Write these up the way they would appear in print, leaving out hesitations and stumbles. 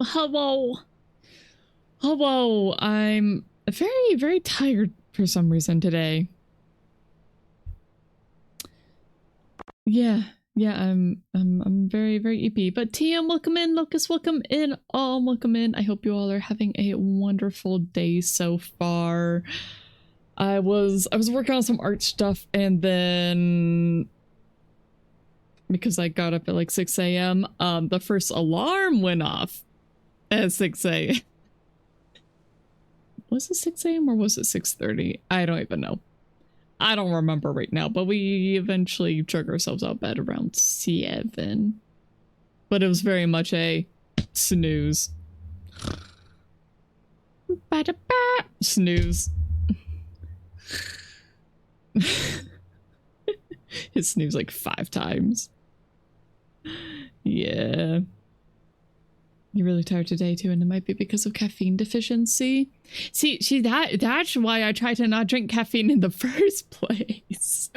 Hello. Hello. I'm very, very tired for some reason today. Yeah, I'm very, very eepy. But TM, welcome in. Lucas, welcome in. All welcome in. I hope you all are having a wonderful day so far. I was working on some art stuff, and then because I got up at like 6 a.m., the first alarm went off at 6 a.m. Was it 6 a.m. or was it 6:30? I don't even know. I don't remember right now, but we eventually drug ourselves out of bed around 7. But it was very much a snooze. Snooze. It snoozed like 5 times. Yeah. You're really tired today too, and it might be because of caffeine deficiency. See, that's why I try to not drink caffeine in the first place.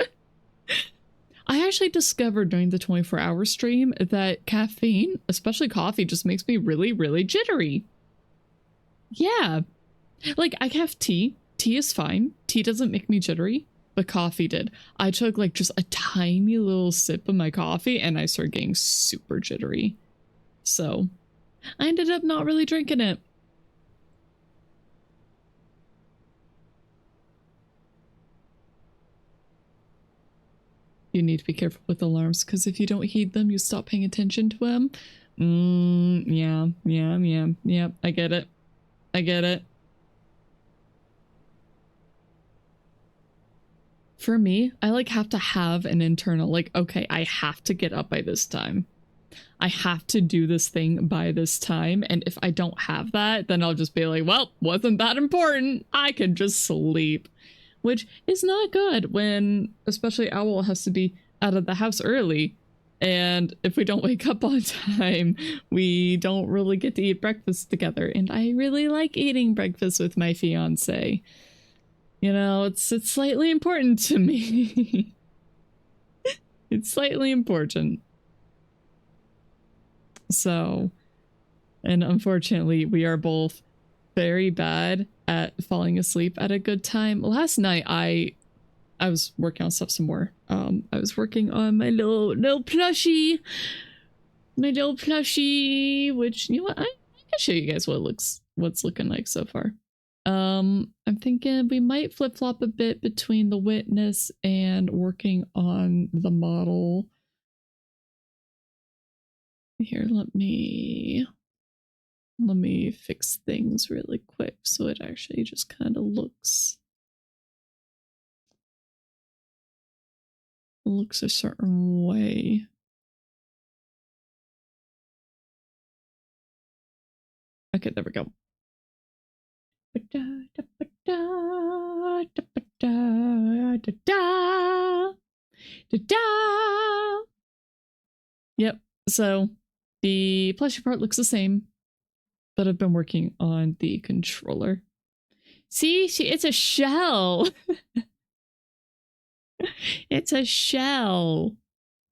I actually discovered during the 24-hour stream that caffeine, especially coffee, just makes me really, really jittery. Yeah. Like, I have tea. Tea is fine. Tea doesn't make me jittery, but coffee did. I took like just a tiny little sip of my coffee and I started getting super jittery. So I ended up not really drinking it. You need to be careful with alarms because if you don't heed them, you stop paying attention to them. Yeah. I get it. I get it. For me, I like have to have an internal, like, okay, I have to get up by this time. I have to do this thing by this time. And if I don't have that, then I'll just be like, well, wasn't that important. I can just sleep, which is not good when especially Owl has to be out of the house early. And if we don't wake up on time, we don't really get to eat breakfast together. And I really like eating breakfast with my fiance. You know, it's slightly important to me. It's slightly important. So, and unfortunately, we are both very bad at falling asleep at a good time. Last night, I was working on stuff some more. I was working on my little plushie, which, you know what, I can show you guys what's looking like so far. I'm thinking we might flip-flop a bit between the witness and working on the model. Here, let me fix things really quick so it actually just kind of looks a certain way. Okay, there we go. Yep, so the plushie part looks the same, but I've been working on the controller. See, it's a shell. It's a shell.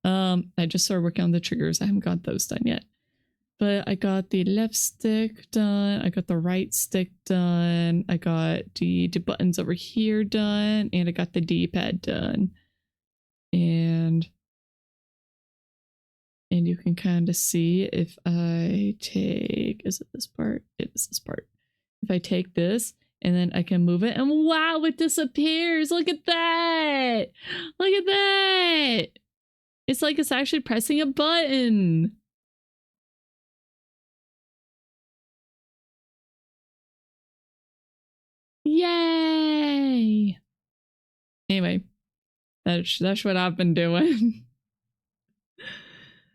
I just started working on the triggers. I haven't got those done yet. But I got the left stick done. I got the right stick done. I got the buttons over here done. And I got the D-pad done. And you can kind of see if I take, is it this part? It is this part. If I take this and then I can move it and wow, it disappears. Look at that. Look at that. It's like it's actually pressing a button. Yay. Anyway, that's what I've been doing.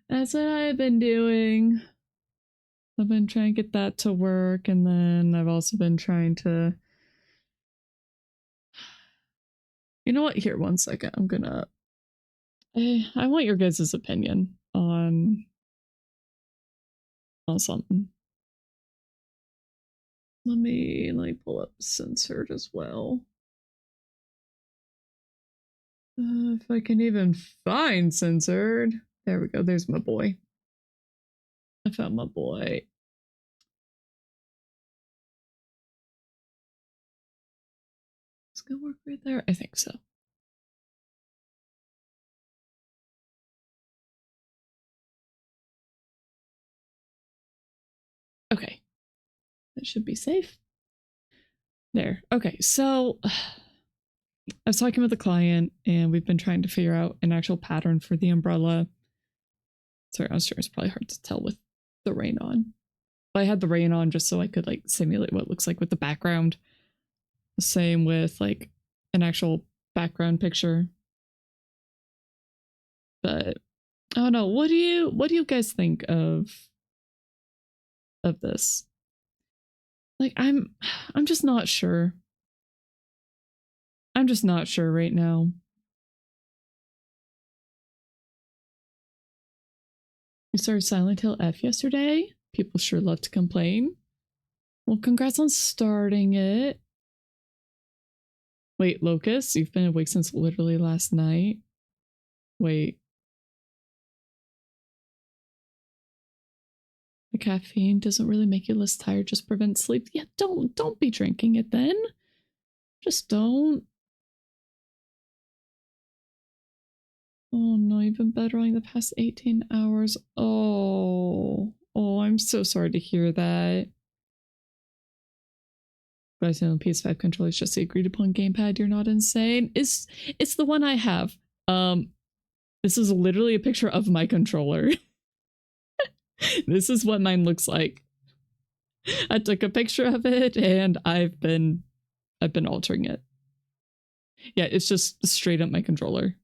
That's what I've been doing. I've been trying to get that to work, and then I've also been trying to... You know what? Here, one second. I'm gonna... I want your guys' opinion on something. Let me pull up Censored as well. If I can even find Censored. There we go. There's my boy. I found my boy. gonna work right there? I think so. Okay. That should be safe. There. Okay, so I was talking with the client and we've been trying to figure out an actual pattern for the umbrella. Sorry, I'm sure it's probably hard to tell with the rain on. But I had the rain on just so I could like simulate what it looks like with the background. The same with like an actual background picture. But I don't know. What do you guys think of this? Like I'm just not sure. I'm just not sure right now. We started Silent Hill F yesterday. People sure love to complain. Well, congrats on starting it. Wait, Locust, you've been awake since literally last night. Wait. The caffeine doesn't really make you less tired, just prevents sleep. Yeah, don't be drinking it then. Just don't. Oh no, you've been bedrolling the past 18 hours. Oh, I'm so sorry to hear that. Guys, on PS5 controller is just the agreed upon gamepad. You're not insane. It's the one I have. This is literally a picture of my controller. This is what mine looks like. I took a picture of it and I've been altering it. Yeah, it's just straight up my controller.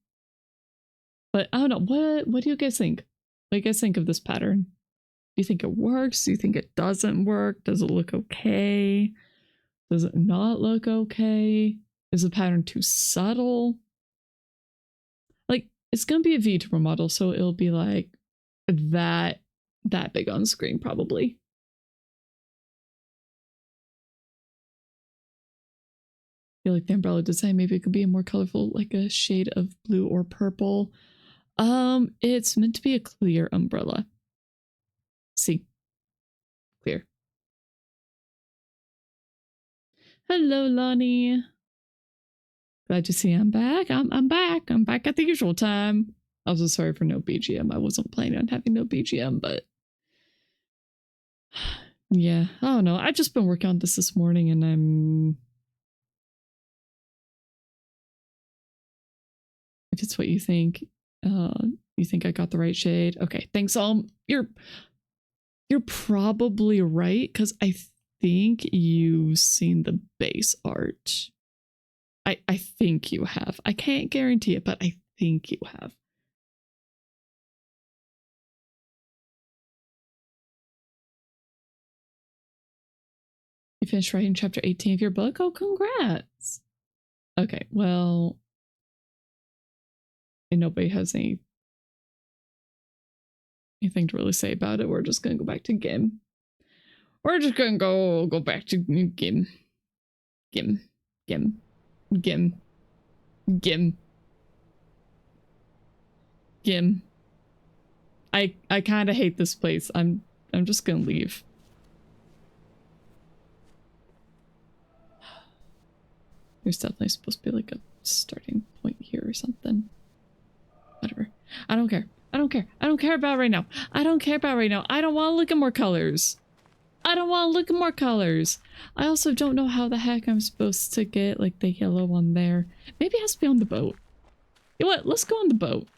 But I don't know, what do you guys think? What do you guys think of this pattern? Do you think it works? Do you think it doesn't work? Does it look okay? Does it not look okay? Is the pattern too subtle? Like, it's gonna be a VTuber model, so it'll be like that big on screen probably. I feel like the umbrella design, maybe it could be a more colorful, like a shade of blue or purple. It's meant to be a clear umbrella. See, clear. Hello, Lonnie. Glad to see I'm back. I'm back. I'm back at the usual time. I was so sorry for no BGM. I wasn't planning on having no BGM, but yeah, I don't know. I've just been working on this morning and I'm... If it's what you think I got the right shade. Okay, thanks. You're probably right because I think you've seen the base art. I think you have. I can't guarantee it, but I think you have. You finished writing chapter 18 of your book? Oh, congrats. Okay, well, and nobody has anything to really say about it. We're just gonna go back to Gim. We're just gonna go back to Gim. Gim. Gim. Gim. Gim. Gim. I kind of hate this place. I'm just gonna leave. There's definitely supposed to be like a starting point here or something. Whatever. I don't care. I don't care. I don't care about right now. I don't care about right now. I don't want to look at more colors. I don't want to look at more colors. I also don't know how the heck I'm supposed to get like the yellow one there. Maybe it has to be on the boat. You know what? Let's go on the boat.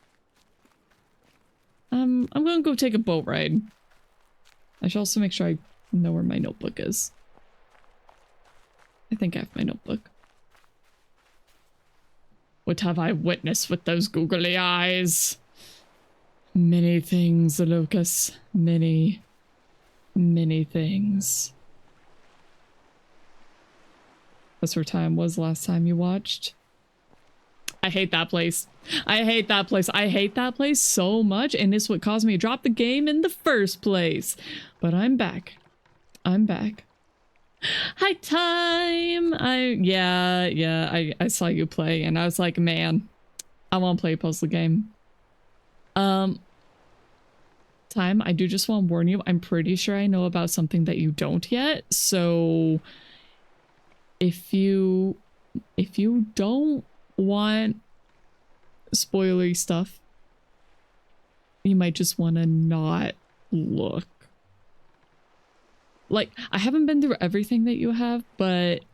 I'm gonna go take a boat ride. I should also make sure I know where my notebook is. I think I have my notebook. What have I witnessed with those googly eyes? Many things, Lucas. Many things. That's where time was last time you watched. I hate that place. I hate that place. I hate that place so much, and it's what caused me to drop the game in the first place. But I'm back. I'm back. Hi, Time! I saw you play, and I was like, man, I want to play a puzzle game. Time, I do just want to warn you, I'm pretty sure I know about something that you don't yet, so if you if you don't want spoilery stuff, you might just want to not look. Like, I haven't been through everything that you have, but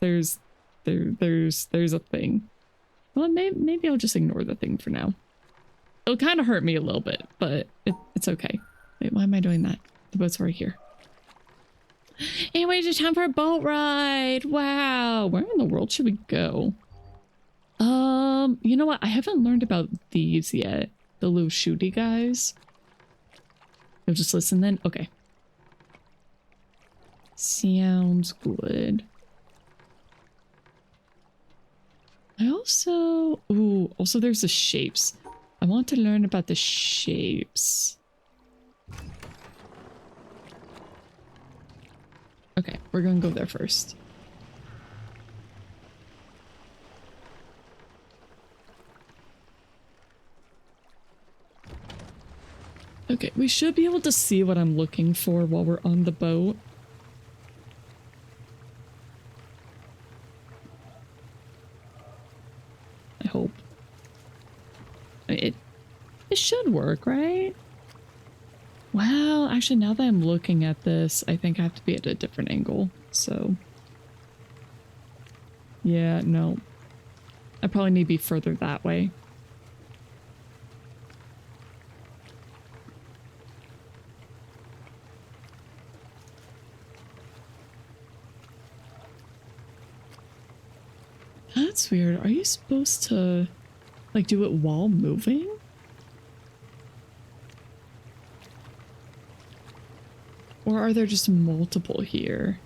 there's a thing. Well, maybe I'll just ignore the thing for now. It'll kind of hurt me a little bit, but it's okay. Wait, why am I doing that? The boat's right here. Anyway, it's time for a boat ride. Wow. Where in the world should we go? You know what? I haven't learned about these yet. The little shooty guys. You'll just listen then? Okay. Sounds good. Also there's the shapes. I want to learn about the shapes. Okay, we're gonna go there first. Okay, we should be able to see what I'm looking for while we're on the boat. I hope. It should work, right? Well, actually, now that I'm looking at this, I think I have to be at a different angle, so... Yeah, no. I probably need to be further that way. That's weird. Are you supposed to, like, do it while moving? Or are there just multiple here?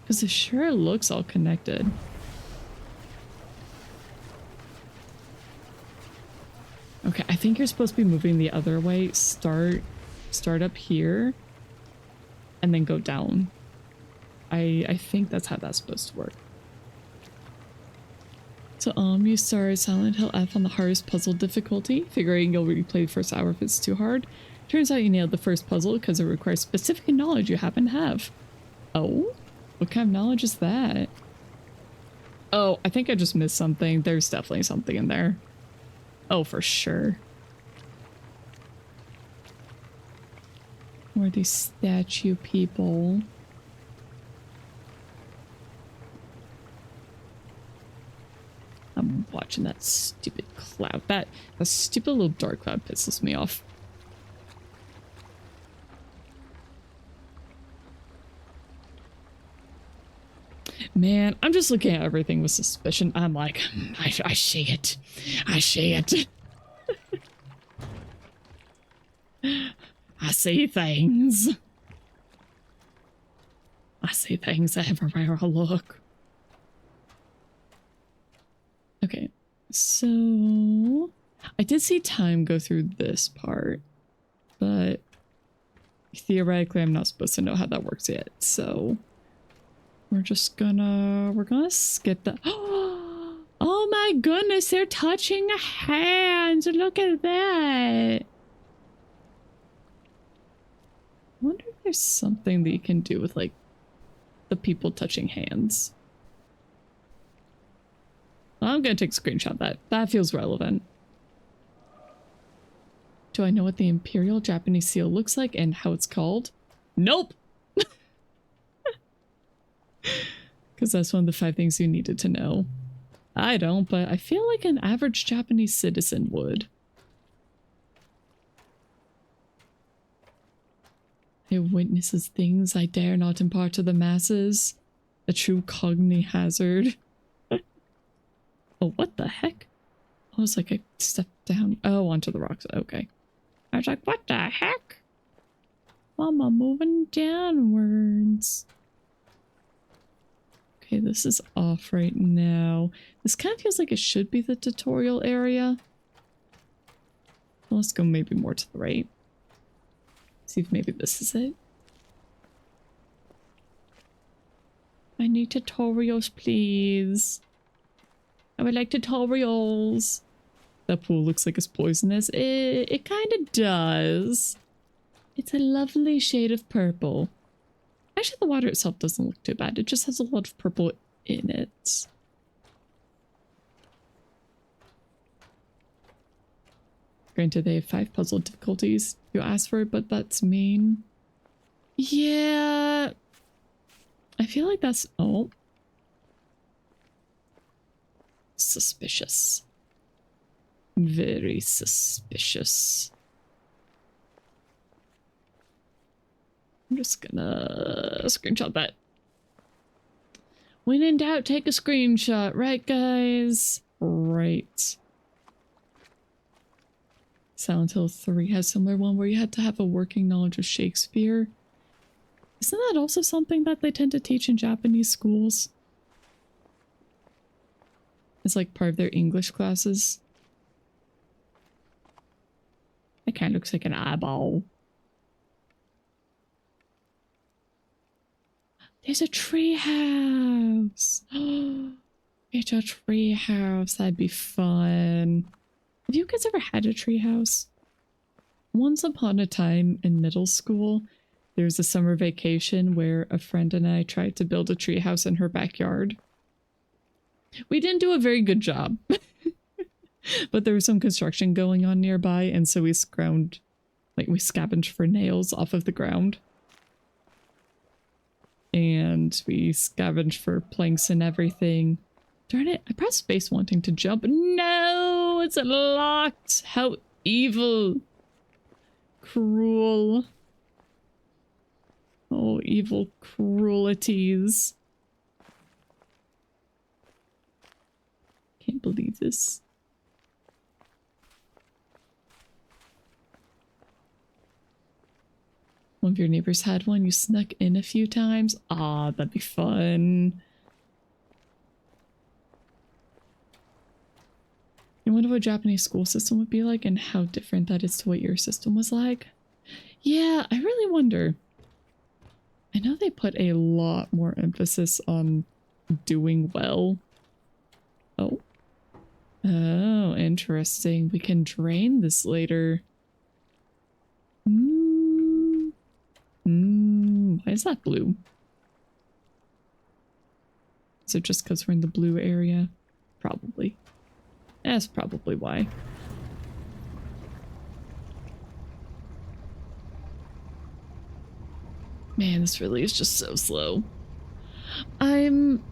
Because it sure looks all connected. Okay, I think you're supposed to be moving the other way. Start up here and then go down. I think that's how that's supposed to work. So you started Silent Hill F on the hardest puzzle difficulty, figuring you'll replay the first hour if it's too hard. Turns out you nailed the first puzzle because it requires specific knowledge you happen to have. Oh? What kind of knowledge is that? Oh, I think I just missed something. There's definitely something in there. Oh, for sure. Where are these statue people? I'm watching that stupid cloud. That stupid little dark cloud pisses me off. Man, I'm just looking at everything with suspicion. I'm like, I see it. I see it. I see things. I see things everywhere I look. Okay, so I did see time go through this part, but theoretically I'm not supposed to know how that works yet, so we're gonna skip that. Oh my goodness, they're touching hands. Look at that. I wonder if there's something that you can do with like the people touching hands. I'm gonna take a screenshot of that. That feels relevant. Do I know what the Imperial Japanese seal looks like and how it's called? Nope! Because that's one of the 5 things you needed to know. I don't, but I feel like an average Japanese citizen would. It witnesses things I dare not impart to the masses. A true cogni hazard. Oh, what the heck? I was like, I stepped down. Oh, onto the rocks. Okay. I was like, what the heck? Mama moving downwards. Okay, this is off right now. This kind of feels like it should be the tutorial area. Let's go maybe more to the right. See if maybe this is it. I need tutorials, please. I would like tutorials. That pool looks like it's poisonous. It kind of does. It's a lovely shade of purple. Actually, the water itself doesn't look too bad. It just has a lot of purple in it. Granted, they have 5 puzzle difficulties you ask for it, but that's mean. Yeah. I feel like that's... Oh. Suspicious. Very suspicious. I'm just gonna screenshot that. When in doubt, take a screenshot. Right, guys? Right. Silent Hill 3 has a similar one where you had to have a working knowledge of Shakespeare. Isn't that also something that they tend to teach in Japanese schools? It's like part of their English classes. It kind of looks like an eyeball. There's a tree house. It's a tree house. That'd be fun. Have you guys ever had a tree house? Once upon a time in middle school, there was a summer vacation where a friend and I tried to build a tree house in her backyard. We didn't do a very good job. But there was some construction going on nearby, and so we scrounged, like we scavenged for nails off of the ground. And we scavenged for planks and everything. Darn it, I pressed space wanting to jump. No, it's locked. How evil. Cruel. Oh, evil cruelties. Can't believe this. One of your neighbors had one, you snuck in a few times. Ah, that'd be fun. I wonder what a Japanese school system would be like and how different that is to what your system was like. Yeah, I really wonder. I know they put a lot more emphasis on doing well. Oh. Oh, interesting. We can drain this later. Why is that blue? Is it just because we're in the blue area? Probably. That's probably why. Man, this really is just so slow. I'm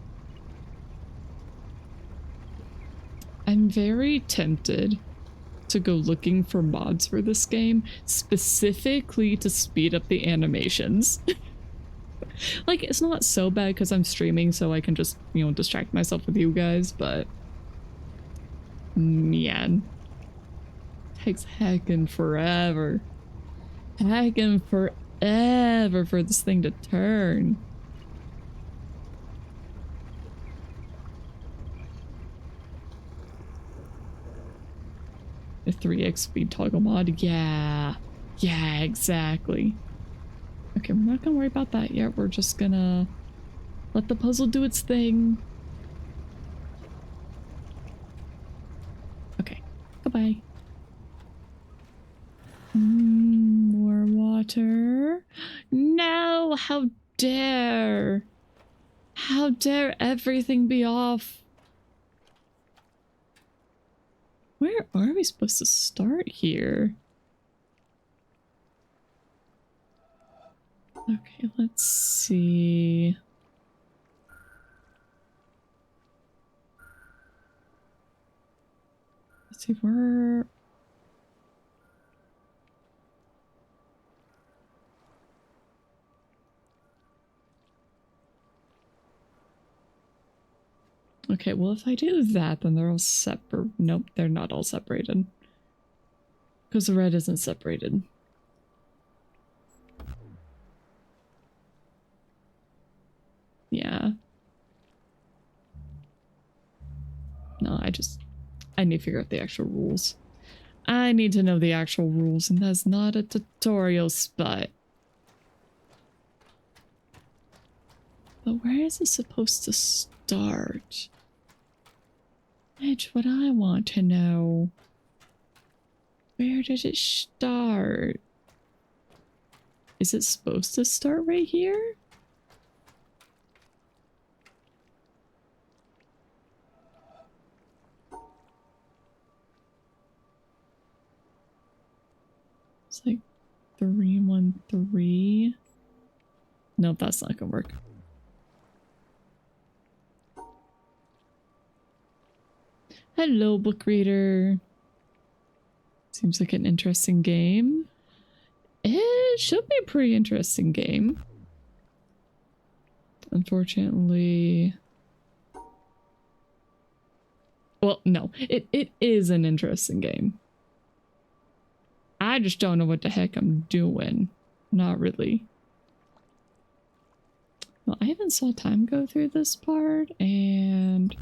very tempted to go looking for mods for this game, specifically to speed up the animations. Like, it's not so bad because I'm streaming, so I can just, you know, distract myself with you guys, but man, takes heckin' forever. Heckin' forever for this thing to turn. The 3x speed toggle mod, yeah. Yeah, exactly. Okay, we're not gonna worry about that yet. We're just gonna let the puzzle do its thing. Okay, goodbye. More water. No, how dare. How dare everything be off. Where are we supposed to start here? Okay, let's see. Let's see where... Okay, well if I do that, then they're all separate. Nope, they're not all separated. Because the red isn't separated. Yeah. No, I need to figure out the actual rules. I need to know the actual rules, and that's not a tutorial spot. But where is it supposed to start? That's what I want to know. Where did it start? Is it supposed to start right here? It's like 313. Nope, that's not gonna work. Hello, book reader. Seems like an interesting game. It should be a pretty interesting game. Unfortunately... Well, no. It is an interesting game. I just don't know what the heck I'm doing. Not really. Well, I haven't saw time go through this part, and...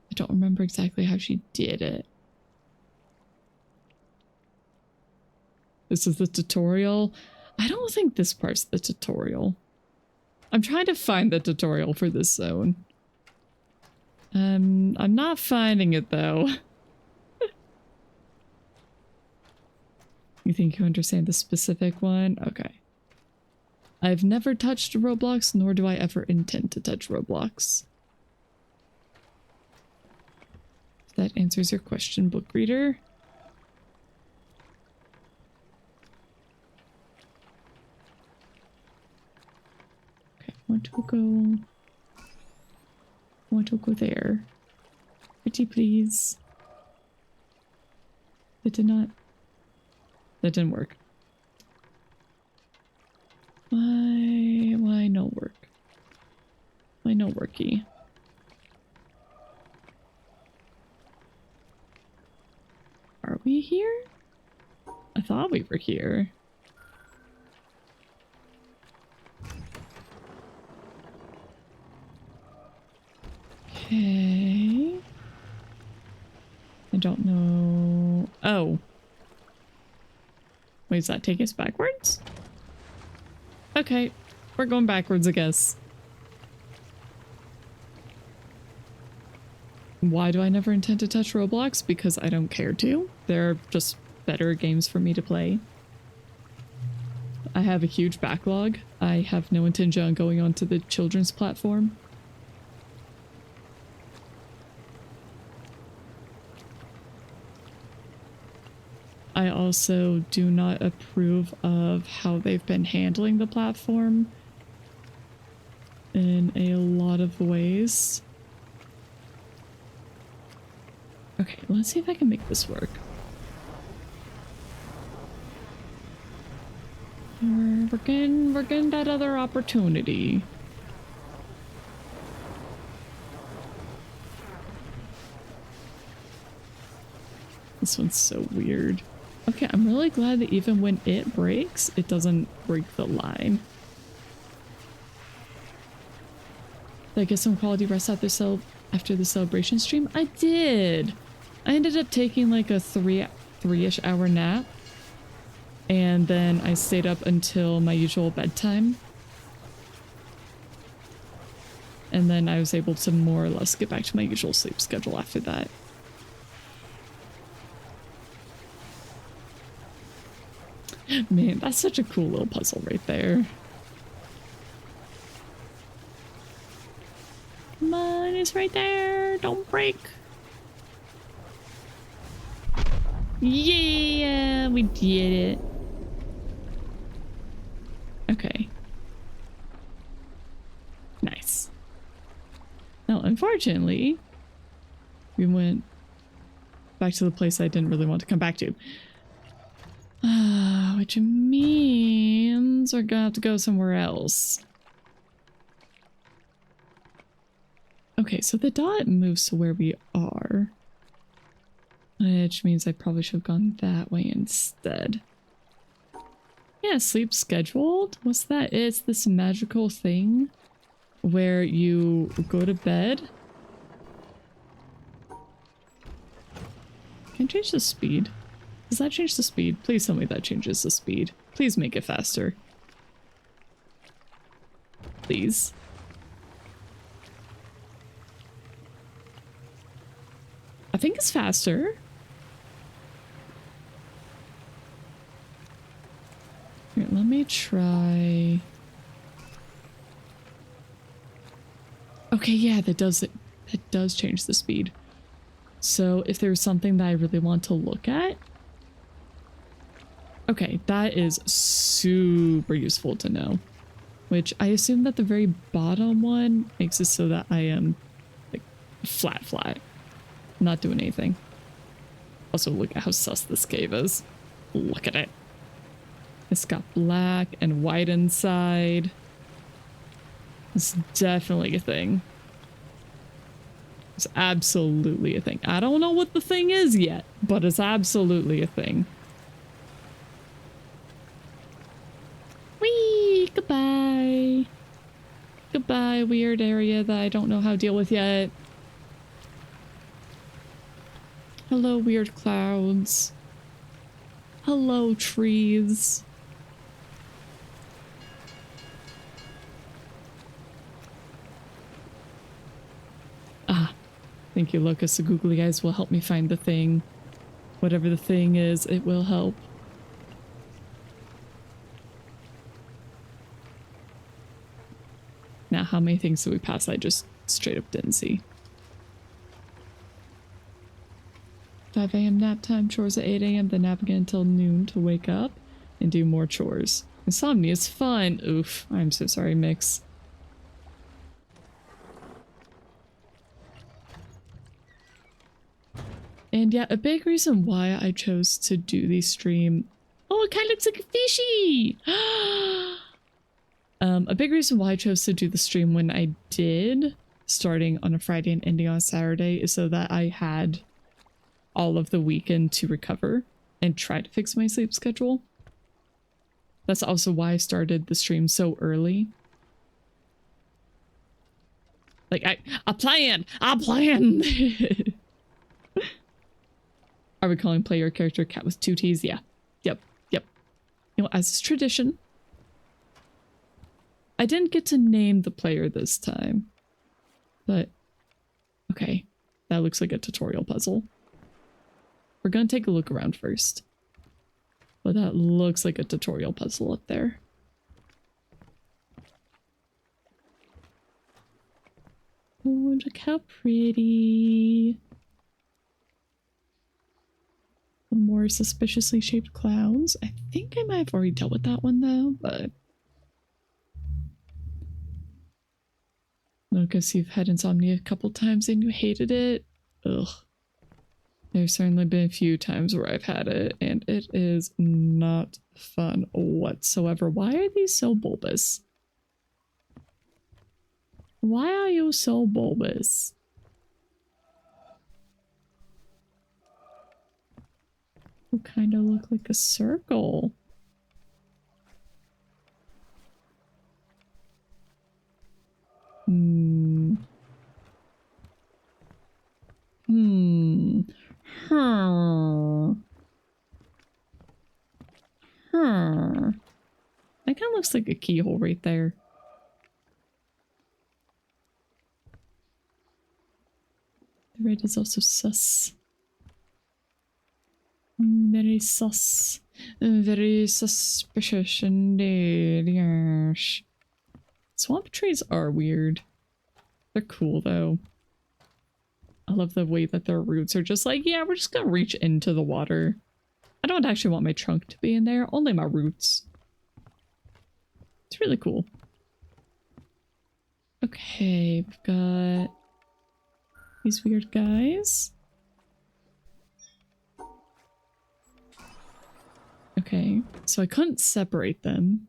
I don't remember exactly how she did it. This is the tutorial. I don't think this part's the tutorial. I'm trying to find the tutorial for this zone. I'm not finding it though. You think you understand the specific one? Okay. I've never touched Roblox, nor do I ever intend to touch Roblox. If that answers your question, book reader. Okay, want to go there. Pretty please. That didn't work. Why no work? Why no worky? Are we here? I thought we were here. Okay. I don't know. Oh. Wait, does that take us backwards? Okay. We're going backwards, I guess. Why do I never intend to touch Roblox? Because I don't care to. There are just better games for me to play. I have a huge backlog. I have no intention on going onto the children's platform. I also do not approve of how they've been handling the platform in a lot of ways. Okay, let's see if I can make this work. We're getting that other opportunity. This one's so weird. Okay, I'm really glad that even when it breaks, it doesn't break the line. Did I get some quality rest after the celebration stream? I did! I ended up taking like a three-ish hour nap. And then I stayed up until my usual bedtime. And then I was able to more or less get back to my usual sleep schedule after that. Man, that's such a cool little puzzle right there. Come on, it's right there. Don't break. Yeah, we did it. Okay. Nice. Now, unfortunately, we went back to the place I didn't really want to come back to. Which means we're gonna have to go somewhere else. Okay, so the dot moves to where we are. Which means I probably should have gone that way instead. Yeah, sleep scheduled. What's that? It's this magical thing where you go to bed. Can I change the speed? Does that change the speed? Please tell me that changes the speed. Please make it faster. Please. I think it's faster. Here, let me try. Okay, yeah, that does change the speed. So if there's something that I really want to look at, Okay, that is super useful to know. Which I assume that the very bottom one makes it so that I am like flat, not doing anything. Also, look at how sus this cave is. Look at it. It's got black and white inside. It's definitely a thing. It's absolutely a thing. I don't know what the thing is yet, but it's absolutely a thing. Whee! Goodbye. Goodbye, weird area that I don't know how to deal with yet. Hello, weird clouds. Hello, trees. Ah, thank you, Locust. The googly eyes will help me find the thing. Whatever the thing is, it will help. Now, how many things did we pass I just straight up didn't see? 5 a.m. nap time, chores at 8 a.m., then nap again until noon to wake up and do more chores. Insomnia is fun. Oof, I'm so sorry, Mix. And yeah, a big reason why I chose to do the stream... Oh, it kind of looks like a fishy! A big reason why I chose to do the stream when I did, starting on a Friday and ending on a Saturday, is so that I had all of the weekend to recover and try to fix my sleep schedule. That's also why I started the stream so early. Like, I planned! Are we calling player character cat with 2 T's? Yeah. Yep. You know, as is tradition. I didn't get to name the player this time. But, okay. That looks like a tutorial puzzle. We're gonna take a look around first. But that looks like a tutorial puzzle up there. Oh, look how pretty. The more suspiciously shaped clowns. I think I might have already dealt with that one though, but... Lucas, you've had insomnia a couple times and you hated it? Ugh. There's certainly been a few times where I've had it, and it is not fun whatsoever. Why are these so bulbous? Why are you so bulbous? You kind of look like a circle. That kind of looks like a keyhole right there. The red is also sus. Very sus. Very suspicious indeed, yes. Swamp trees are weird. They're cool though. I love the way that their roots are just like, yeah, we're just gonna reach into the water. I don't actually want my trunk to be in there, only my roots. It's really cool. Okay, we've got these weird guys. Okay, so I couldn't separate them.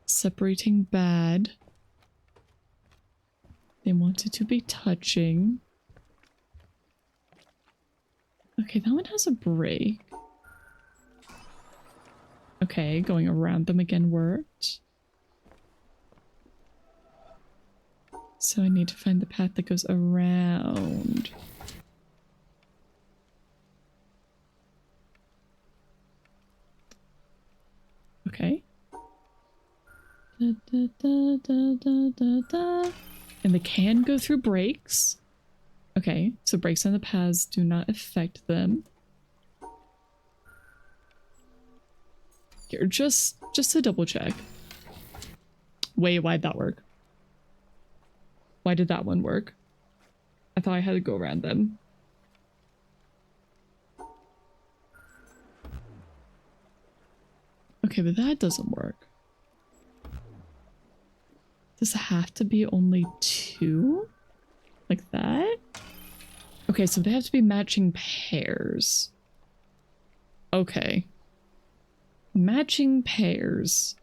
Separating bad. They wanted to be touching. Okay, that one has a break. Okay, going around them again worked. So I need to find the path that goes around. Okay. Da, da, da, da, da, da, da. And they can go through breaks. Okay, so breaks on the paths do not affect them. Here, just to double check. Wait, why'd that work? Why did that one work? I thought I had to go around them. Okay, but that doesn't work. Does it have to be only 2? Like that? Okay, so they have to be matching pairs. Okay. Matching pairs.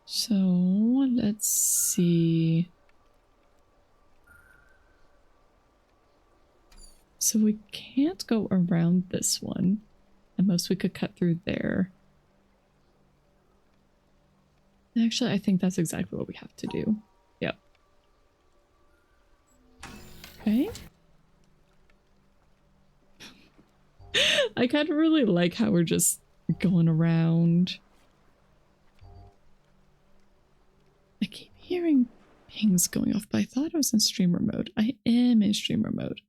So, let's see. So we can't go around this one. At most we could cut through there. Actually, I think that's exactly what we have to do. Yep. Okay. I kind of really like how we're just going around. I keep hearing pings going off, but I thought I was in streamer mode. I am in streamer mode.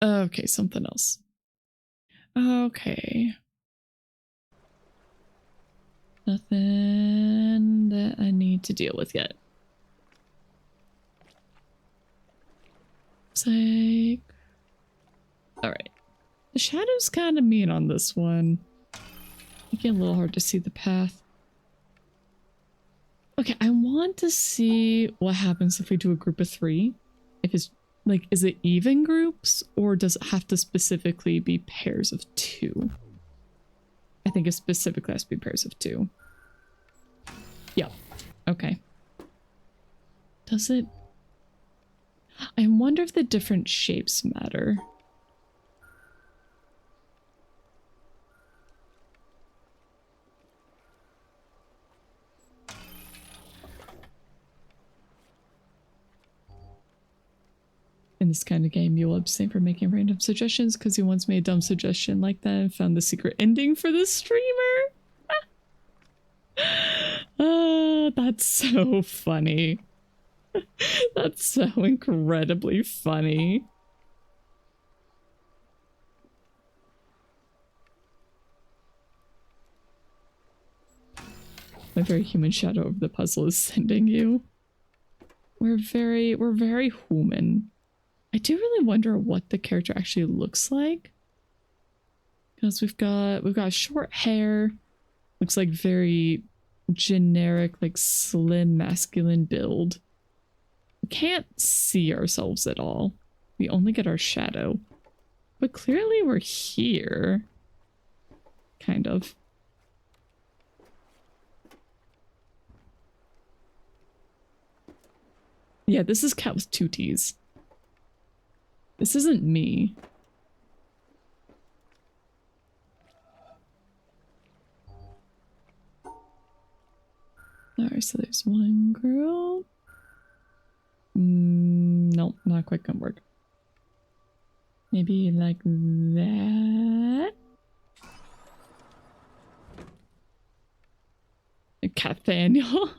Okay, something else. Okay. Nothing that I need to deal with yet. Psych. Alright. The shadow's kind of mean on this one. Making it a little hard to see the path. Okay, I want to see what happens if we do a group of 3. If it's like, is it even groups or does it have to specifically be pairs of 2? I think it specifically has to be pairs of 2. Yep. Okay. Does it? I wonder if the different shapes matter. In this kind of game, you'll abstain from making random suggestions because you once made a dumb suggestion like that and found the secret ending for the streamer. That's so funny. That's so incredibly funny. My very human shadow of the puzzle is sending you. We're very human. I do really wonder what the character actually looks like. Because we've got short hair. Looks like very generic, like slim masculine build. We can't see ourselves at all. We only get our shadow. But clearly we're here. Kind of. Yeah, this is Cat with 2 T's. This isn't me. Alright, so there's one girl. Nope, not quite gonna work. Maybe like that. Cathaniel.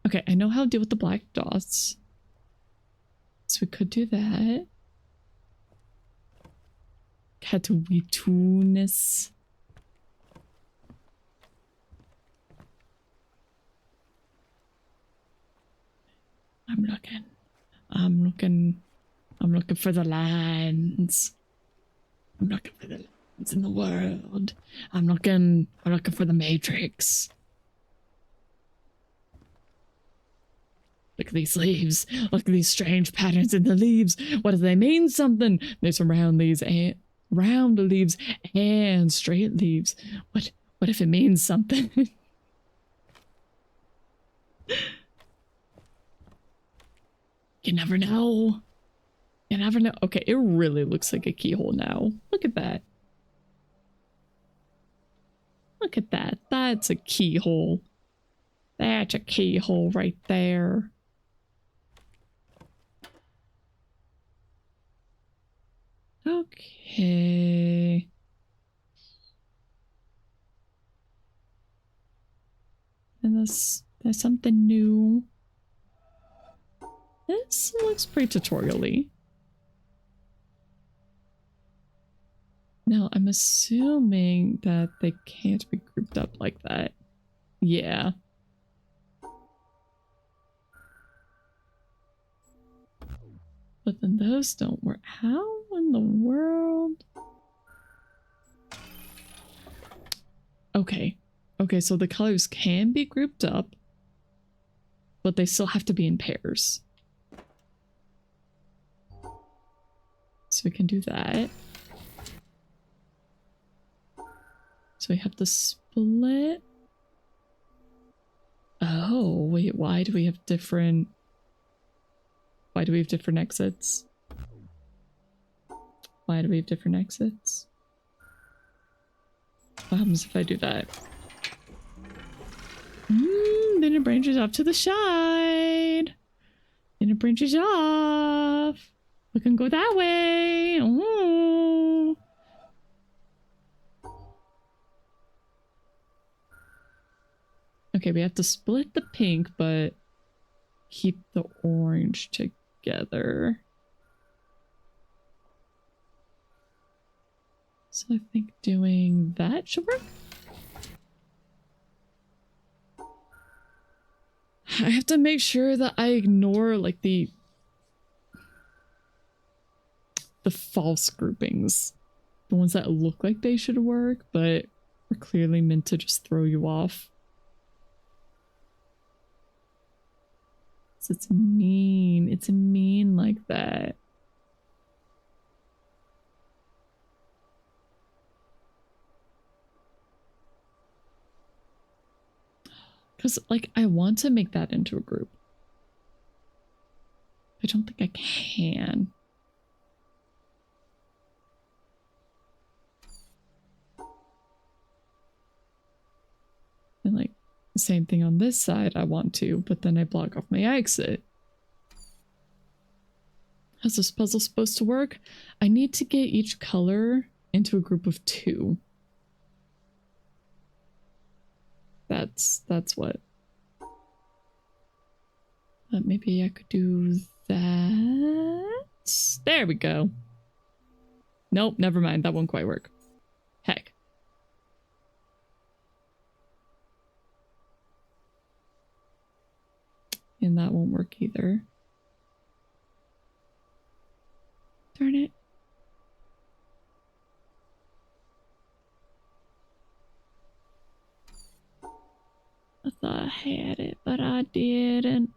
Okay, I know how to deal with the black dots. So we could do that. Catwitunes. I'm looking for the lines. I'm looking for the lines in the world. I'm looking for the matrix. Look at these leaves. Look at these strange patterns in the leaves. What do they mean? Something. There's some round leaves and straight leaves. What if it means something? You never know. You never know. Okay, it really looks like a keyhole now. Look at that. Look at that. That's a keyhole. That's a keyhole right there. Okay. And there's something new. This looks pretty tutorial-y. Now, I'm assuming that they can't be grouped up like that. Yeah. But then those don't work. How in the world? Okay. Okay, so the colors can be grouped up, but they still have to be in pairs. So we can do that. So we have to split. Oh, wait, why do we have different... Why do we have different exits? Why do we have different exits? What happens if I do that? Then it branches off to the side. Then it branches off. We can go that way. Ooh. Okay, we have to split the pink, but keep the orange together. So I think doing that should work. I have to make sure that I ignore like the false groupings. The ones that look like they should work, but are clearly meant to just throw you off. So it's mean. It's mean like that. Because, like, I want to make that into a group. I don't think I can. And, like, the same thing on this side, I want to, but then I block off my exit. How's this puzzle supposed to work? I need to get each color into a group of 2. That's what. Maybe I could do that. There we go. Nope, never mind. That won't quite work. Heck. And that won't work either. Darn it. I thought I had it, but I didn't.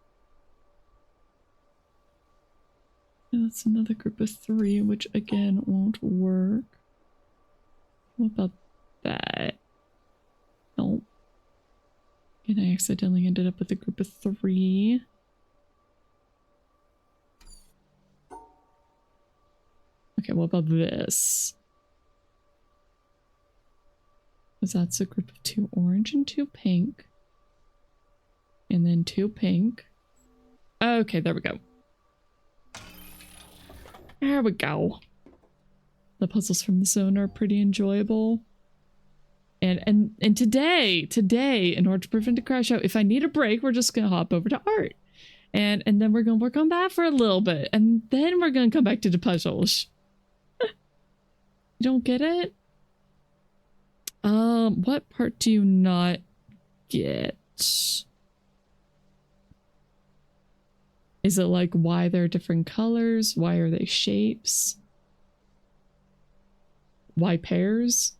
And that's another group of 3, which again won't work. What about that? Nope. And I accidentally ended up with a group of 3. Okay, what about this? Because that's a group of 2 orange and 2 pink. And then 2 pink. Okay, there we go. There we go. The puzzles from the zone are pretty enjoyable. And today, in order to prevent a crash out, if I need a break, we're just gonna hop over to art. And then we're gonna work on that for a little bit. And then we're gonna come back to the puzzles. You don't get it? What part do you not get? Is it like why they're different colors? Why are they shapes? Why pairs?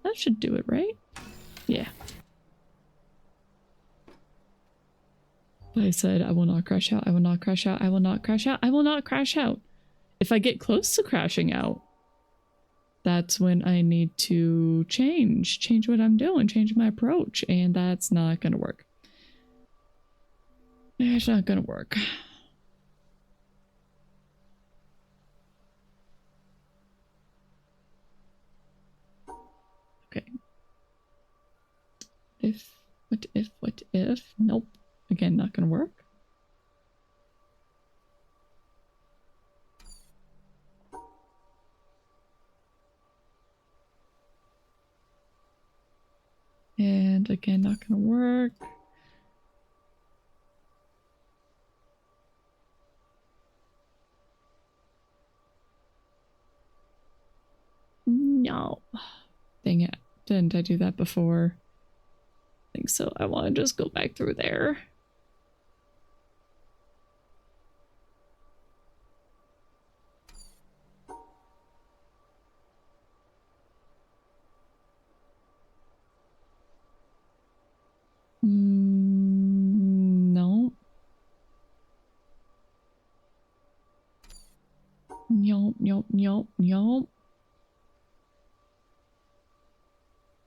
That should do it, right? Yeah. But I said I will not crash out, I will not crash out, I will not crash out, I will not crash out. If I get close to crashing out, that's when I need to change what I'm doing, change my approach, and that's not gonna work. It's not gonna work. Okay. What if? Nope. Again, not gonna work. And again, not gonna work. No. Dang it. Didn't I do that before? I think so. I want to just go back through there. No. Nope, nope, nope, nope.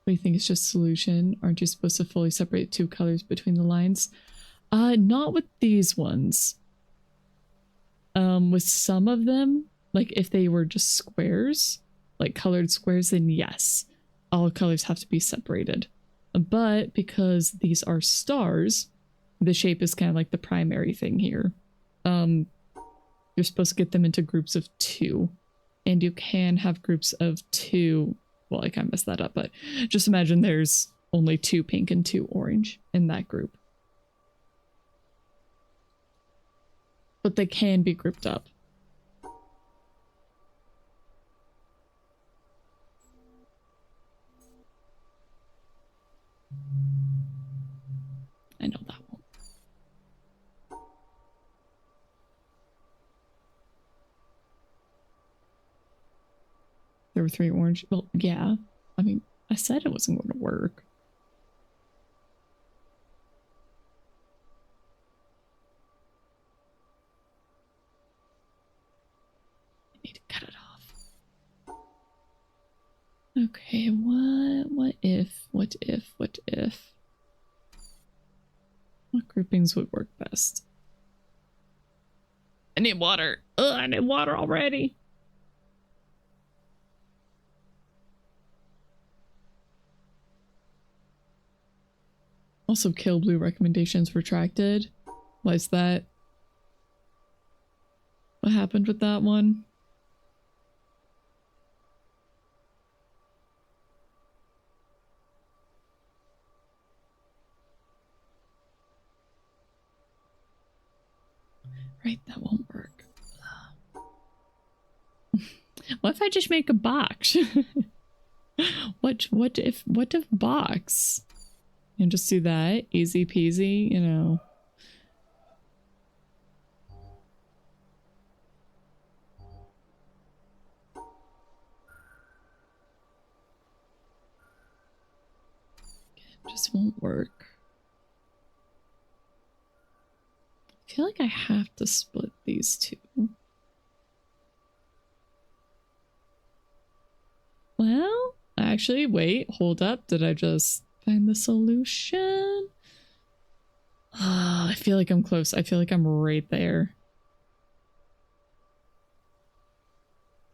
What do you think is just solution? Aren't you supposed to fully separate two colors between the lines? Not with these ones. With some of them, like if they were just squares, like colored squares, then yes, all colors have to be separated. But because these are stars, the shape is kind of like the primary thing here. You're supposed to get them into groups of 2, and you can have groups of 2. Well, I kind of messed that up, but just imagine there's only 2 pink and 2 orange in that group. But they can be grouped up. I know that one. There were 3 orange. Well, yeah. I mean, I said it wasn't going to work. I need to cut it off. Okay, what if? What groupings would work best? I need water. Ugh, I need water already. Also, Kill Blue recommendations retracted. Why is that? What happened with that one? Right, that won't work. What if I just make a box? what if box? And just do that, easy peasy, you know. It just won't work. I feel like I have to split these 2. Well, actually, wait, hold up. Did I just find the solution? I feel like I'm close. I feel like I'm right there.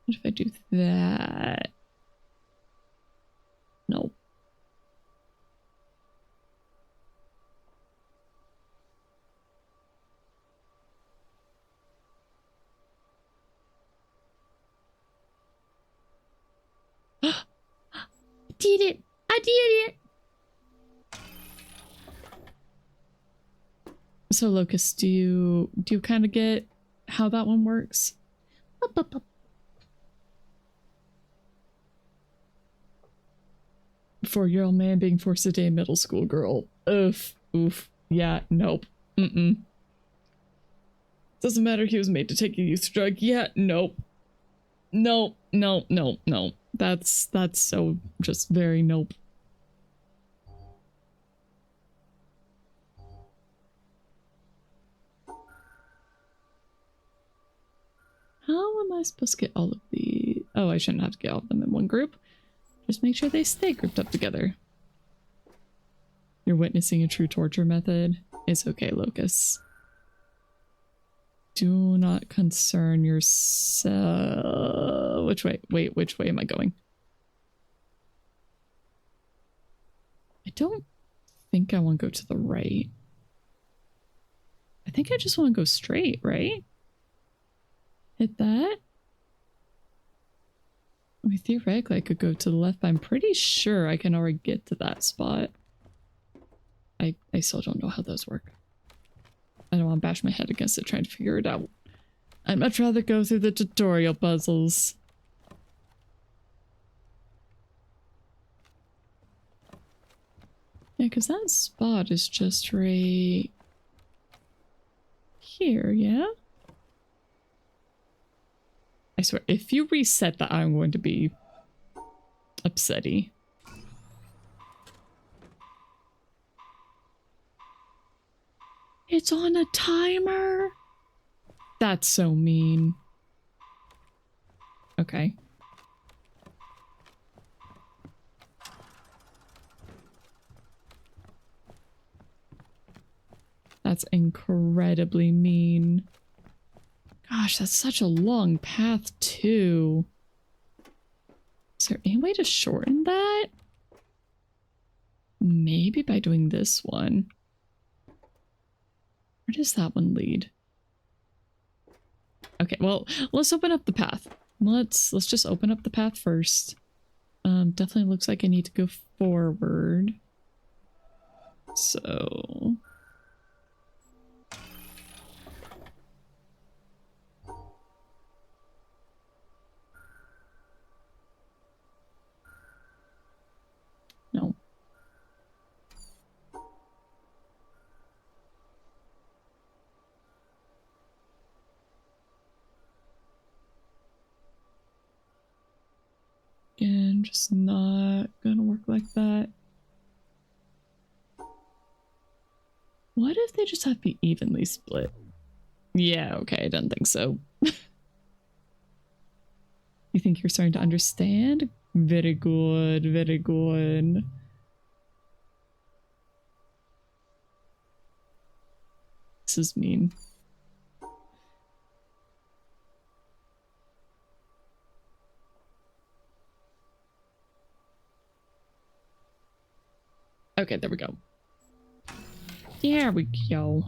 What if I do that? Nope. Did it! I did it! So Locust, do you kind of get how that one works? Up, up, up. 4-year-old man being forced to date a middle school girl. Oof. Oof. Yeah, nope. Mm-mm. Doesn't matter, he was made to take a youth drug. Yeah, nope. Nope. No, no, no. That's so just very nope. How am I supposed to get all of the... Oh, I shouldn't have to get all of them in one group. Just make sure they stay grouped up together. You're witnessing a true torture method. It's okay, Locust. Do not concern yourself. Which way? Wait, which way am I going? I don't think I want to go to the right. I think I just want to go straight, right? Hit that. I mean, theoretically, I could go to the left, but I'm pretty sure I can already get to that spot. I still don't know how those work. I don't want to bash my head against it trying to figure it out. I'd much rather go through the tutorial puzzles. Yeah, because that spot is just right here, yeah? I swear, if you reset that, I'm going to be upsetty. It's on a timer? That's so mean. Okay. That's incredibly mean. Gosh, that's such a long path, too. Is there any way to shorten that? Maybe by doing this one. Where does that one lead? Okay, well, let's open up the path. Let's just open up the path first. Definitely looks like I need to go forward. So... no. Again, just not gonna work like that. What if they just have to be evenly split? Yeah, okay, I don't think so. You think you're starting to understand? Very good, very good. This is mean. Okay, there we go. There we go.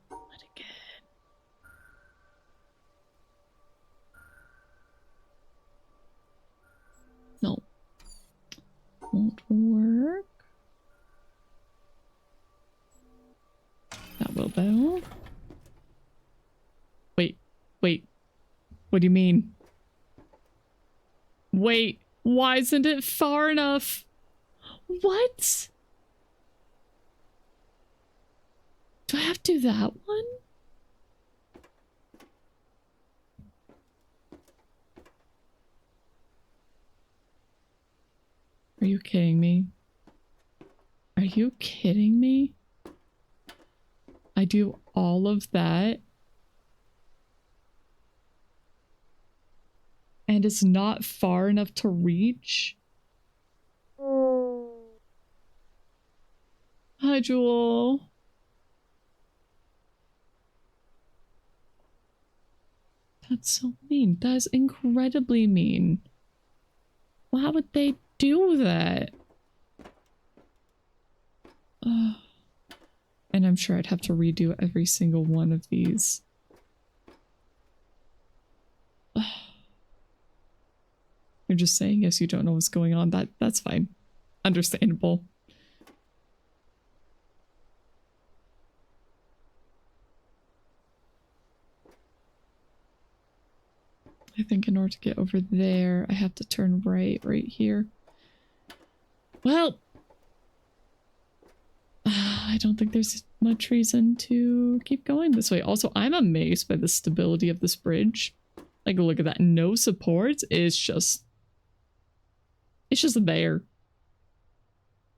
What again? No. Won't work. That will though. Wait. What do you mean? Wait, why isn't it far enough? What? Do I have to do that one? Are you kidding me? Are you kidding me? I do all of that. And it's not far enough to reach? Hi, Jewel. That's so mean. That is incredibly mean. Why would they do that? And I'm sure I'd have to redo every single one of these. You're just saying yes, you don't know what's going on. That's fine. Understandable. I think in order to get over there, I have to turn right here. Well, I don't think there's much reason to keep going this way. Also, I'm amazed by the stability of this bridge. Like, look at that. No supports. It's just there.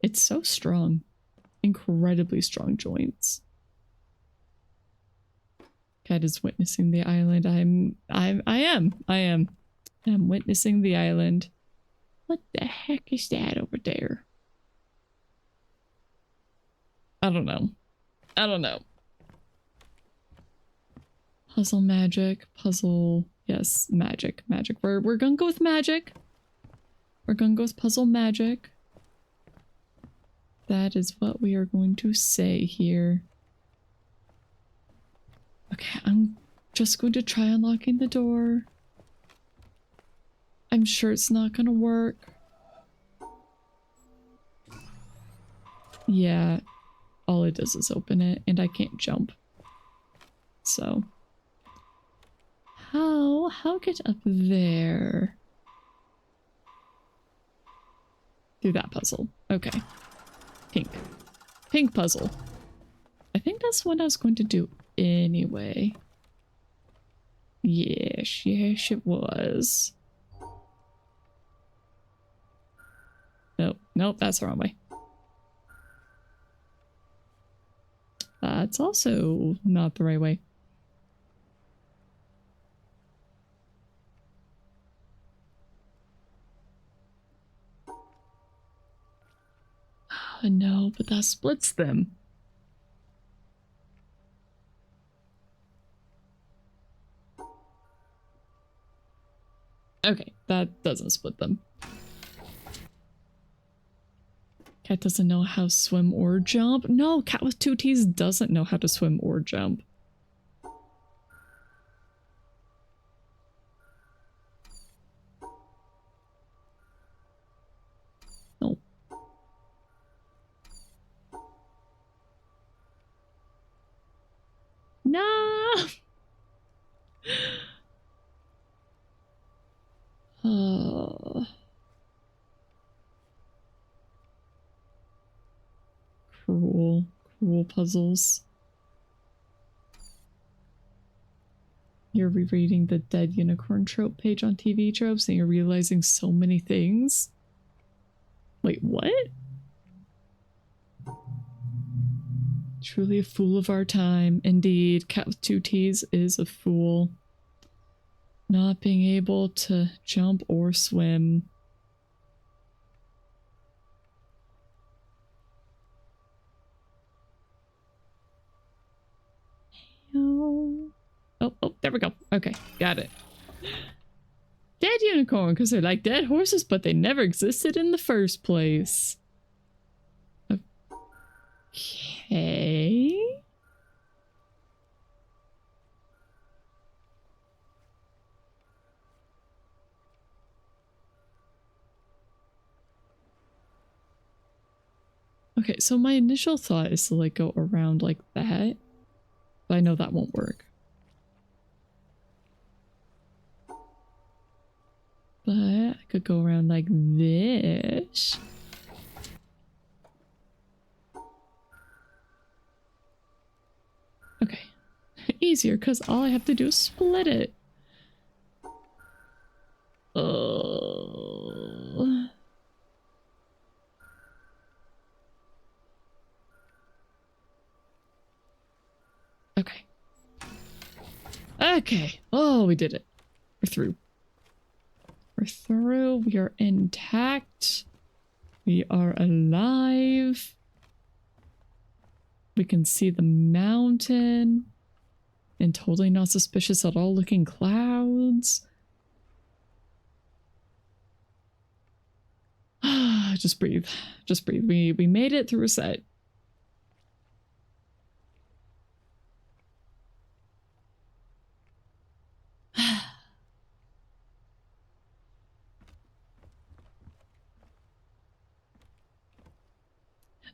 It's so strong. Incredibly strong joints. Cat is witnessing the island. I am witnessing the island. What the heck is that over there? I don't know. Puzzle magic. Puzzle. Yes, magic. We're gonna go with magic. We're gonna go with puzzle magic. That is what we are going to say here. Okay, I'm just going to try unlocking the door. I'm sure it's not gonna work. Yeah, all it does is open it, and I can't jump. So... How get up there? through that puzzle. Okay. Pink. Pink puzzle. I think that's what I was going to do anyway. Yes, yes it was. Nope, nope, that's the wrong way. That's also not the right way. Oh, no, but that splits them. Okay, that doesn't split them. Cat doesn't know how to swim or jump. No, cat with 2 T's doesn't know how to swim or jump. No. No. Cruel, cruel puzzles. You're rereading the dead unicorn trope page on TV tropes and you're realizing so many things. Wait, what? Truly a fool of our time. Indeed, cat with 2 T's is a fool. Not being able to jump or swim. Oh, there we go. Okay, got it. Dead unicorn, because they're like dead horses, but they never existed in the first place. Okay. Okay, so my initial thought is to like go around like that, but I know that won't work. But I could go around like this. Okay. Easier, because all I have to do is split it. Okay. Okay. Oh, we did it. We're through. We're through. We are intact. We are alive. We can see the mountain. And totally not suspicious at all looking clouds. Just breathe. Just breathe. We made it through a set.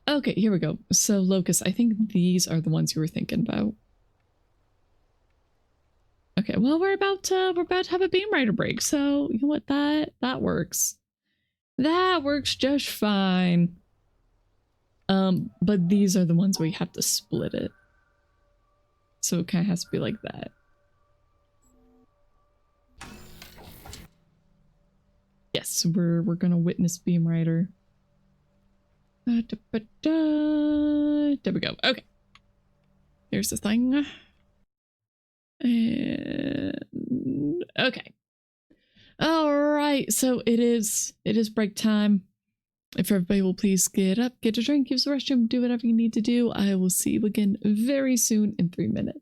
Okay, here we go. So, Locust, I think these are the ones you were thinking about. Okay, well, we're about to have a beam rider break, so you know what, that works. That works just fine. But these are the ones where you have to split it. So it kind of has to be like that. Yes, we're gonna witness beam rider. There we go. Okay. Here's the thing. And okay. All right. So it is break time. If everybody will please get up, get a drink, use the restroom, do whatever you need to do. I will see you again very soon in 3 minutes.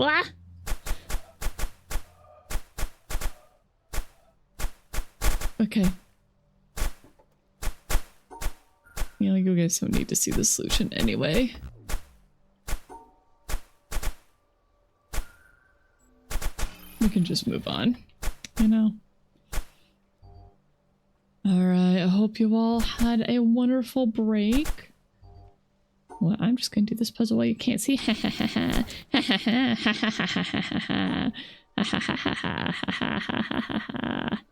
Blah. Okay. Yeah, like, you guys don't need to see the solution anyway. We can just move on, you know? Alright, I hope you all had a wonderful break. Well, I'm just gonna do this puzzle while you can't see. Ha ha ha ha. Ha ha ha ha ha ha ha ha ha. Ha ha ha ha ha ha ha ha ha.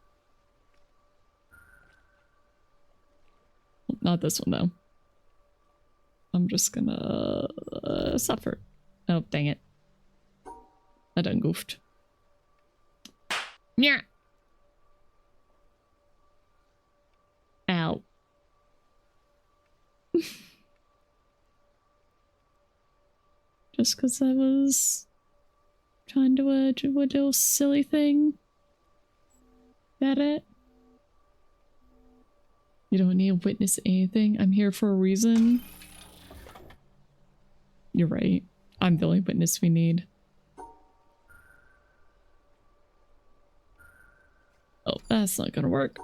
Not this one, though. I'm just gonna suffer. Oh, dang it. I done goofed. Yeah. Ow. Just because I was trying to do a silly thing. That it? You don't need to witness anything. I'm here for a reason. You're right. I'm the only witness we need. Oh, that's not gonna work.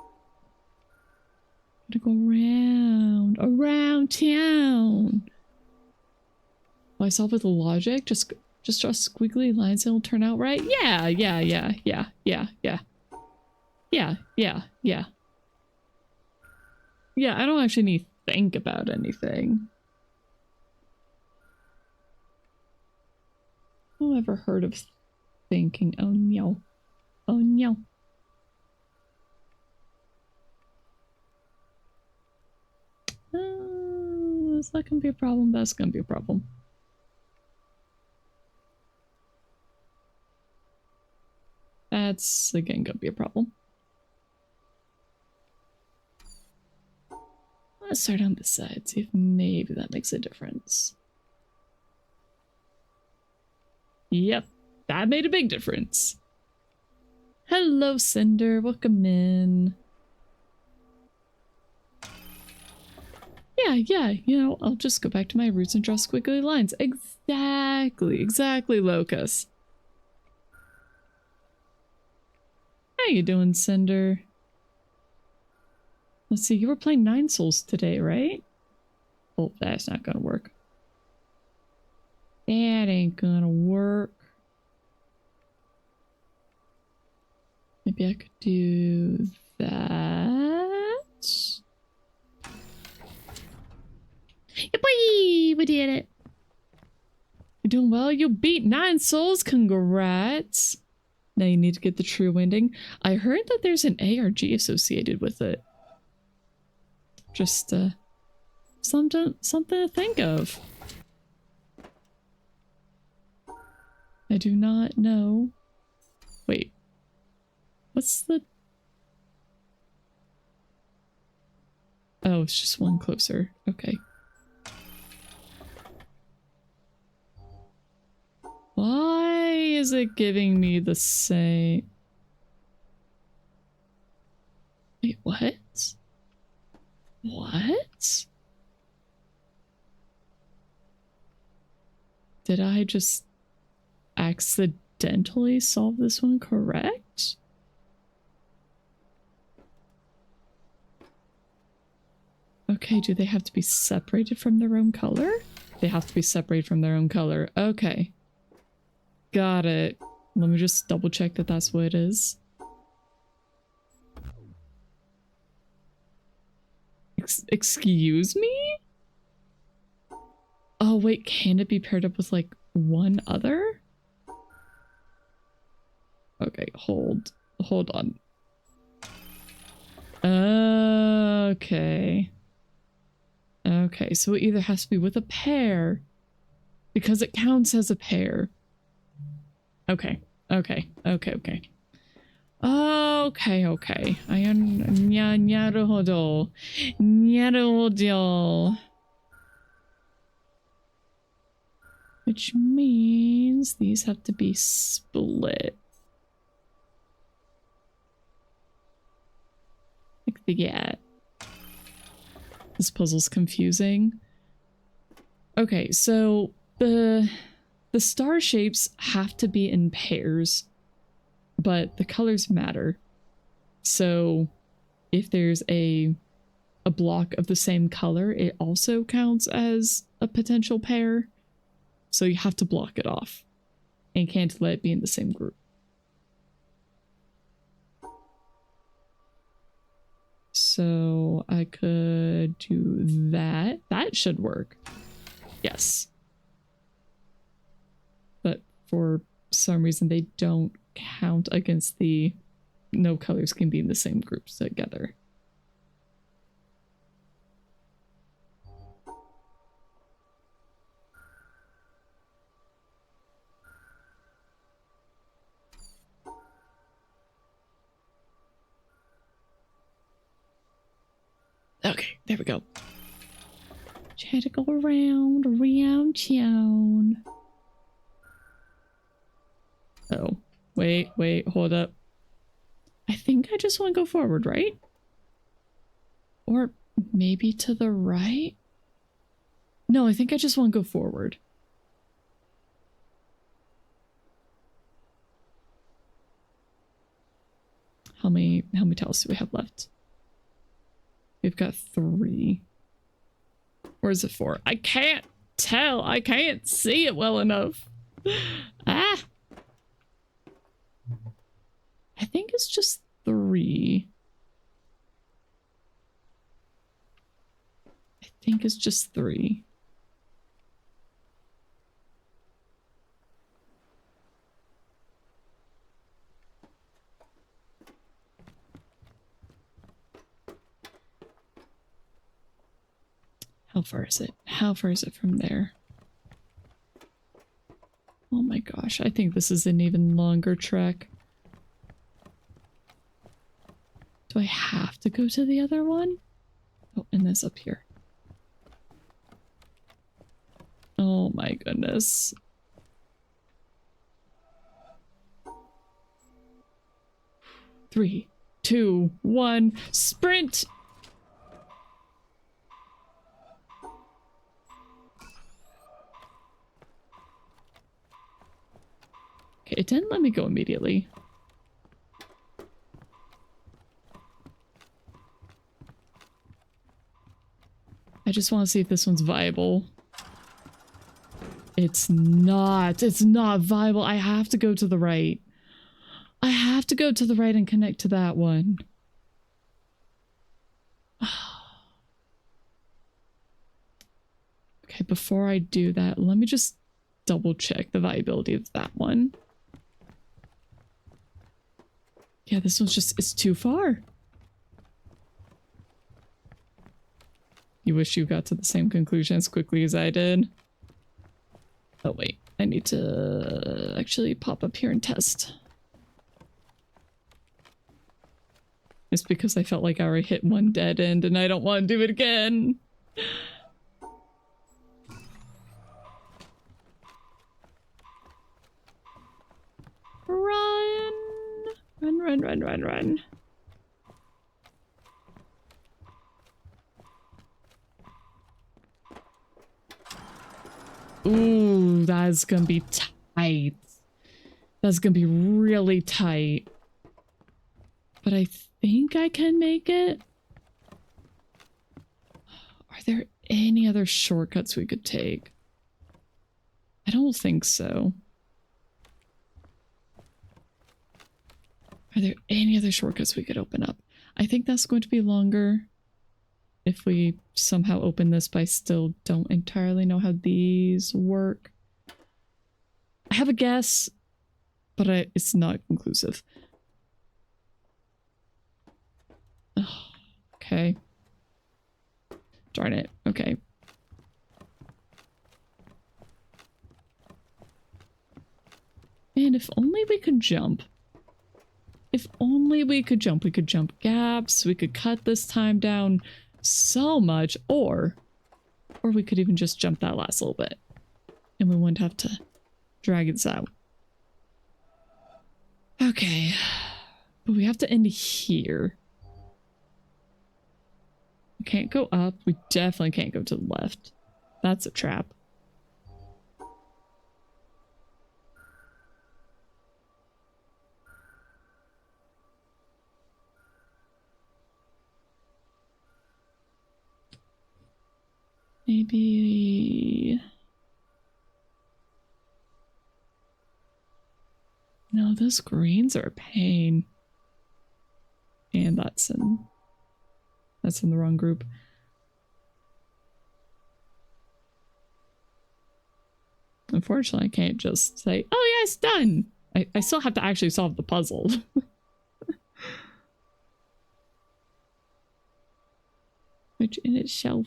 Gotta go around town. Oh, I solve with logic? Just draw squiggly lines and it'll turn out right? Yeah. Yeah, I don't actually need to think about anything. Who ever heard of thinking? Oh no. Oh no. Is that gonna be a problem? That's gonna be a problem. That's again gonna be a problem. Let's start on this side, see if maybe that makes a difference. Yep, that made a big difference. Hello, Cinder. Welcome in. Yeah, you know, I'll just go back to my roots and draw squiggly lines. Exactly, Locus. How you doing, Cinder? Let's see, you were playing Nine Souls today, right? Oh, that's not gonna work. That ain't gonna work. Maybe I could do that. Yippee! We did it. You're doing well. You beat 9 souls. Congrats. Now you need to get the true ending. I heard that there's an ARG associated with it. Just something to think of. I do not know. Wait. What's the... Oh, it's just one closer. Okay. Why is it giving me the same... Wait, what? What? Did I just accidentally solve this one correct? Okay, do they have to be separated from their own color? They have to be separated from their own color. Okay. Got it. Let me just double check that that's what it is. Excuse me? Oh wait, can it be paired up with like one other? Okay, hold on. Okay. Okay, so it either has to be with a pair because it counts as a pair. Okay. Okay. Naruhodo. Which means these have to be split. Like the This puzzle's confusing. Okay, so the the star shapes have to be in pairs, but the colors matter. So if there's a block of the same color, it also counts as a potential pair. So you have to block it off and can't let it be in the same group. So I could do that. That should work. Yes. But for some reason they don't count against the no colors can be in the same groups together. Okay, there we go. Try to go around town. Oh, wait, hold up. I think I just want to go forward, right? Or maybe to the right? No, I think I just want to go forward. How many tiles do we have left? We've got 3. Or is it 4? I can't tell. I can't see it well enough. Ah! I think it's just 3. I think it's just 3. How far is it? How far is it from there? Oh my gosh, I think this is an even longer trek. Do I have to go to the other one? Oh, and this up here. Oh my goodness. Three, 2, 1, sprint! Okay, it didn't let me go immediately. I just want to see if this one's viable. It's not viable. I have to go to the right. I have to go to the right and connect to that one. Okay, before I do that, let me just double check the viability of that one. Yeah, this one's just, it's too far. You wish you got to the same conclusion as quickly as I did. Oh wait, I need to actually pop up here and test. It's because I felt like I already hit one dead end and I don't want to do it again. Run! Run, run, run, run, run. Ooh, that's gonna be tight. That's gonna be really tight. But I think I can make it. Are there any other shortcuts we could take? I don't think so. Are there any other shortcuts we could open up? I think that's going to be longer if we somehow open this, but I still don't entirely know how these work. I have a guess, but it's not conclusive. Oh, okay. Darn it. Okay. Man, if only we could jump. If only we could jump. We could jump gaps. We could cut this time down so much. Or we could even just jump that last little bit. And we wouldn't have to drag this out. Okay. But we have to end here. We can't go up. We definitely can't go to the left. That's a trap. Maybe... No, those greens are a pain. And that's in the wrong group. Unfortunately, I can't just say, oh yeah, it's done. I still have to actually solve the puzzle. Which in itself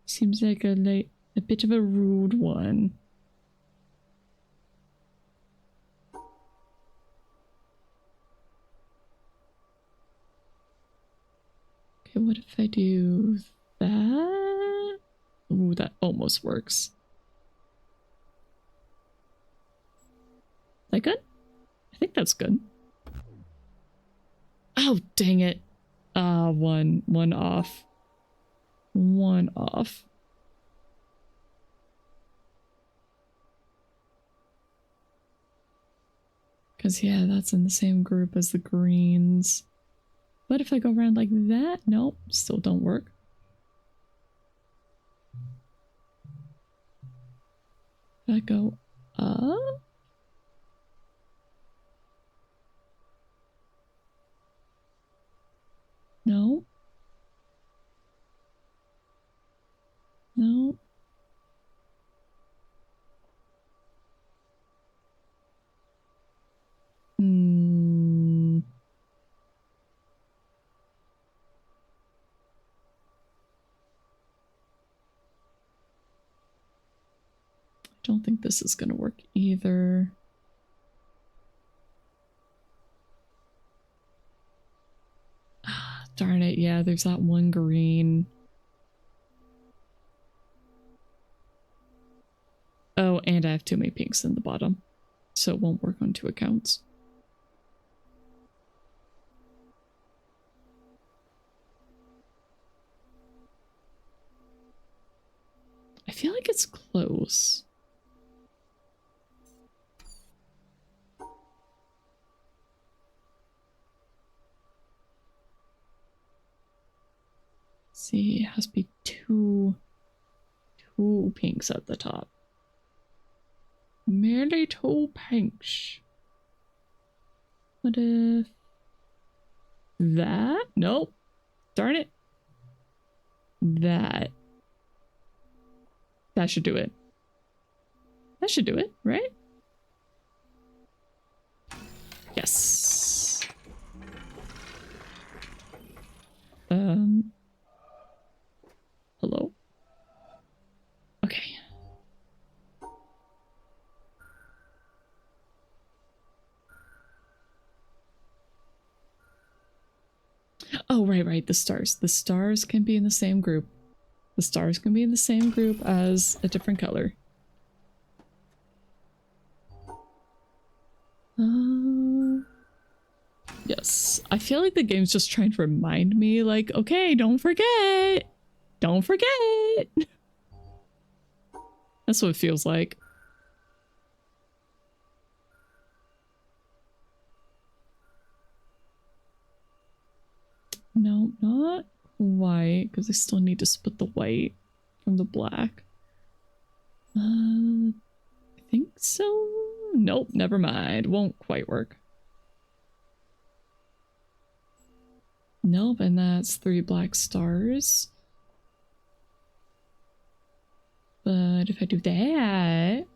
seems like a bit of a rude one. Okay, what if I do that? Ooh, that almost works. Is that good? I think that's good. Oh, dang it. One off. One off. Because, yeah, that's in the same group as the greens. But if I go around like that? Nope, still don't work. If I go up? No. No. I don't think this is gonna work either. Ah, darn it, yeah, there's that one green. Oh, and I have too many pinks in the bottom, so it won't work on 2 accounts. I feel like it's close. See, it has to be two pinks at the top. Merely 2 pinks. What if that? Nope. Darn it. That should do it. That should do it, right? Yes. Hello? Okay. Oh, right. The stars. The stars can be in the same group. The stars can be in the same group as a different color. Yes. I feel like the game's just trying to remind me, like, okay, don't forget. Don't forget. That's what it feels like. No, not white, because I still need to split the white from the black. I think so. Nope, never mind. Won't quite work. Nope, and that's 3 black stars. But if I do that,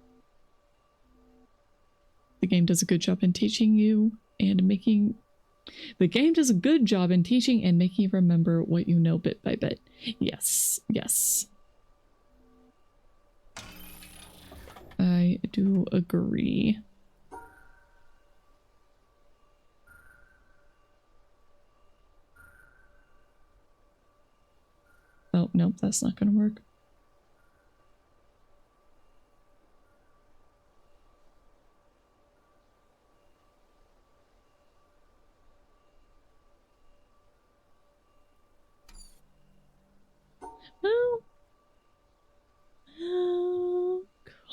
the game does a good job in teaching you and making... The game does a good job in teaching and making you remember what you know bit by bit. Yes, yes. I do agree. Oh, nope, that's not gonna work. Well,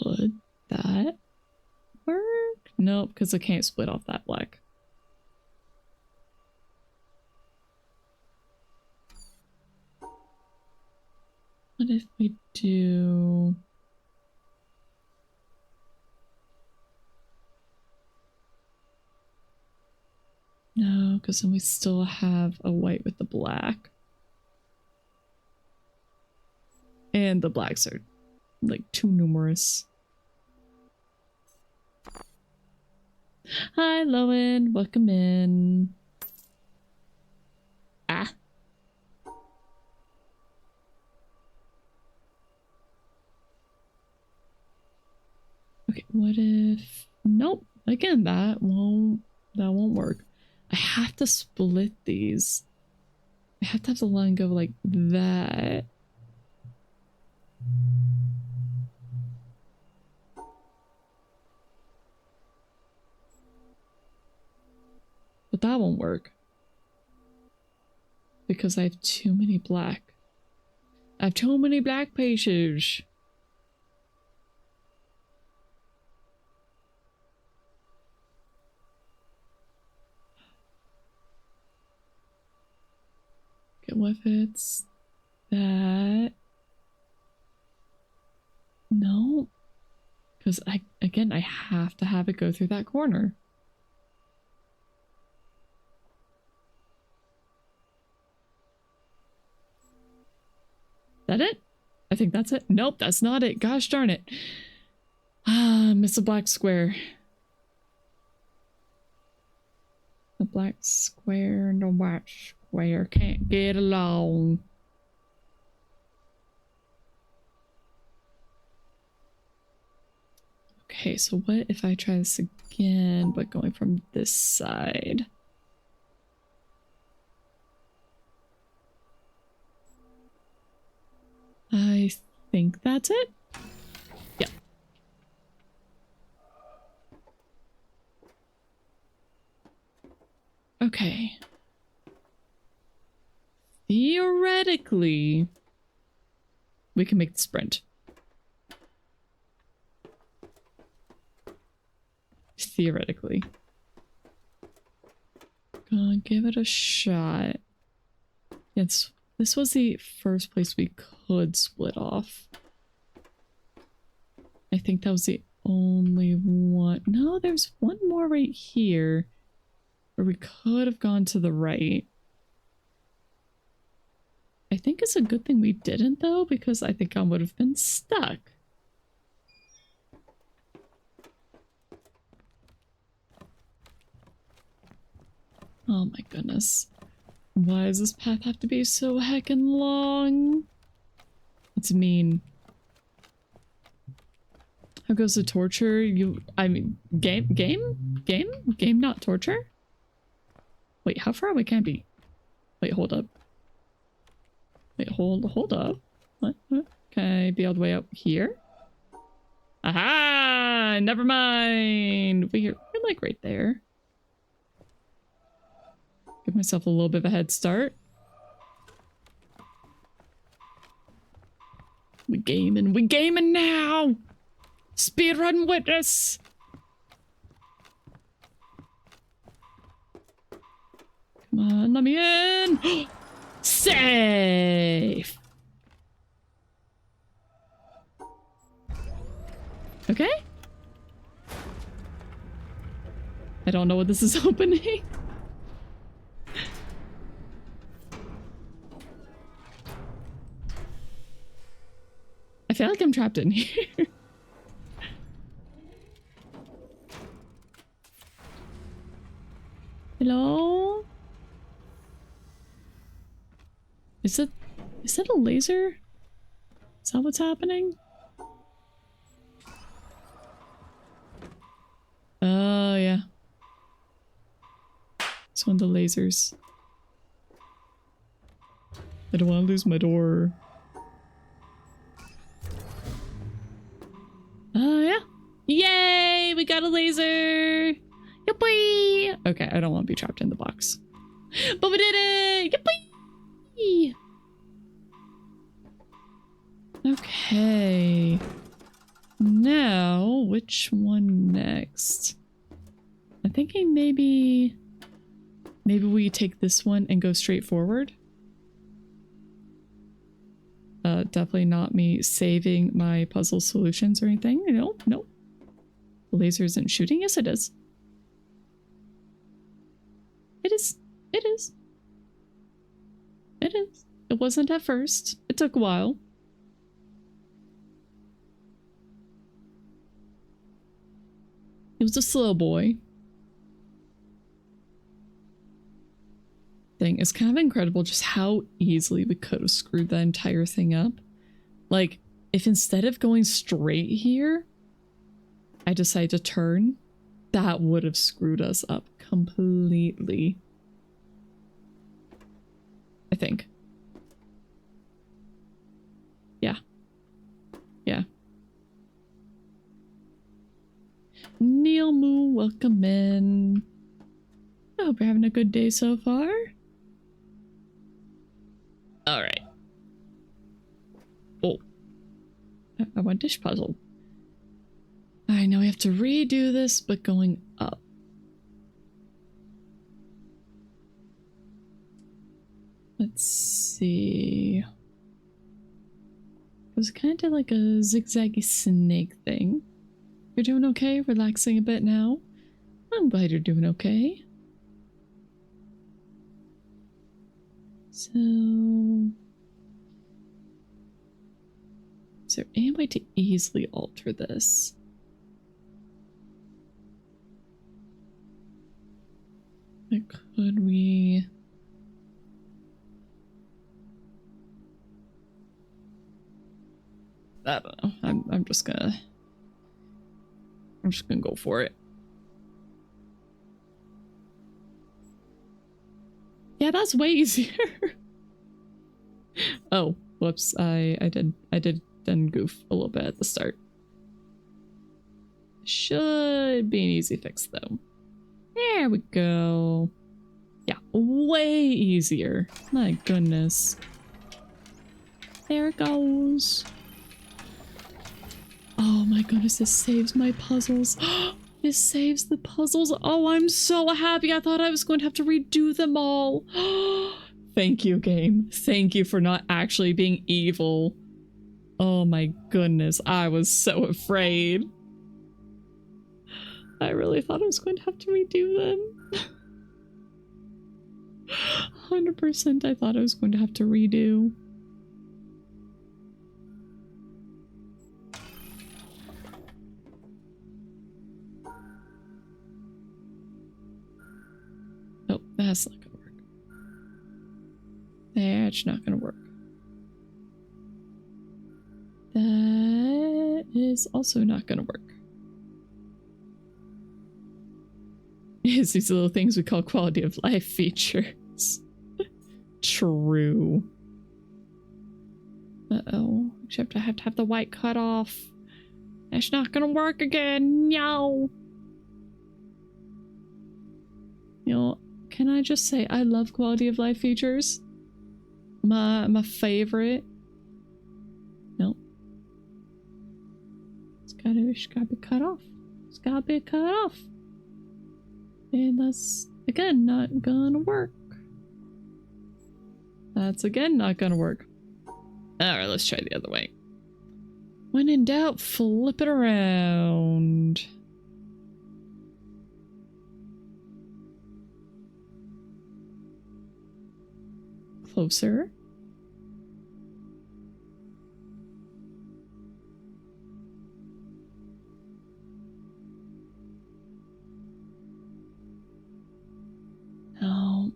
could that work? Nope, because I can't split off that black. if we do... No, because then we still have a white with the black. And the blacks are like too numerous. Hi, Lowen. Welcome in. Ah. Okay, what if... Nope. Again, that won't work. I have to split these. I have to have the line go like that. But that won't work. Because I have too many black. I have too many black pieces. Okay, what if it's that? No. Because I have to have it go through that corner. That it? I think that's it. Nope, that's not it. Gosh darn it. Ah, miss a black square. The black square and the white square can't get along. Okay, so what if I try this again, but going from this side? I think that's it. Yeah. Okay. Theoretically, we can make the sprint. Theoretically. Gonna give it a shot. Yes. This was the first place we could split off. I think that was the only one. No, there's one more right here where we could have gone to the right. I think it's a good thing we didn't though, because I think I would have been stuck. Oh my goodness. Why does this path have to be so heckin' long? It's mean. How goes the torture? I mean, game, not torture? Wait, how far away can it be? Wait, hold up. Wait, hold up. What? Can I be all the way up here? Aha! Never mind! We're like right there. Give myself a little bit of a head start. We gaming now! Speedrun witness! Come on, let me in! Safe! Okay? I don't know what this is opening. I feel like I'm trapped in here. Hello? Is it a laser? Is that what's happening? Oh, yeah. It's one of the lasers. I don't want to lose my door. Oh, yeah. Yay! We got a laser! Yippee! Okay, I don't want to be trapped in the box. But we did it! Yippee! Okay. Now, which one next? I'm thinking maybe we take this one and go straight forward. Definitely not me saving my puzzle solutions or anything. No, no. The laser isn't shooting? Yes, it is. It is. It is. It is. It wasn't at first. It took a while. He was a slow boy. Thing. It's kind of incredible just how easily we could have screwed that entire thing up. Like, if instead of going straight here, I decide to turn, that would have screwed us up completely. I think. Yeah. Yeah. Neil Moo, welcome in. I hope you're having a good day so far. Alright. Oh. I want dish puzzle. Alright, now we have to redo this, but going up. Let's see. It was kind of like a zigzaggy snake thing. You're doing okay? Relaxing a bit now? I'm glad you're doing okay. So... is there any way to easily alter this? Like, could we... I don't know. I'm just gonna go for it. Yeah, that's way easier. Oh, whoops. I did then goof a little bit at the start. Should be an easy fix though. There we go. Yeah, way easier. My goodness. There it goes. Oh my goodness, this saves my puzzles. It saves the puzzles. Oh, I'm so happy. I thought I was going to have to redo them all. Thank you, game. Thank you for not actually being evil. Oh my goodness, I was so afraid. I really thought I was going to have to redo them. 100% I thought I was going to have to redo. Oh, that's not gonna work. That's not gonna work. That is also not gonna work. It's these little things we call quality of life features. True. Uh-oh. Except I have to have the white cut off. That's not gonna work again. No. You know, can I just say I love quality of life features? My favorite. Nope. It's gotta be cut off. It's gotta be cut off. And that's again not gonna work. That's again not gonna work. Alright, let's try the other way. When in doubt, flip it around. Closer. No.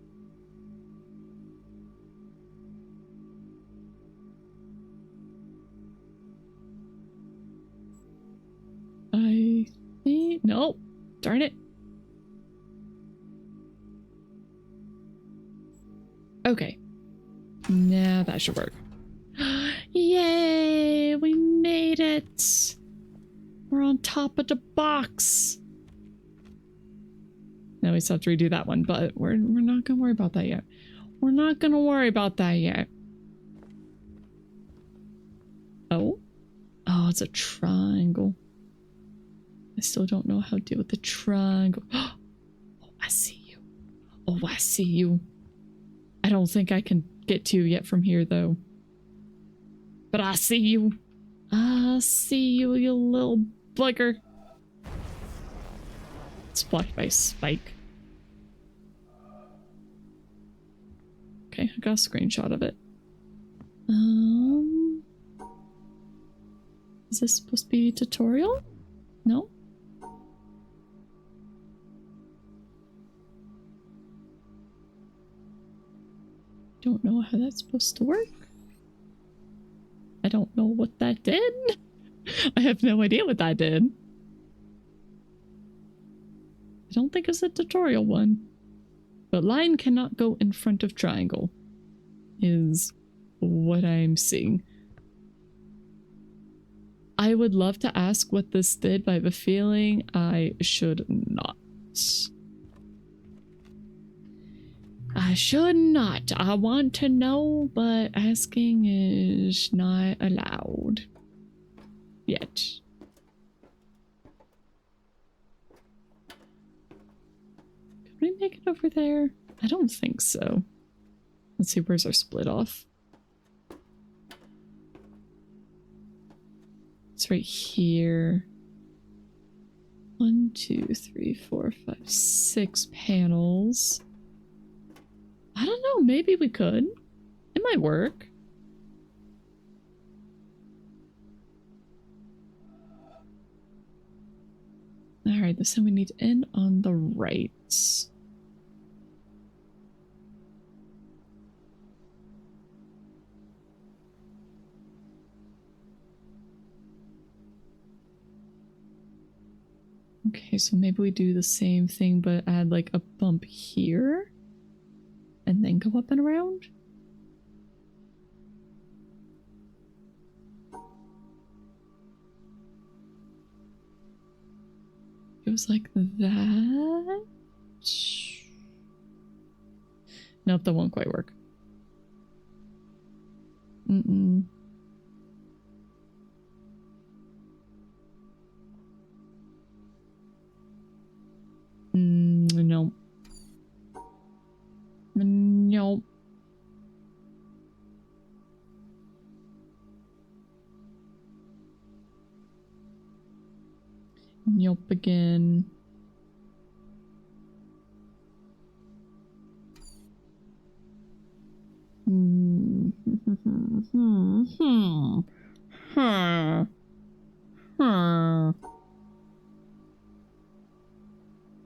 I think... Nope. Darn it. Okay. Now that should work. Yay! We made it! We're on top of the box! Now we still have to redo that one, but we're not gonna worry about that yet. We're not gonna worry about that yet. Oh? Oh, it's a triangle. I still don't know how to deal with the triangle. Oh, I see you. Oh, I see you. I don't think I can get to you yet from here, though. But I see you. I see you, you little bugger. It's blocked by Spike. Okay, I got a screenshot of it. Is this supposed to be a tutorial? No? Don't know how that's supposed to work. I don't know what that did. I have no idea what that did. I don't think it's a tutorial one. But line cannot go in front of triangle is what I'm seeing. I would love to ask what this did, but I have a feeling I should not. I should not. I want to know, but asking is not allowed. Yet. Could we make it over there? I don't think so. Let's see, where's our split off? It's right here. 1, 2, 3, 4, 5, 6 panels. I don't know, maybe we could. It might work. Alright, this time we need to end on the right. Okay, so maybe we do the same thing, but add like a bump here. And then go up and around? It was like that. Nope, that won't quite work. Mm-mm. No. Nope. Nope again.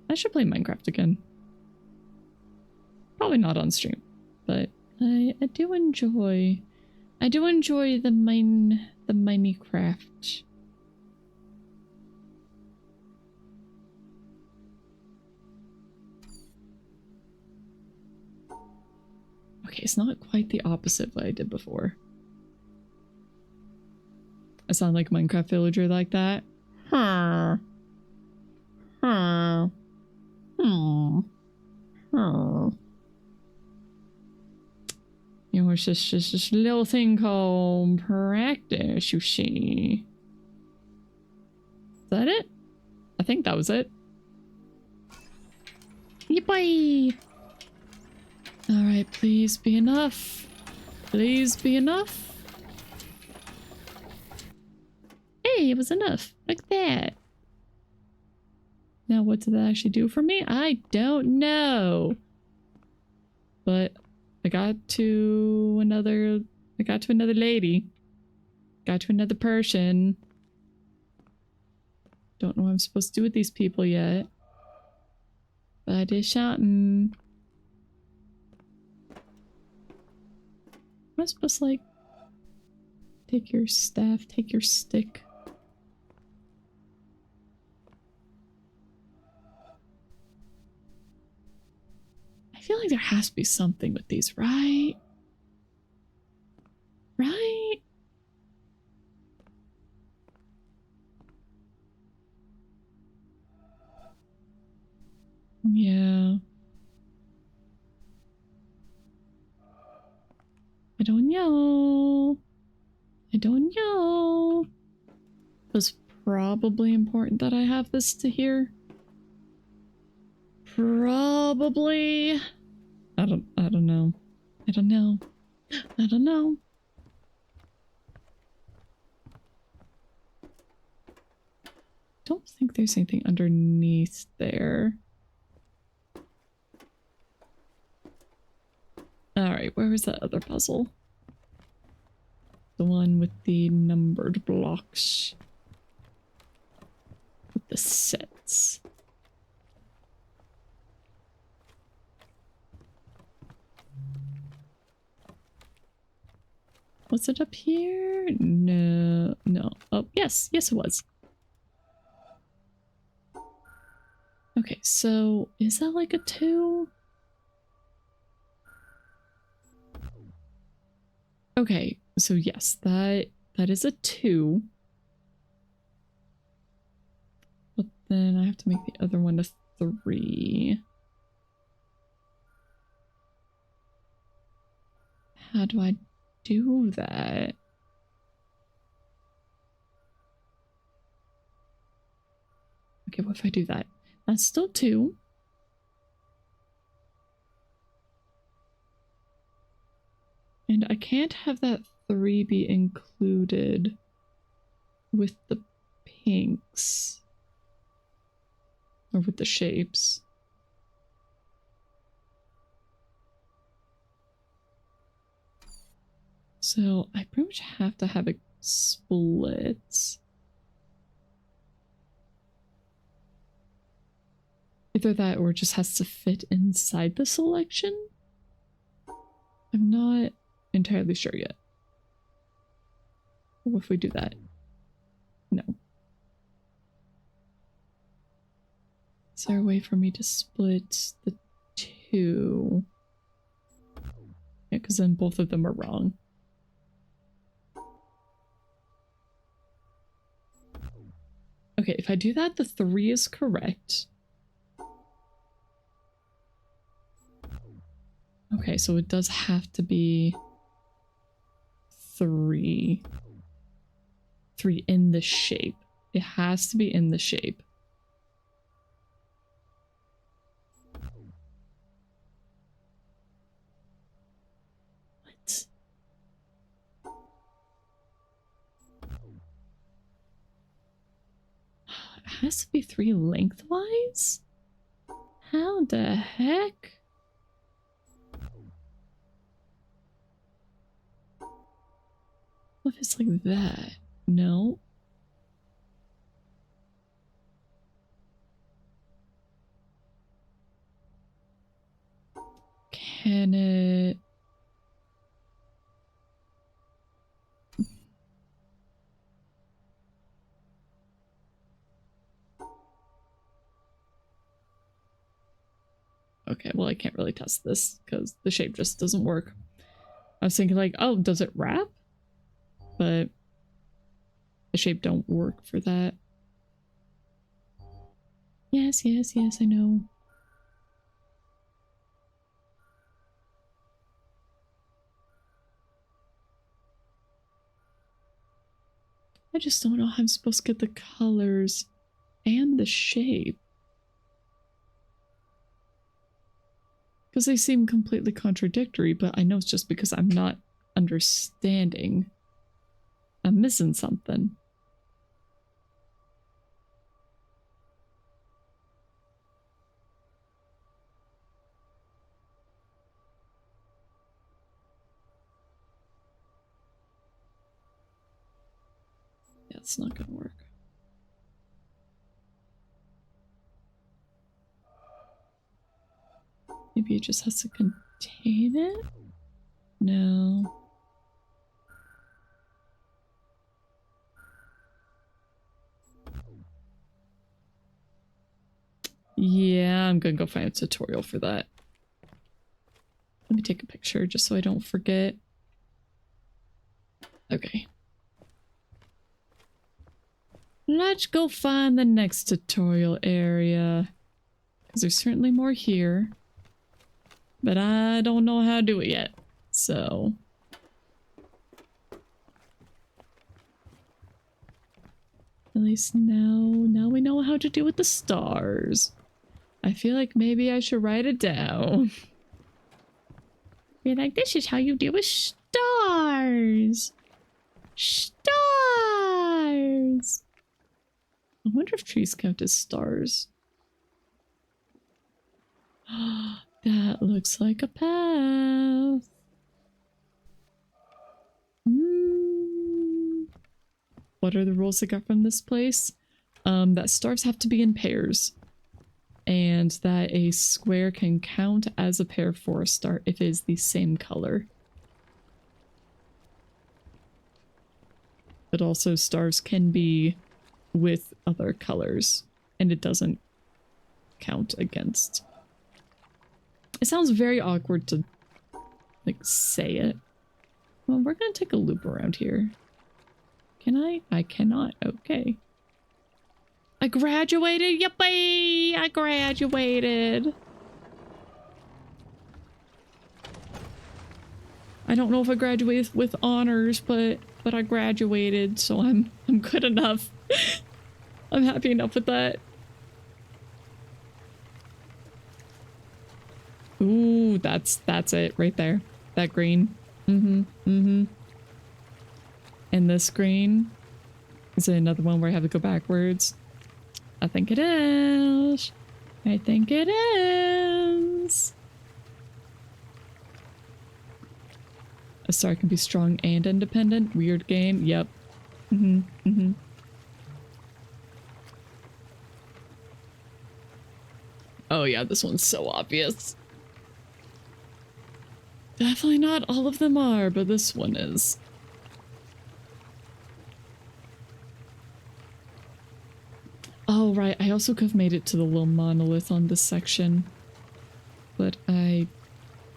I should play Minecraft again. Probably not on stream, but I do enjoy the Minecraft. Okay, it's not quite the opposite of what I did before. I sound like a Minecraft villager like that. You know, it's just this little thing called practice, you see. Is that it? I think that was it. Yippee! Alright, please be enough. Please be enough. Hey, it was enough. Like that. Now, what did that actually do for me? I don't know. But I got to another lady. Got to another person. Don't know what I'm supposed to do with these people yet. But it's something. Am I supposed to, like, take your staff, take your stick? I feel like there has to be something with these, right? Right? Yeah. I don't know. I don't know. It was probably important that I have this to here. Probably. I don't know. I don't know. I don't know. don't think there's anything underneath there. Alright, where was that other puzzle? The one with the numbered blocks. With the sets. Was it up here? No, no. Oh, yes, yes it was. Okay, so is that like a 2? Okay, so yes, that is a 2. But then I have to make the other one a 3. How do I do that? Okay, what if I do that? That's still 2. And I can't have that 3 be included with the pinks. Or with the shapes. So I pretty much have to have it split. Either that or it just has to fit inside the selection. I'm not entirely sure yet. What if we do that? No. Is there a way for me to split the 2? Yeah, because then both of them are wrong. Okay, if I do that, the 3 is correct. Okay, so it does have to be 3. 3 in the shape. It has to be in the shape. What? It has to be 3 lengthwise? How the heck? What if it's like that? No. Can it... Okay, well I can't really test this because the shape just doesn't work. I was thinking like, oh, does it wrap? But the shape don't work for that. Yes, yes, yes, I know. I just don't know how I'm supposed to get the colors and the shape. Because they seem completely contradictory, but I know it's just because I'm not understanding. I'm missing something. Yeah, it's not gonna work. Maybe it just has to contain it? No. Yeah, I'm gonna go find a tutorial for that. Let me take a picture just so I don't forget. Okay. Let's go find the next tutorial area. Because there's certainly more here. But I don't know how to do it yet. So... at least now we know how to do with the stars. I feel like maybe I should write it down. Be like, this is how you deal with stars. Stars. I wonder if trees count as stars. That looks like a path. What are the rules I got from this place? That stars have to be in pairs. And that a square can count as a pair for a star if it is the same color. But also stars can be with other colors, and it doesn't count against. It sounds very awkward to, like, say it. Well, we're gonna take a loop around here. Can I? I cannot. Okay. I graduated! Yippee! I graduated! I don't know if I graduated with honors, but I graduated, so I'm good enough. I'm happy enough with that. Ooh, that's it right there. That green. And this green. Is it another one where I have to go backwards? I think it is. I think it is. A star can be strong and independent. Weird game. Yep. Oh yeah, this one's so obvious. Definitely not all of them are, but this one is. Oh, right. I also could have made it to the little monolith on this section. But I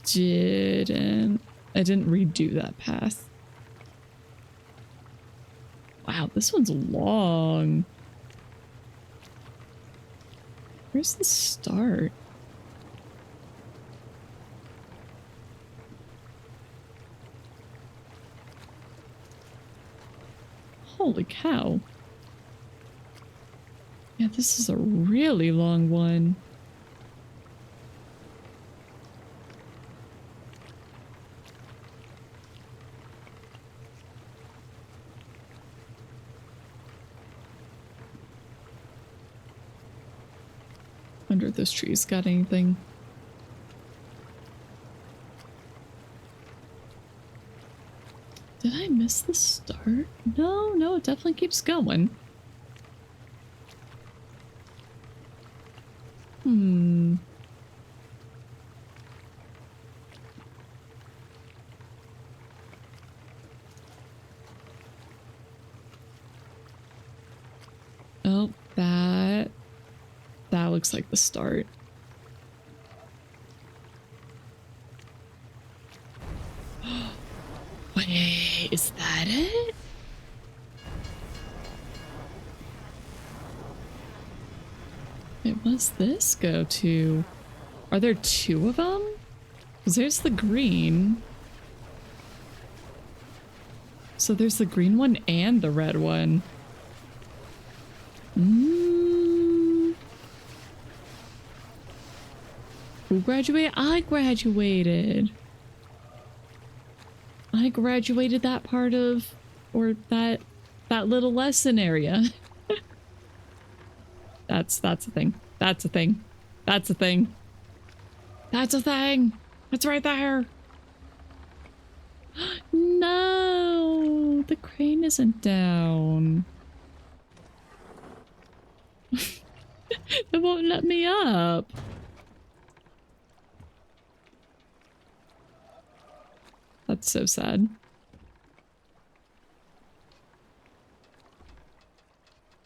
didn't. I didn't redo that path. Wow, this one's long. Where's the start? Holy cow. Yeah, this is a really long one. Wonder if those trees got anything. Did I miss the start? No, it definitely keeps going. Oh, that looks like the start. Wait, is that it? Wait, what's this go to? Are there two of them? Because there's the green. So there's the green one and the red one. Who graduated? I graduated. I graduated that part of, or that little lesson area. That's a thing. That's a thing. That's a thing. That's a thing. It's right there. No, the crane isn't down. It won't let me up. That's so sad.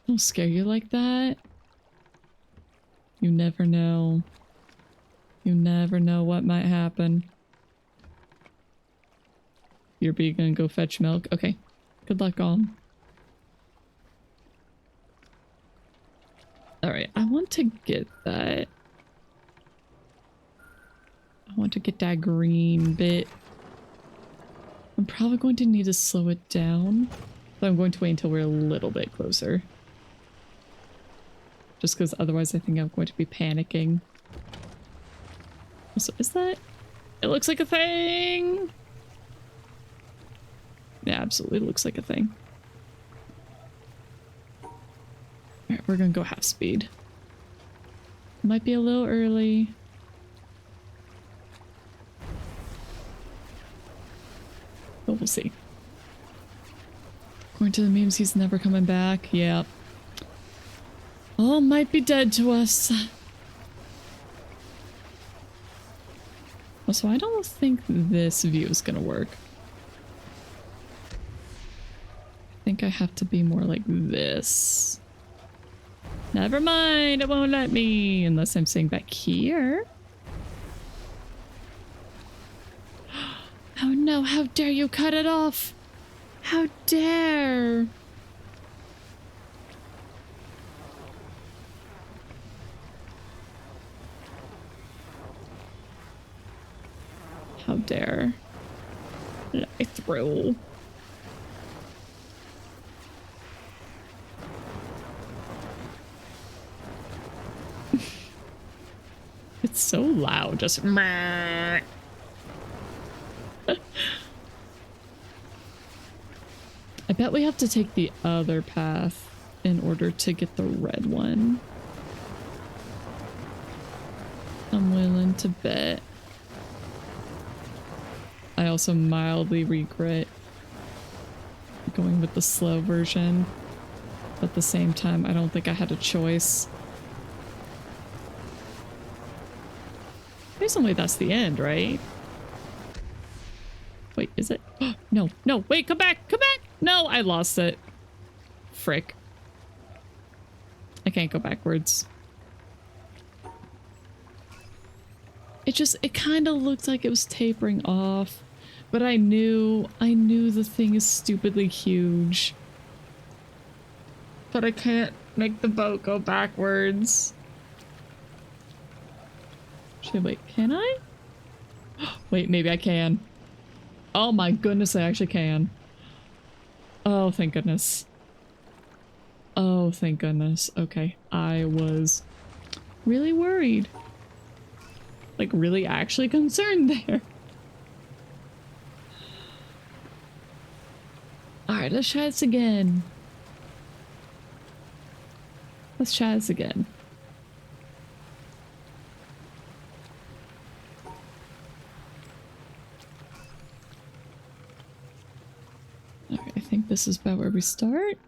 Don't scare you like that. You never know. You never know what might happen. You're gonna go fetch milk? Okay. Good luck, all. Alright, I want to get that. I want to get that green bit. I'm probably going to need to slow it down, but I'm going to wait until we're a little bit closer. Just because otherwise I think I'm going to be panicking. Also, is that? It looks like a thing! Yeah, absolutely looks like a thing. Alright, we're gonna go half speed. Might be a little early. But we'll see. According to the memes, he's never coming back. Yeah. All might be dead to us. Also, I don't think this view is gonna work. I think I have to be more like this. Never mind, it won't let me unless I'm staying back here. Oh no, how dare you cut it off? How dare! How dare. Let me through. It's so loud, just meh. I bet we have to take the other path in order to get the red one. I'm willing to bet. I also mildly regret going with the slow version. But at the same time, I don't think I had a choice. Recently, that's the end, right? Wait, is it? No, no, wait, come back, come back! No, I lost it. Frick. I can't go backwards. It kind of looked like it was tapering off, but I knew the thing is stupidly huge. But I can't make the boat go backwards. Actually, wait, can I? Wait, maybe I can. Oh my goodness, I actually can. Oh, thank goodness. Oh, thank goodness. Okay, I was really worried. Like, really actually concerned there. Alright, let's try this again. Let's try this again. Okay, I think this is about where we start.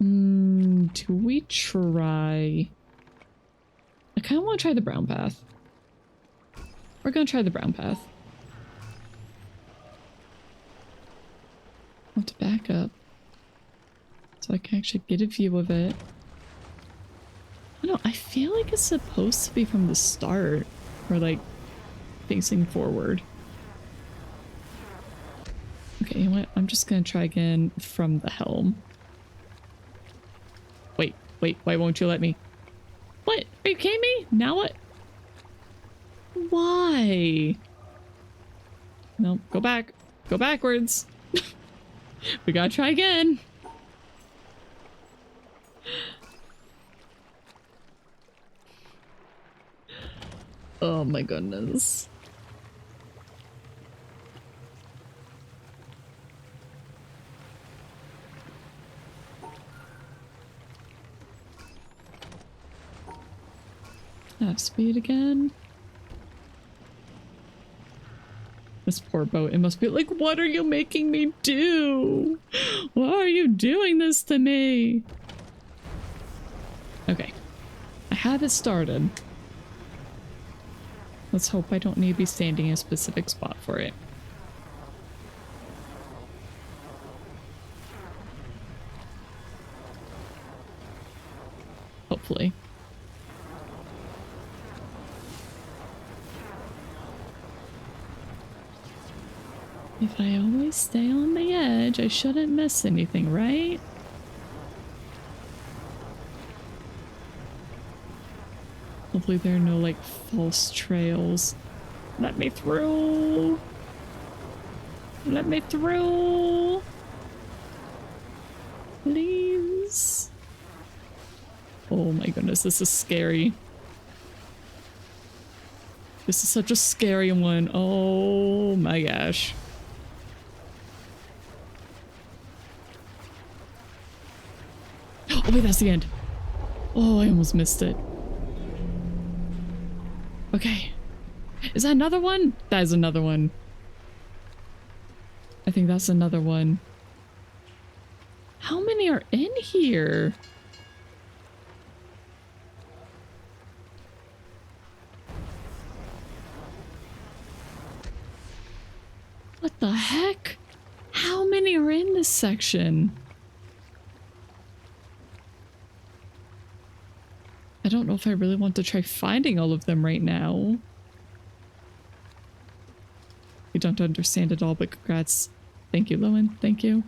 Do we try? I kind of want to try the brown path. We're gonna try the brown path. I'll have to back up so I can actually get a view of it. I don't know, I feel like it's supposed to be from the start, or like facing forward. Okay, you know what? I'm just gonna try again from the helm. Wait, why won't you let me? What? Are you kidding me? Now what? Why? No, go back. Go backwards. We gotta try again. Oh my goodness. Half speed again. This poor boat, it must be like, what are you making me do? Why are you doing this to me? Okay. I have it started. Let's hope I don't need to be standing in a specific spot for it. Hopefully. If I always stay on the edge, I shouldn't miss anything, right? Hopefully there are no, like, false trails. Let me through! Let me through! Please? Oh my goodness, this is scary. This is such a scary one. Oh my gosh. Oh wait, that's the end. Oh, I almost missed it. Okay. Is that another one? That is another one. I think that's another one. How many are in here? What the heck? How many are in this section? I don't know if I really want to try finding all of them right now. You don't understand at all, but congrats. Thank you, Lowen. Thank you.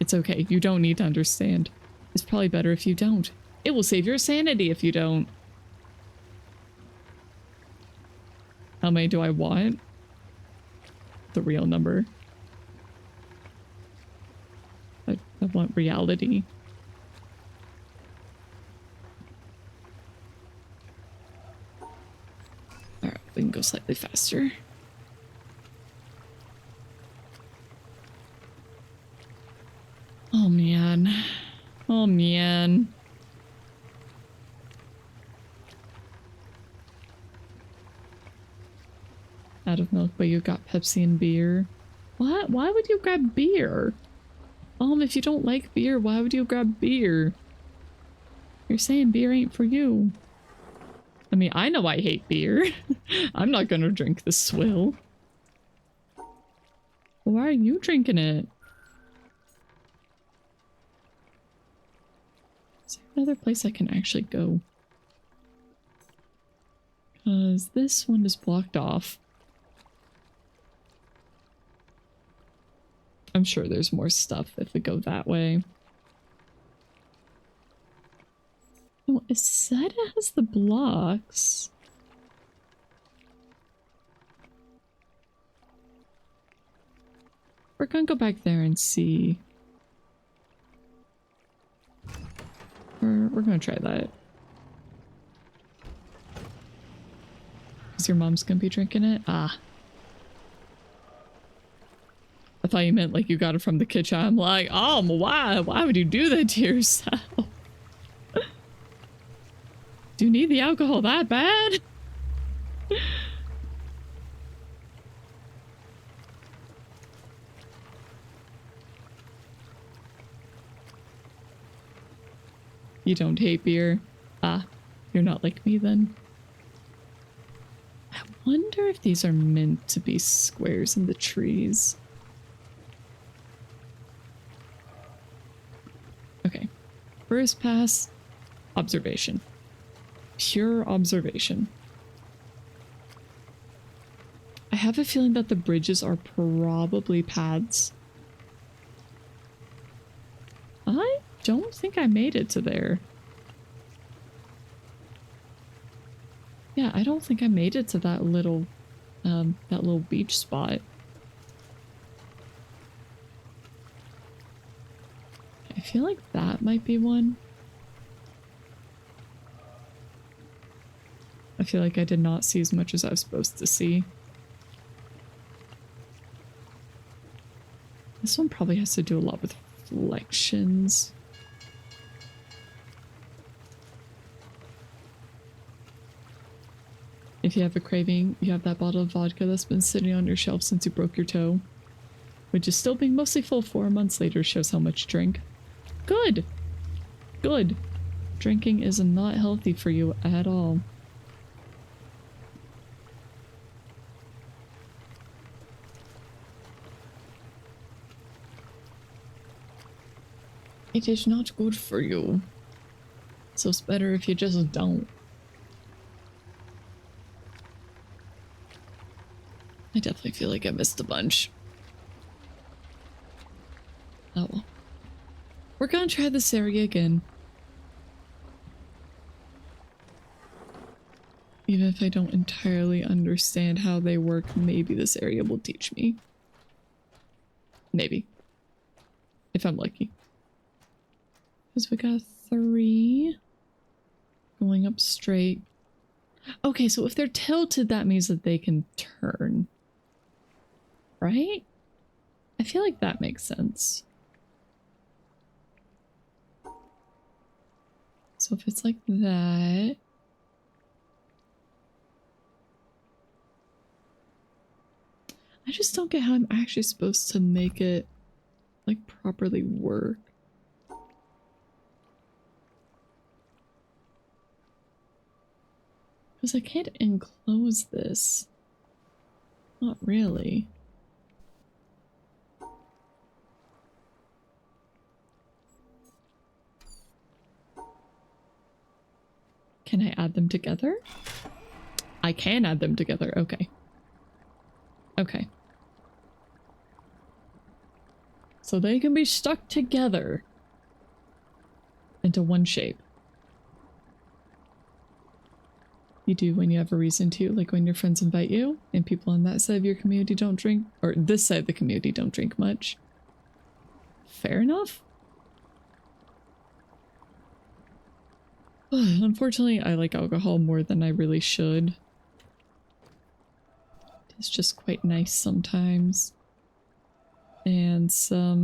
It's okay. You don't need to understand. It's probably better if you don't. It will save your sanity if you don't. How many do I want? The real number. I want reality. Alright, we can go slightly faster. Oh man. Oh man. Out of milk, but you got Pepsi and beer. What? Why would you grab beer? If you don't like beer, why would you grab beer? You're saying beer ain't for you. I mean, I know I hate beer. I'm not gonna drink the swill. Why are you drinking it? Is there another place I can actually go? Because this one is blocked off. I'm sure there's more stuff if we go that way. Oh, it said it has the blocks. We're gonna go back there and see. We're gonna try that. Is your mom's gonna be drinking it? Ah. I thought you meant like you got it from the kitchen. I'm like, oh, why? Why would you do that to yourself? Do you need the alcohol that bad? You don't hate beer? Ah, you're not like me then. I wonder if these are meant to be squares in the trees. Okay. First pass, observation. Pure observation. I have a feeling that the bridges are probably paths. I don't think I made it to there. Yeah, I don't think I made it to that little beach spot. I feel like that might be one. I feel like I did not see as much as I was supposed to see. This one probably has to do a lot with reflections. If you have a craving, you have that bottle of vodka that's been sitting on your shelf since you broke your toe. Which is still being mostly full 4 months later shows how much you drink. Good! Good. Drinking is not healthy for you at all. It is not good for you. So it's better if you just don't. I definitely feel like I missed a bunch. Oh well. We're gonna try this area again. Even if I don't entirely understand how they work, maybe this area will teach me. Maybe. If I'm lucky. Because we got 3. Going up straight. Okay, so if they're tilted, that means that they can turn. Right? I feel like that makes sense. So if it's like that... I just don't get how I'm actually supposed to make it, like, properly work. Because I can't enclose this. Not really. Can I add them together? I can add them together. Okay. Okay. So they can be stuck together into one shape. You do when you have a reason to, like when your friends invite you and people on that side of your community don't drink, or this side of the community don't drink much. Fair enough. Unfortunately, I like alcohol more than I really should. It's just quite nice sometimes. And some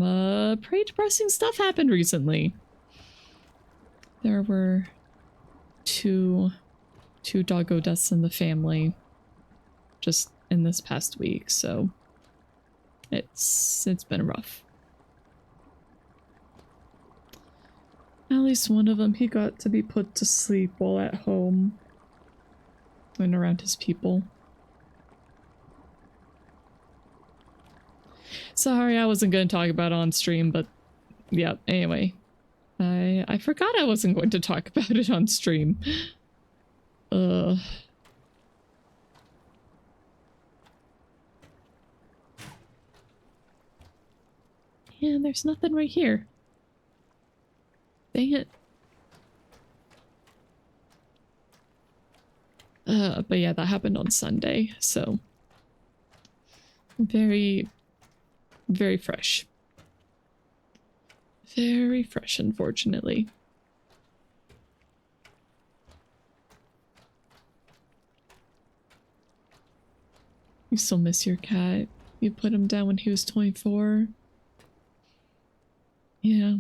pretty depressing stuff happened recently. There were two doggo deaths in the family just in this past week, so it's been rough. At least one of them, he got to be put to sleep while at home and around his people. Sorry, I wasn't going to talk about it on stream, but yeah, anyway. I forgot I wasn't going to talk about it on stream. Yeah, there's nothing right here. Dang it. But yeah, that happened on Sunday, so very, very fresh. Very fresh, unfortunately. You still miss your cat. You put him down when he was 24. Yeah.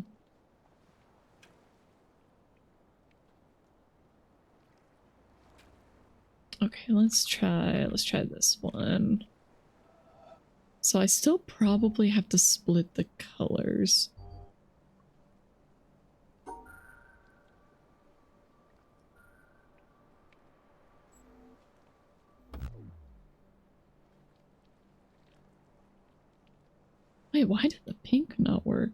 Okay, let's try this one. So I still probably have to split the colors. Wait, why did the pink not work?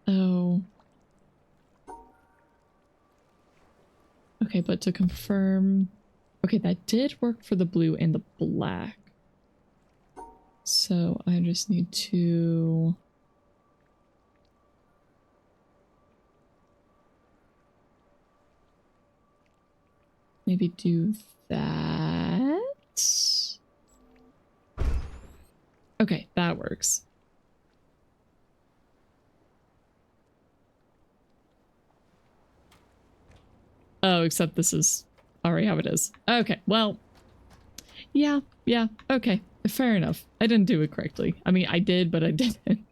Oh. Okay, but to confirm... Okay, that did work for the blue and the black. So I just need to... maybe do that? Okay, that works. Oh, except this is already how it is. Okay, well, yeah, okay, fair enough. I didn't do it correctly. I mean, I did, but I didn't.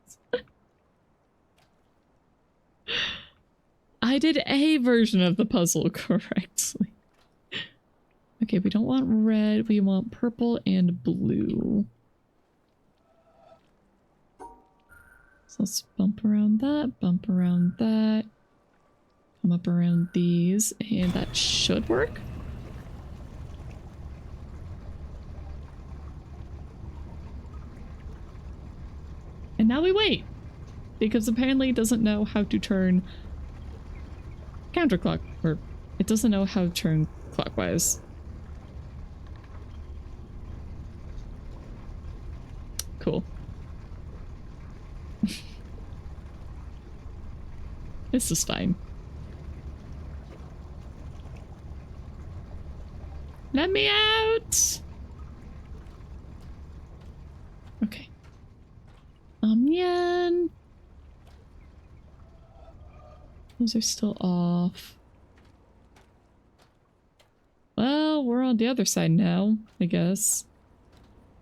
I did a version of the puzzle correctly. Okay, we don't want red, we want purple and blue. So let's bump around that, come up around these, and that should work. And now we wait, because apparently it doesn't know how to turn counterclock, or it doesn't know how to turn clockwise. Cool. This is fine. Let me out! Okay. Onion. Those are still off. Well, we're on the other side now, I guess.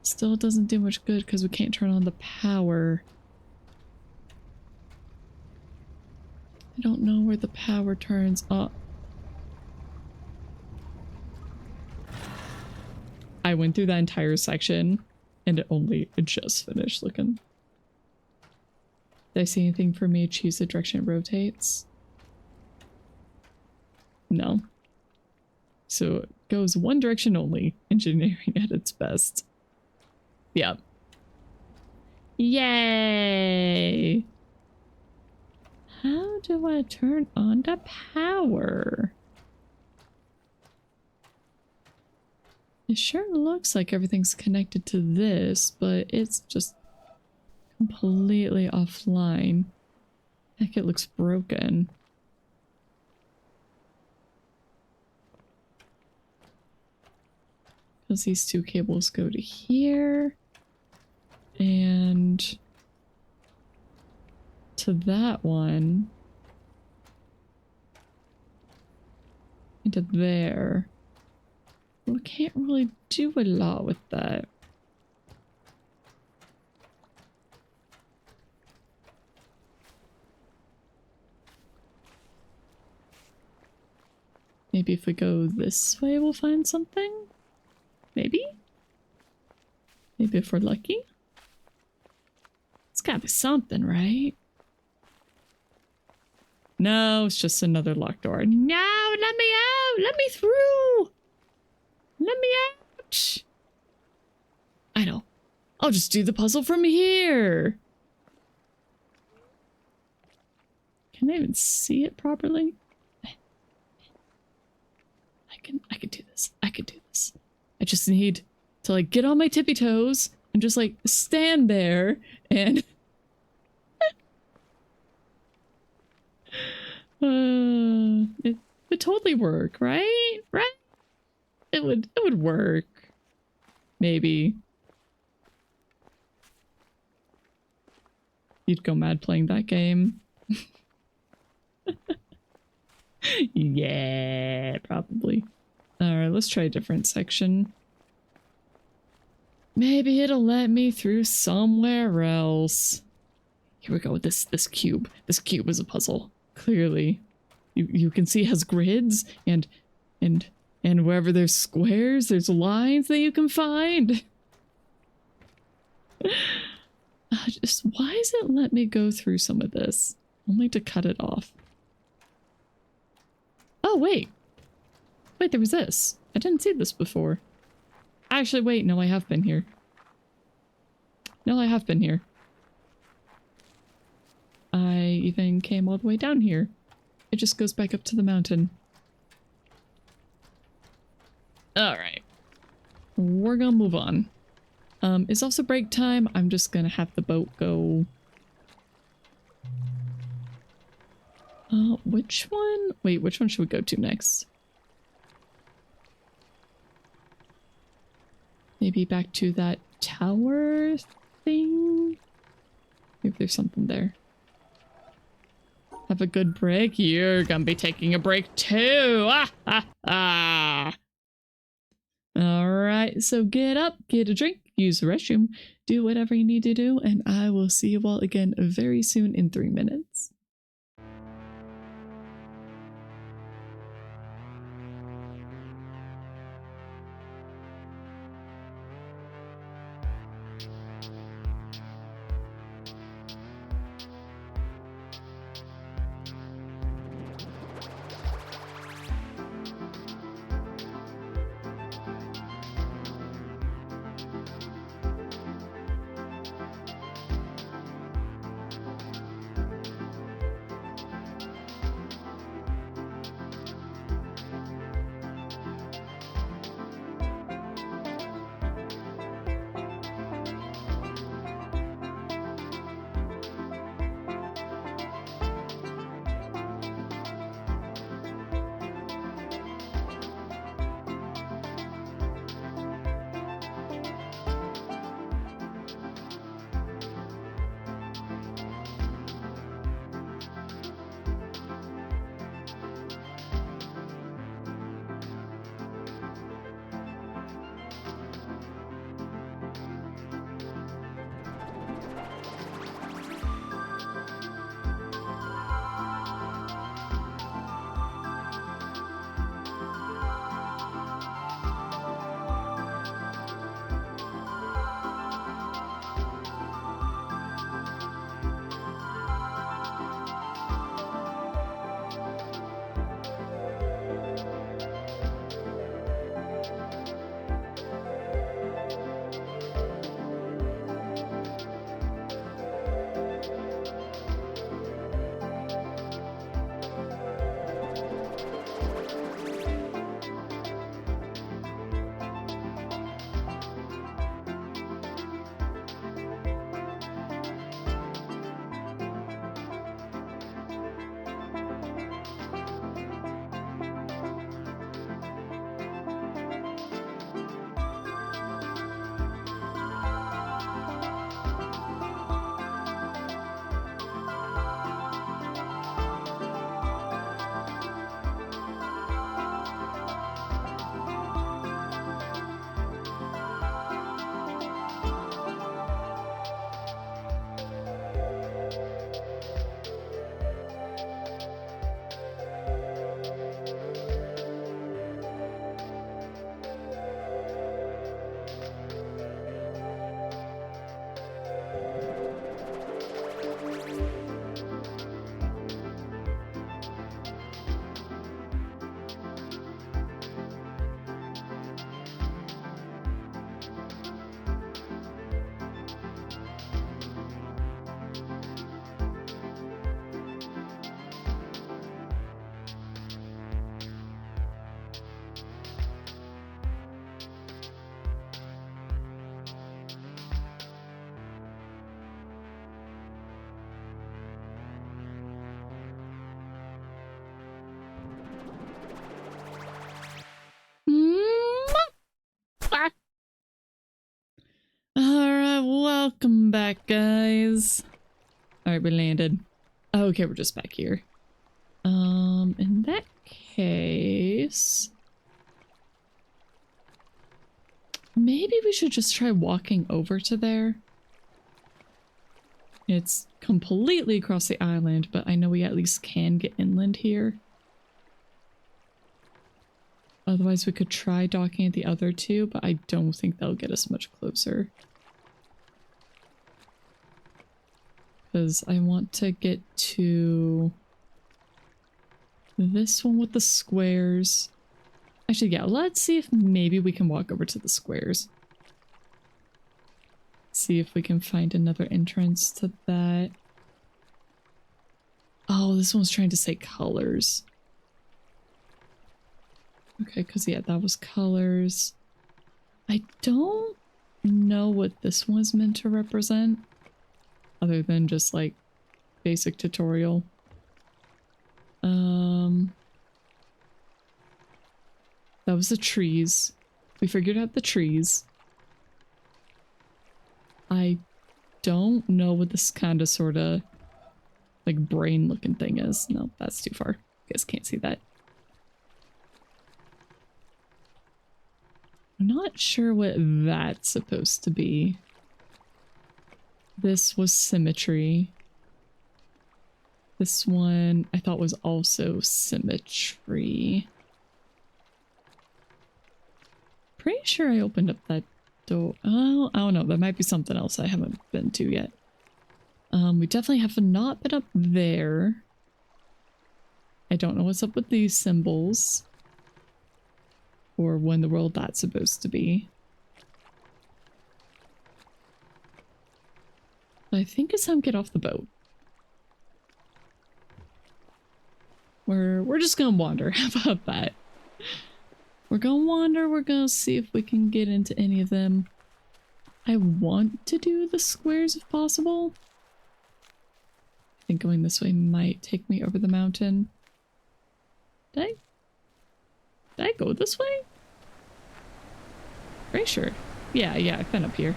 Still doesn't do much good because we can't turn on the power. I don't know where the power turns up. I went through that entire section and it just finished looking. Did I see anything for me to choose the direction it rotates? No. So it goes one direction only. Engineering at its best. Yep. Yay! How do I turn on the power? It sure looks like everything's connected to this, but it's just completely offline. Heck, it looks broken. Because these two cables go to here. And to that one. Into there. We can't really do a lot with that. Maybe if we go this way, we'll find something? Maybe? Maybe if we're lucky? It's gotta be something, right? No, it's just another locked door. No, let me out! Let me through! Let me out! I know. I'll just do the puzzle from here! Can I even see it properly? I can do this. I can do this. I just need to like get on my tippy toes and just like stand there and it would totally work, right? Right? It would work. Maybe. You'd go mad playing that game. Yeah, probably. Alright, let's try a different section. Maybe it'll let me through somewhere else. Here we go with this cube. This cube is a puzzle. Clearly. You can see it has grids and wherever there's squares, there's lines that you can find. Just why does it let me go through some of this? Only to cut it off. Oh, wait. Wait, there was this. I didn't see this before. Actually, wait. No, I have been here. No, I have been here. I even came all the way down here. It just goes back up to the mountain. Alright. We're gonna move on. It's also break time. I'm just gonna have the boat go... which one? Wait, which one should we go to next? Maybe back to that tower thing? Maybe there's something there. Have a good break? You're gonna be taking a break too! Ah, ah, ah! Alright, so get up, get a drink, use the restroom, do whatever you need to do, and I will see you all again very soon in 3 minutes. Welcome back, guys. Alright, we landed. Oh, okay, we're just back here. In that case... maybe we should just try walking over to there. It's completely across the island, but I know we at least can get inland here. Otherwise, we could try docking at the other two, but I don't think that'll get us much closer. Because I want to get to this one with the squares. Actually, yeah, let's see if maybe we can walk over to the squares. See if we can find another entrance to that. Oh, this one's trying to say colors. Okay, because yeah, that was colors. I don't know what this one is meant to represent. Other than just like basic tutorial. That was the trees. We figured out the trees. I don't know what this kind of sort of like brain looking thing is. No, that's too far. You guys can't see that. I'm not sure what that's supposed to be. This was symmetry. This one I thought was also symmetry. Pretty sure I opened up that door. Oh, I don't know. There might be something else I haven't been to yet. We definitely have not been up there. I don't know what's up with these symbols. Or when in the world that's supposed to be. I think it's time to get off the boat. We're just gonna wander. How about that? We're gonna wander, we're gonna see if we can get into any of them. I want to do the squares if possible. I think going this way might take me over the mountain. Did I go this way? Pretty sure. Yeah, I've been up here.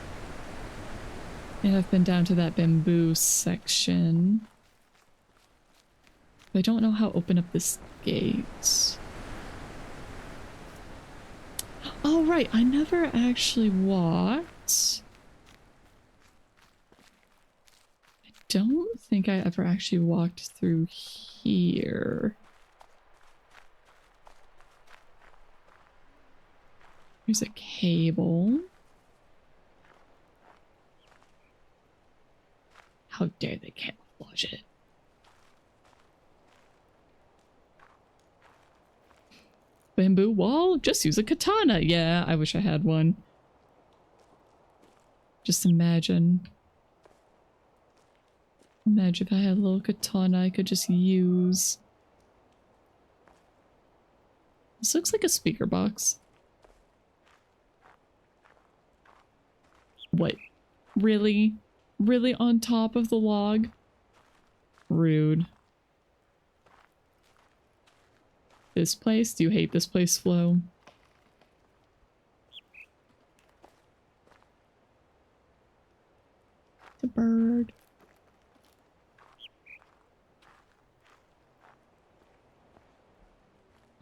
And I've been down to that bamboo section. But I don't know how to open up this gate. Oh, right. I never actually walked. I don't think I ever actually walked through here. There's a cable. How dare they camouflage it? Bamboo wall? Just use a katana. Yeah, I wish I had one. Just imagine. Imagine if I had a little katana I could just use. This looks like a speaker box. What? Really? Really on top of the log? Rude. This place? Do you hate this place, Flo? It's a bird.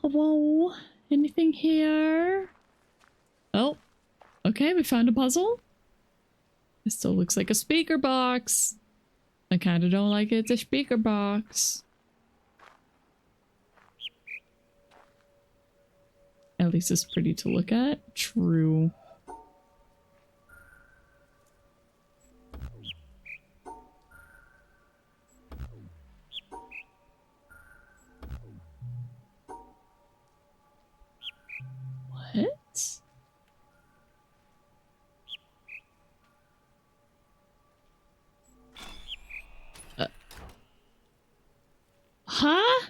Hello? Anything here? Oh. Okay, we found a puzzle. It still looks like a speaker box. I kind of don't like it. It's a speaker box. At least it's pretty to look at. True. What? Huh?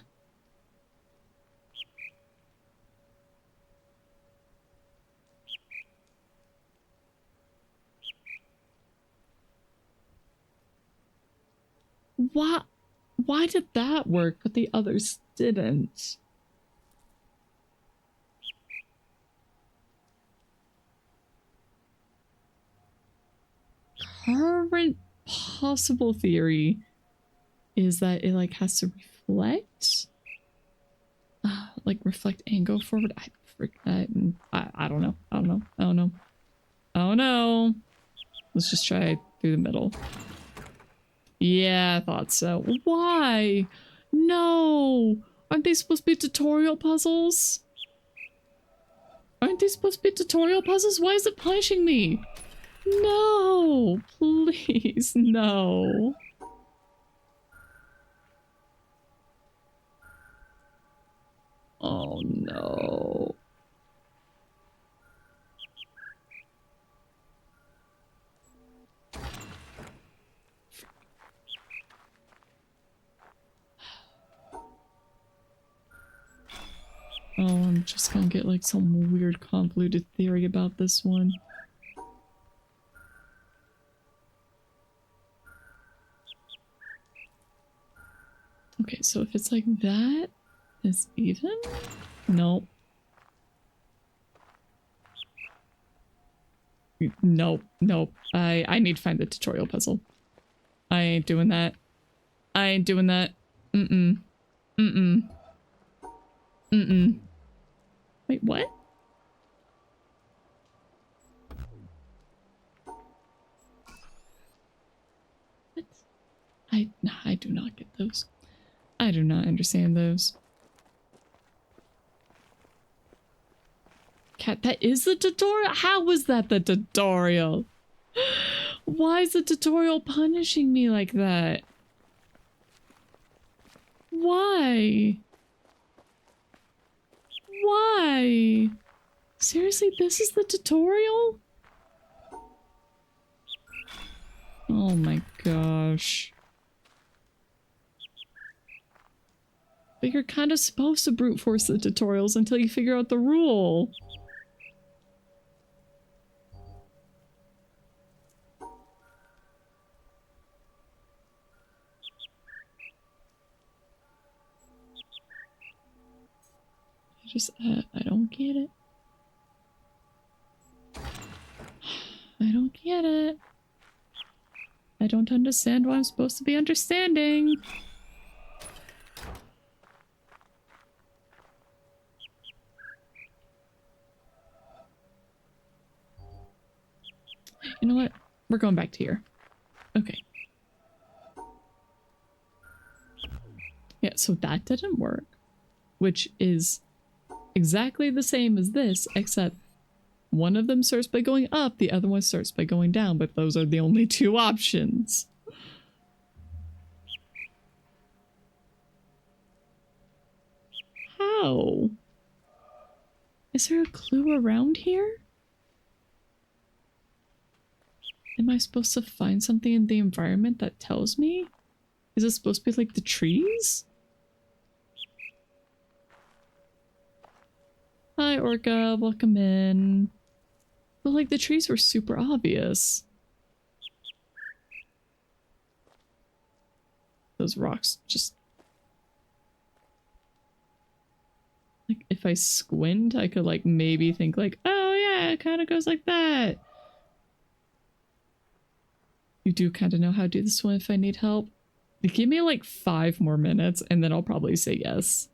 Why? Why did that work, but the others didn't? current possible theory is that it like has to reflect, like reflect and go forward. I don't know. I don't know. I don't know. Oh no. Let's just try through the middle. Yeah, I thought so. Why? No. Aren't they supposed to be tutorial puzzles? Aren't they supposed to be tutorial puzzles? Why is it punishing me? No, please, no. Oh no. Oh, I'm just gonna get like some weird convoluted theory about this one. Okay, so if it's like that, it's even? Nope. Nope, nope. I need to find the tutorial puzzle. I ain't doing that. I ain't doing that. Mm-mm. Mm-mm. Mm-mm. Wait, what? What? I do not get those. I do not understand those. Cat, that is the tutorial? How was that the tutorial? Why is the tutorial punishing me like that? Why? Why? Seriously, this is the tutorial? Oh my gosh. But you're kind of supposed to brute force the tutorials until you figure out the rule. I don't get it. I don't get it. I don't understand what I'm supposed to be understanding. You know what? We're going back to here. Okay. Yeah, so that didn't work. Which is exactly the same as this, except one of them starts by going up, the other one starts by going down, but those are the only two options. How? Is there a clue around here? Am I supposed to find something in the environment that tells me? Is it supposed to be like the trees? Hi, Orca. Welcome in. But like the trees were super obvious. Those rocks just... Like if I squint, I could like maybe think like, oh yeah, it kind of goes like that. You do kind of know how to do this one if I need help. Give me like 5 more minutes and then I'll probably say yes.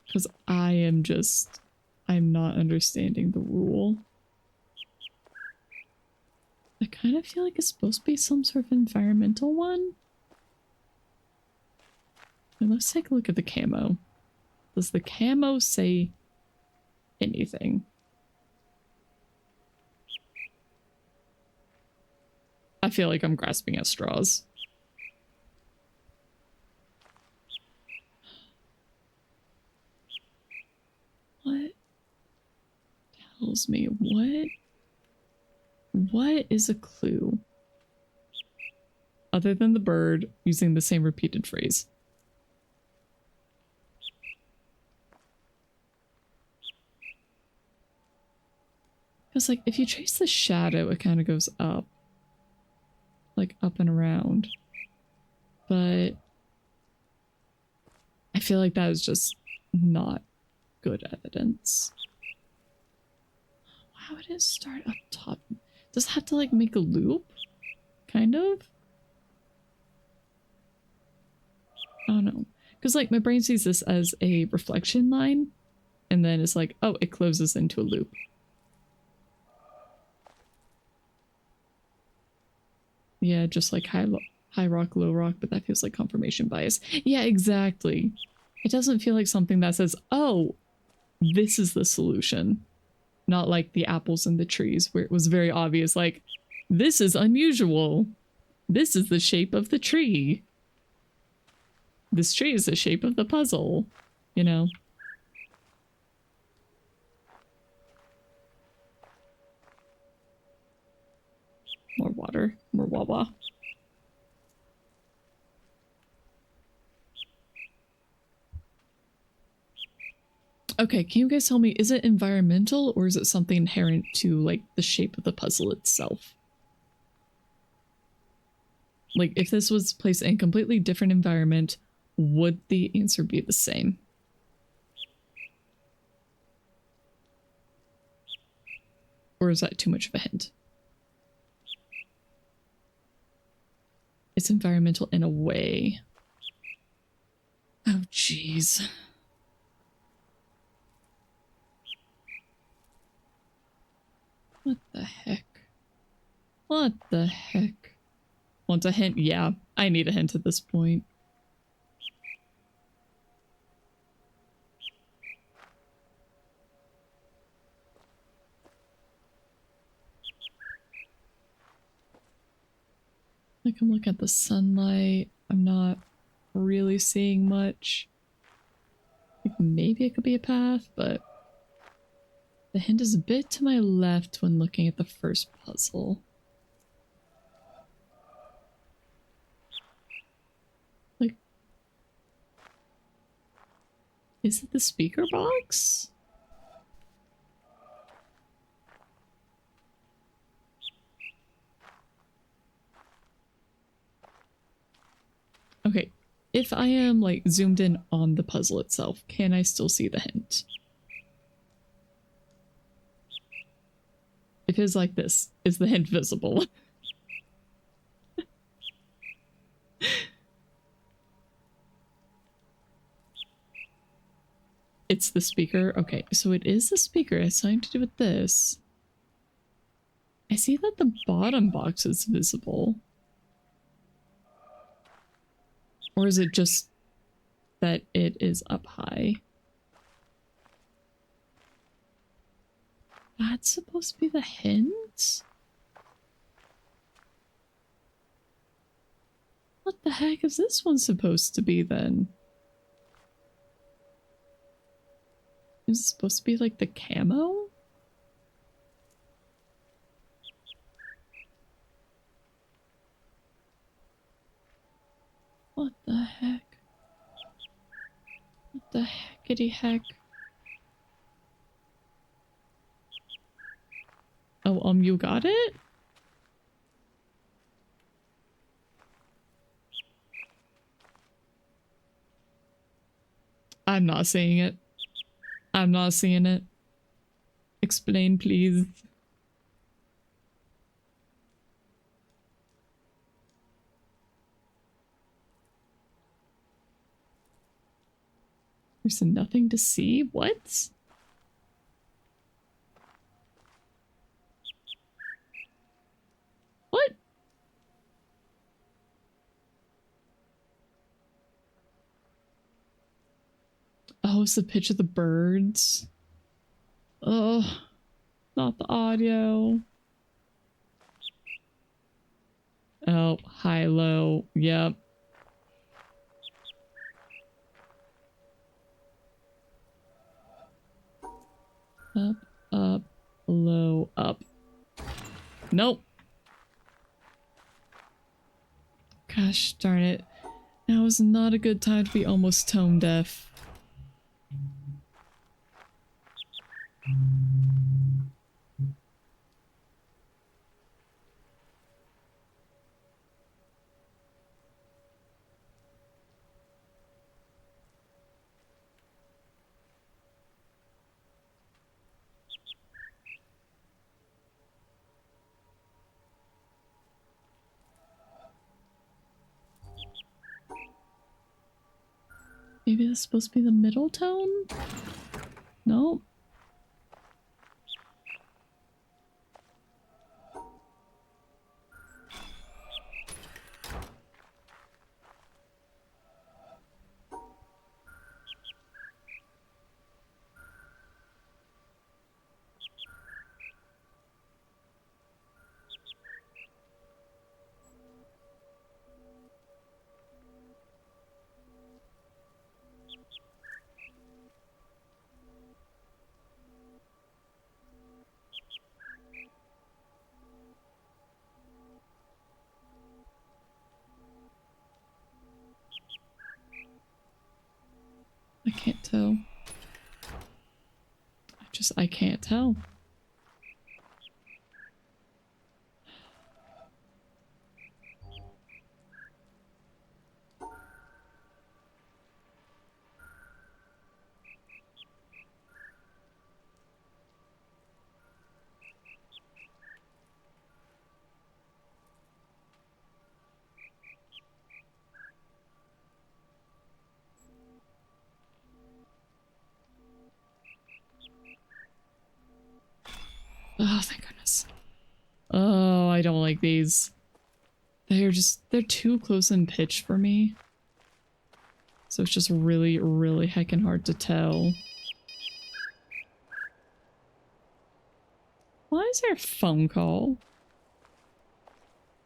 Because I'm not understanding the rule. I kind of feel like it's supposed to be some sort of environmental one. And let's take a look at the camo. Does the camo say anything? I feel like I'm grasping at straws. What tells me what is a clue other than the bird using the same repeated phrase? Because like if you trace the shadow, it kind of goes up. Like up and around. But I feel like that is just not good evidence. How would it start up top? Does it have to like make a loop? Kind of? I don't know. Because like my brain sees this as a reflection line and then it's like, oh, it closes into a loop. Yeah, just like high rock, low rock, but that feels like confirmation bias. Yeah, exactly. It doesn't feel like something that says, oh, this is the solution. Not like the apples and the trees where it was very obvious, like, this is unusual. This is the shape of the tree. This tree is the shape of the puzzle, you know? More water, more Wawa. Okay, can you guys tell me, is it environmental or is it something inherent to like the shape of the puzzle itself? Like if this was placed in a completely different environment, would the answer be the same? Or is that too much of a hint? It's environmental in a way. Oh, jeez. What the heck? What the heck? Want a hint? Yeah, I need a hint at this point. Like I'm looking at the sunlight. I'm not really seeing much. Like maybe it could be a path, but the hint is a bit to my left when looking at the first puzzle. Like, is it the speaker box? Okay, if I am like zoomed in on the puzzle itself, can I still see the hint? If it's like this, is the hint visible? It's the speaker. Okay, so it is the speaker. It has something to do with this. I see that the bottom box is visible. Or is it just that it is up high? That's supposed to be the hint? What the heck is this one supposed to be then? Is it supposed to be like the camo? What the heck? What the heckity heck? Oh, you got it? I'm not seeing it. I'm not seeing it. Explain, please. There's nothing to see? What? What? Oh, it's the pitch of the birds. Oh, not the audio. Oh, high, low. Yep. Up, up, low, up. Nope. Gosh darn it. Now is not a good time to be almost tone deaf. Maybe this is supposed to be the middle tone? Nope. I can't tell. I can't tell. Oh, thank goodness. Oh, I don't like these. They're too close in pitch for me. So it's just really, really heckin' hard to tell. Why is there a phone call?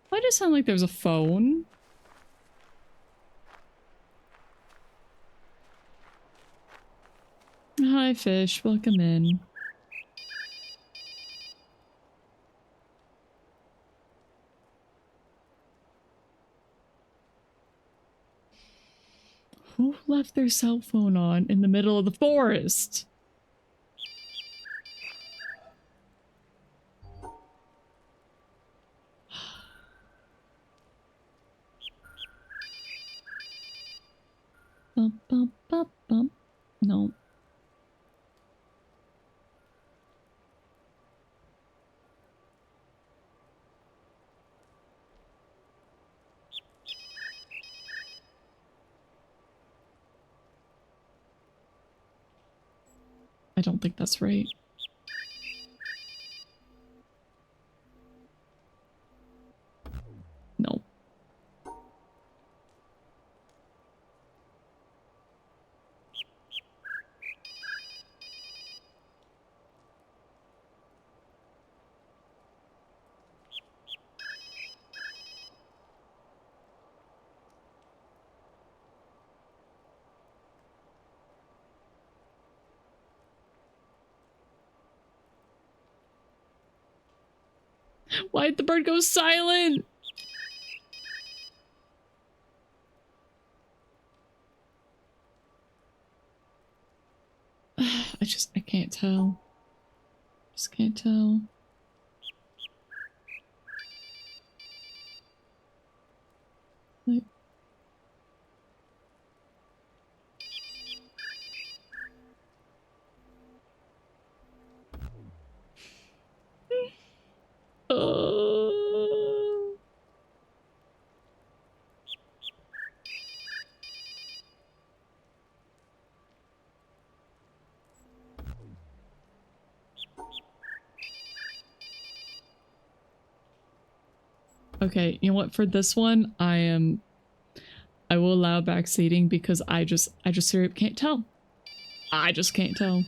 Why does it sound like there's a phone? Hi, fish. Welcome in. Who left their cell phone on in the middle of the forest? Bump, bump, bump, bump. No. I don't think that's right. No. Why'd the bird go silent? I can't tell. Just can't tell. Like, uh... Okay, you know what? For this one, I will allow backseating because I just straight up can't tell. I just can't tell.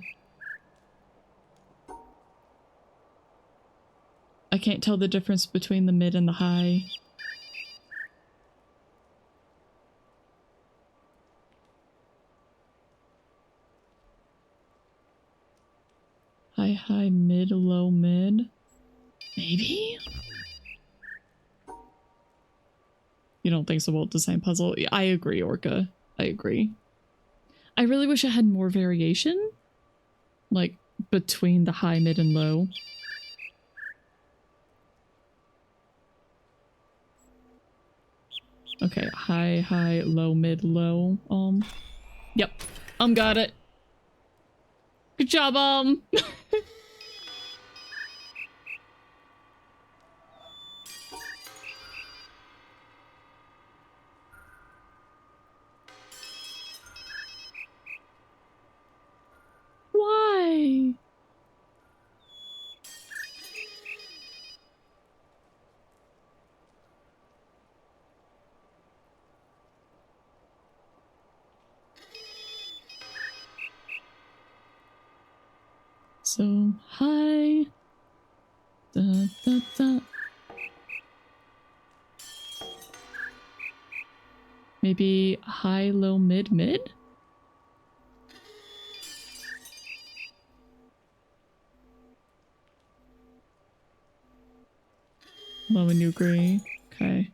I can't tell the difference between the mid and the high. High, high, mid, low, mid. Maybe? You don't think so about the same puzzle? Yeah, I agree, Orca. I agree. I really wish I had more variation. Like, between the high, mid, and low. Okay, high, high, low, mid, low. Yep. Got it. Good job, so high. Da, da, da. Maybe high, low, mid, mid? Low and you agree? Okay.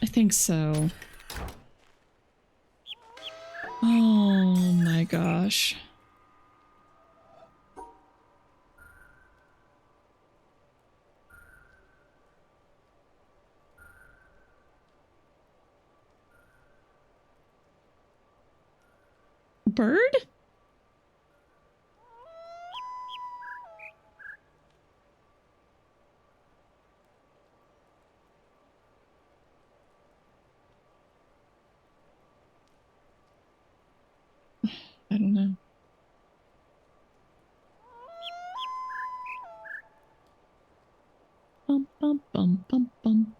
I think so. Oh my gosh. Bird? I don't know. Bum bum bum bum bum.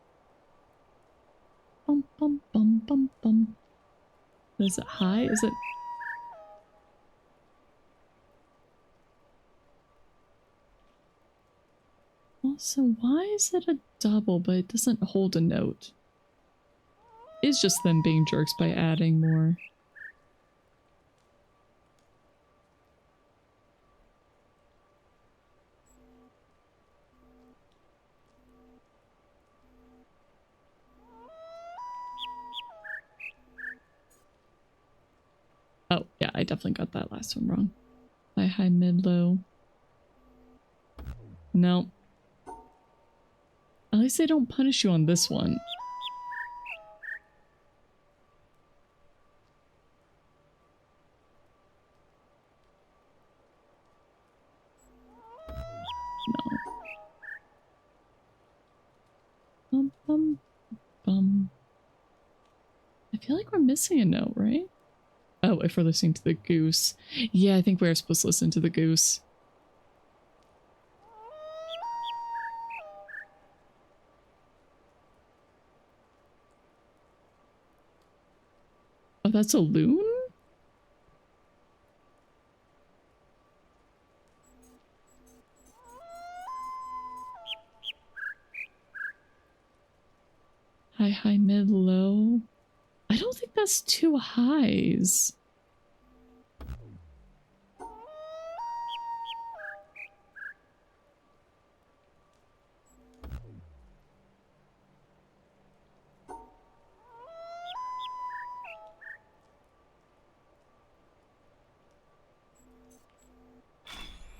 Bum bum bum bum bum. Is it high? Is it? Also, why is it a double but it doesn't hold a note? It's just them being jerks by adding more. Oh, yeah, I definitely got that last one wrong. High, high, mid, low. No. At least they don't punish you on this one. No. Bum, bum, bum. I feel like we're missing a note, right? Oh, if we're listening to the goose. Yeah, I think we're supposed to listen to the goose. Oh, that's a loon? High, high, mid, low. I don't think that's two highs.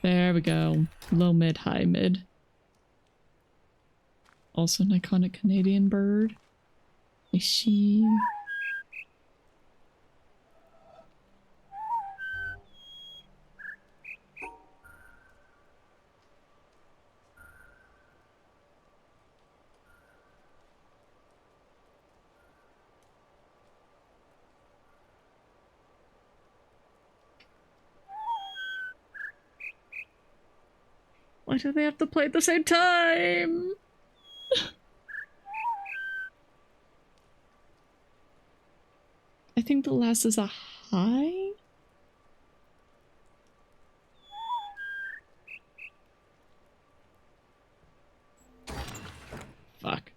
There we go. Low, mid, high, mid. Also an iconic Canadian bird. A she. Why do they have to play at the same time? I think the last is a high? Fuck.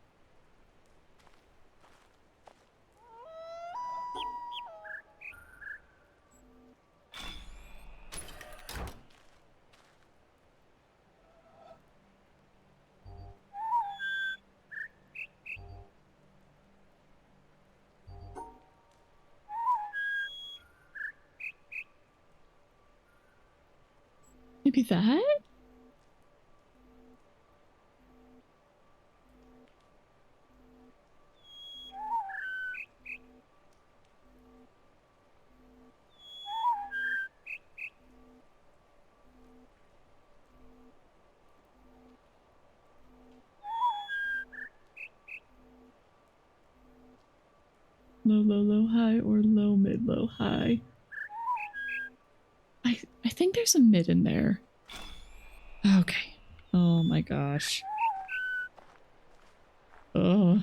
Maybe that? Low, low, low, high, or low, mid, low, high. I think there's a mid in there. Okay. Oh my gosh. Oh.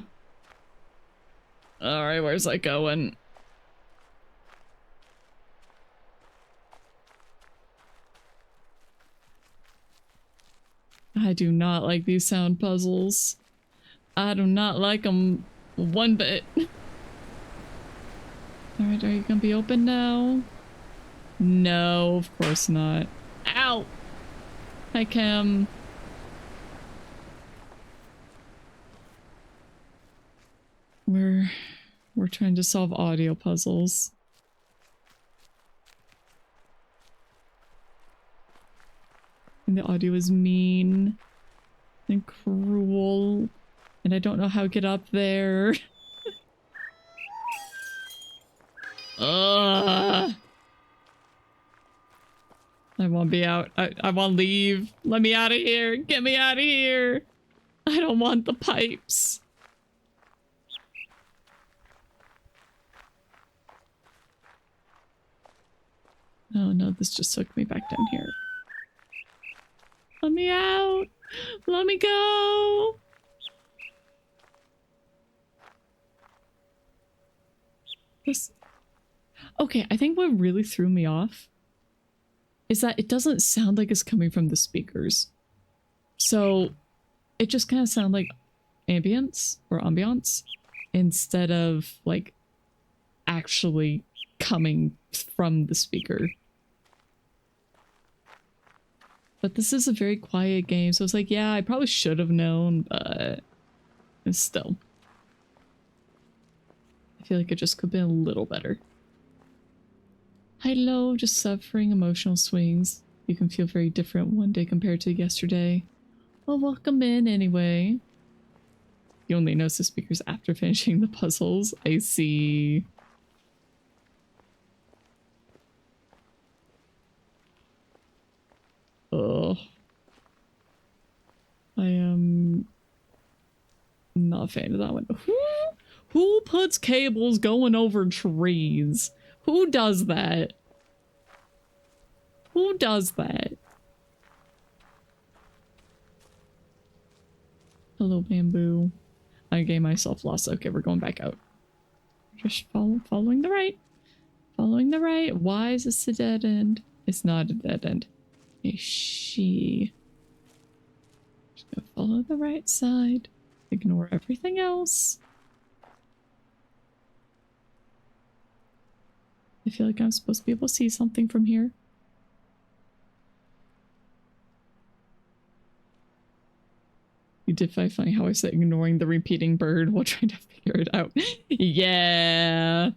Alright, where's that going? I do not like these sound puzzles. I do not like them one bit. Alright, are you gonna be open now? No, of course not. Ow! Hi, Cam. We're trying to solve audio puzzles. And the audio is mean and cruel. And I don't know how to get up there. Ugh. I want to be out. I want to leave. Let me out of here. Get me out of here. I don't want the pipes. Oh no, this just took me back down here. Let me out. Let me go. This... Okay, I think what really threw me off is that it doesn't sound like it's coming from the speakers. So it just kind of sounds like ambience instead of like actually coming from the speaker. But this is a very quiet game, so it's like, yeah, I probably should have known, but still. I feel like it just could have been a little better. Hello, just suffering emotional swings. You can feel very different one day compared to yesterday. Well, welcome in anyway. You only notice the speakers after finishing the puzzles. I see. Ugh. I am not a fan of that one. Who puts cables going over trees? Who does that? Who does that? Hello, bamboo. I gave myself lost. Okay, we're going back out. Just following the right. Following the right. Why is this a dead end? It's not a dead end. She. Just gonna follow the right side. Ignore everything else. I feel like I'm supposed to be able to see something from here. You did find funny how I said ignoring the repeating bird while trying to figure it out. Yeah.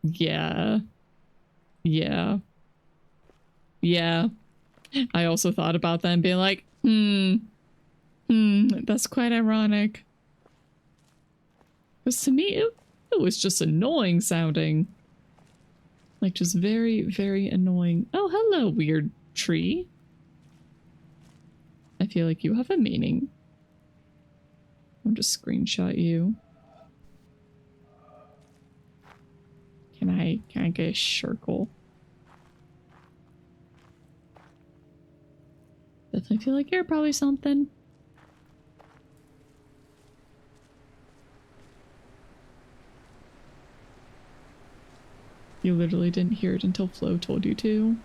Yeah. Yeah. Yeah. I also thought about that and being like, that's quite ironic. Because to me, it was just annoying sounding. Like, just very, very annoying. Oh, hello, weird tree. I feel like you have a meaning. I'll just screenshot you. Can I get a circle? Definitely feel like you're probably something. You literally didn't hear it until Flo told you to.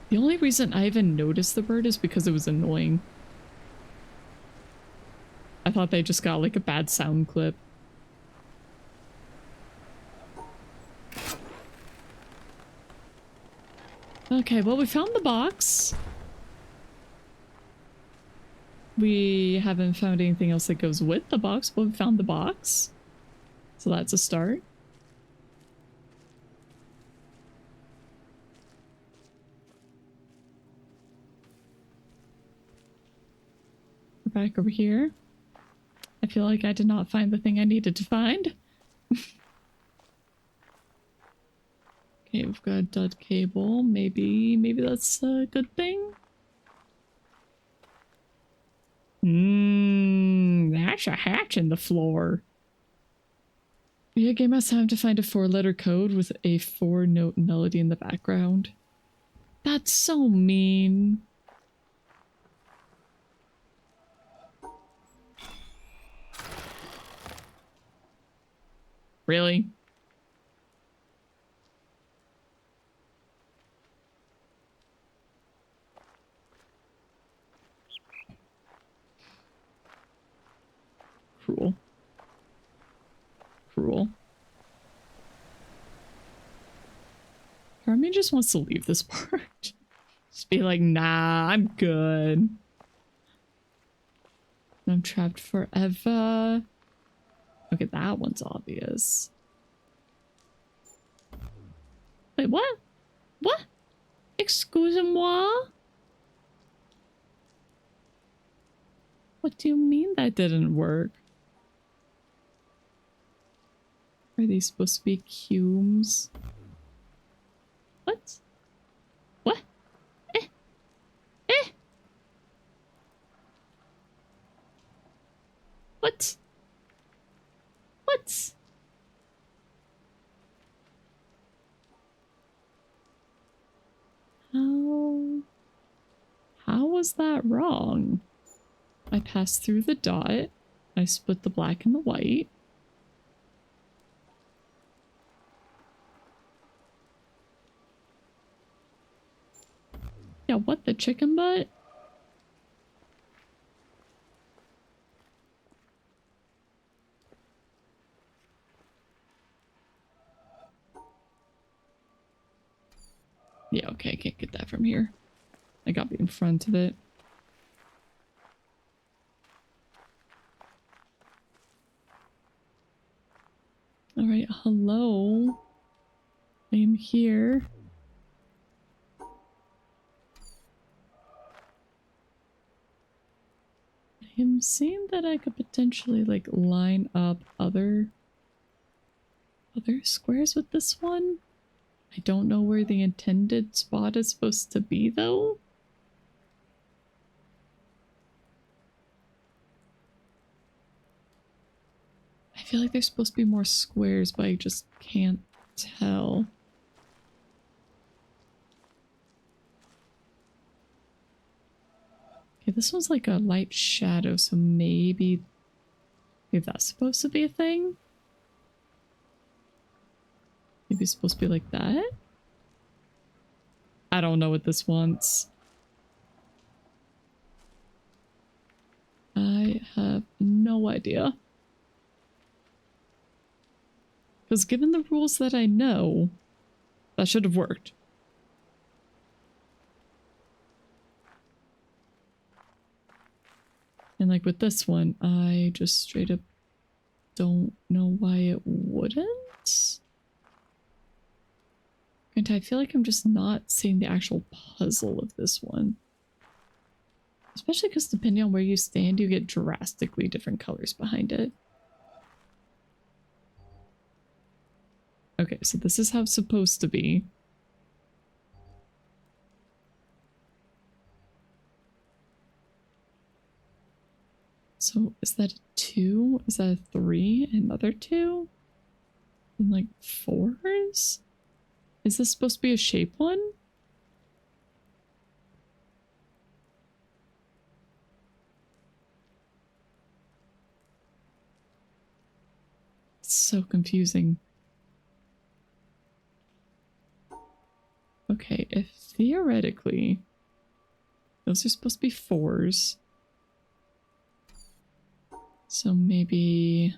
The only reason I even noticed the bird is because it was annoying. I thought they just got like a bad sound clip. Okay, well, we found the box. We haven't found anything else that goes with the box, but we found the box. So that's a start. We're back over here. I feel like I did not find the thing I needed to find. Okay, we've got a dud cable. Maybe that's a good thing. That's a hatch in the floor. Yeah, game has time to find a 4-letter code with a 4-note melody in the background. That's so mean. Really? cruel. Cruel. Part of me just wants to leave this part. Just be like, nah, I'm good. I'm trapped forever. Okay, that one's obvious. Wait, what? What? Excusez-moi? What do you mean that didn't work? Are these supposed to be cumes? What? What? Eh? Eh? What? What? How was that wrong? I passed through the dot. I split the black and the white. Yeah, what the chicken butt? Yeah, okay, I can't get that from here. I gotta be in front of it. Alright, hello. I am here. I am seeing that I could potentially like line up other squares with this one. I don't know where the intended spot is supposed to be though. I feel like there's supposed to be more squares, but I just can't tell. Okay, this one's like a light shadow, so maybe that's supposed to be a thing? Maybe it's supposed to be like that? I don't know what this wants. I have no idea. Because given the rules that I know, that should have worked. And like with this one, I just straight up don't know why it wouldn't. And I feel like I'm just not seeing the actual puzzle of this one. Especially because depending on where you stand, you get drastically different colors behind it. Okay, so this is how it's supposed to be. So is that a 2? Is that a 3? Another 2? And like 4s? Is this supposed to be a shape one? It's so confusing. Okay, if theoretically those are supposed to be 4s. So maybe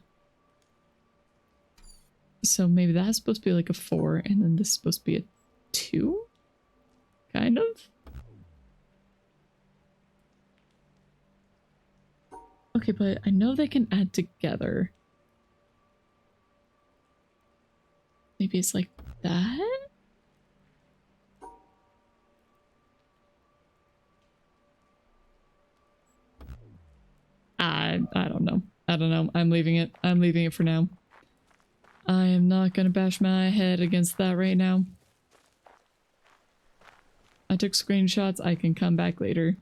that's supposed to be like a 4 and then this is supposed to be a 2? Kind of? Okay, but I know they can add together. Maybe it's like that? I don't know. I don't know. I'm leaving it. I'm leaving it for now. I am not gonna bash my head against that right now. I took screenshots. I can come back later.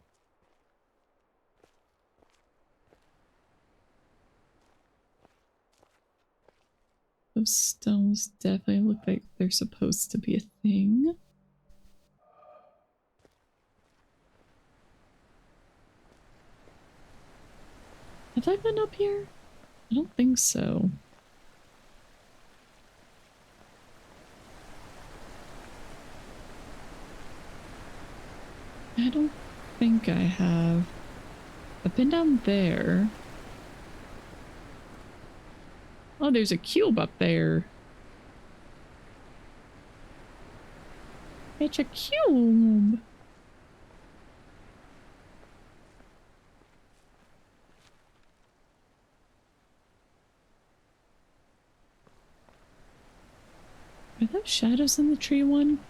Those stones definitely look like they're supposed to be a thing. Have I been up here? I don't think so. I don't think I have. I've been down there. Oh, there's a cube up there. It's a cube. Are those shadows in the tree one?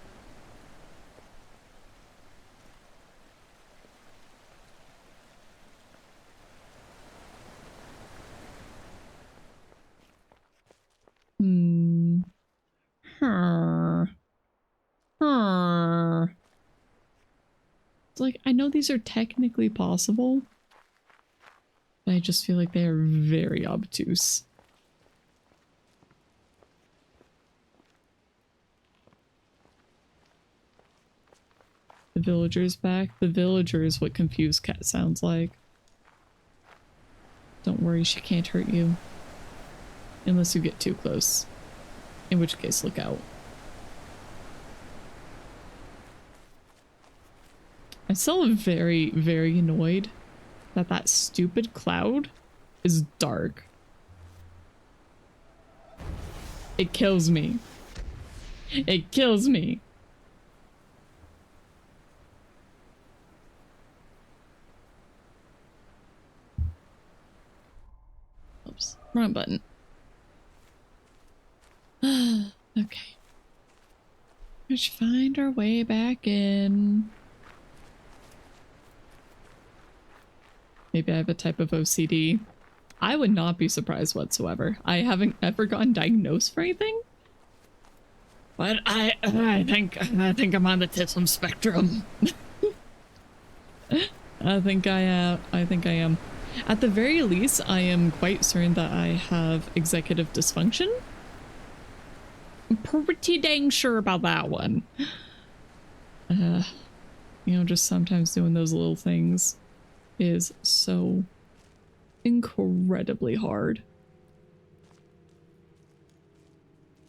It's like, I know these are technically possible, but I just feel like they are very obtuse. The villager's back. The villager is what confused cat sounds like. Don't worry, she can't hurt you. Unless you get too close. In which case, look out. I'm still very, very annoyed that that stupid cloud is dark. It kills me. It kills me. Oops, wrong button. Okay. Let's find our way back in. Maybe I have a type of OCD. I would not be surprised whatsoever. I haven't ever gotten diagnosed for anything. But I think I'm on the autism spectrum. I think I am. At the very least, I am quite certain that I have executive dysfunction. I'm pretty dang sure about that one. You know, just sometimes doing those little things is so incredibly hard.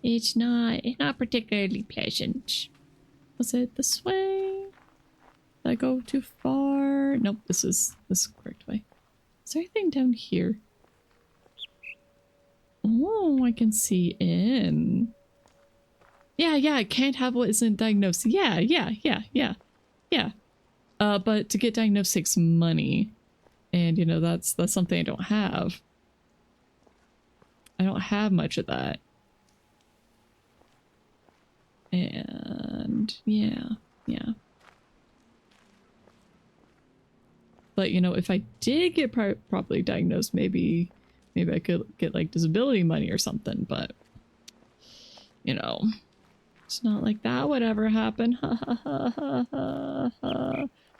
It's not particularly pleasant. Was it this way? Did I go too far? Nope, this is the correct way. Is there anything down here? Oh, I can see in. Yeah, I can't have what isn't diagnosed. Yeah. But to get diagnosed takes money. And, you know, that's something I don't have. I don't have much of that. And, yeah. But, you know, if I did get properly diagnosed, maybe I could get, like, disability money or something, but, you know, it's not like that would ever happen.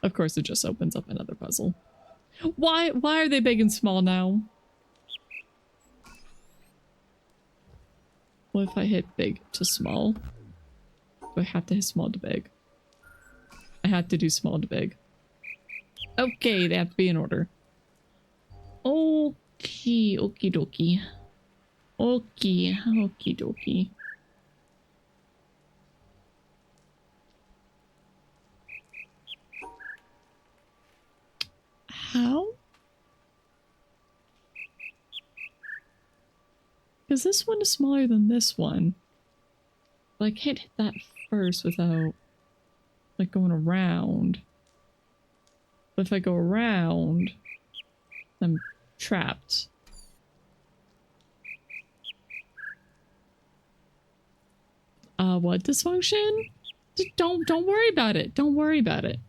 Of course, it just opens up another puzzle. Why are they big and small now? What if I hit big to small? Do I have to hit small to big? I have to do small to big. Okay, they have to be in order. Okay, okie dokie. Okay, okie dokie. How? Because this one is smaller than this one. But I can't hit that first without, like, going around. But if I go around, I'm trapped. What dysfunction? Don't worry about it. Don't worry about it.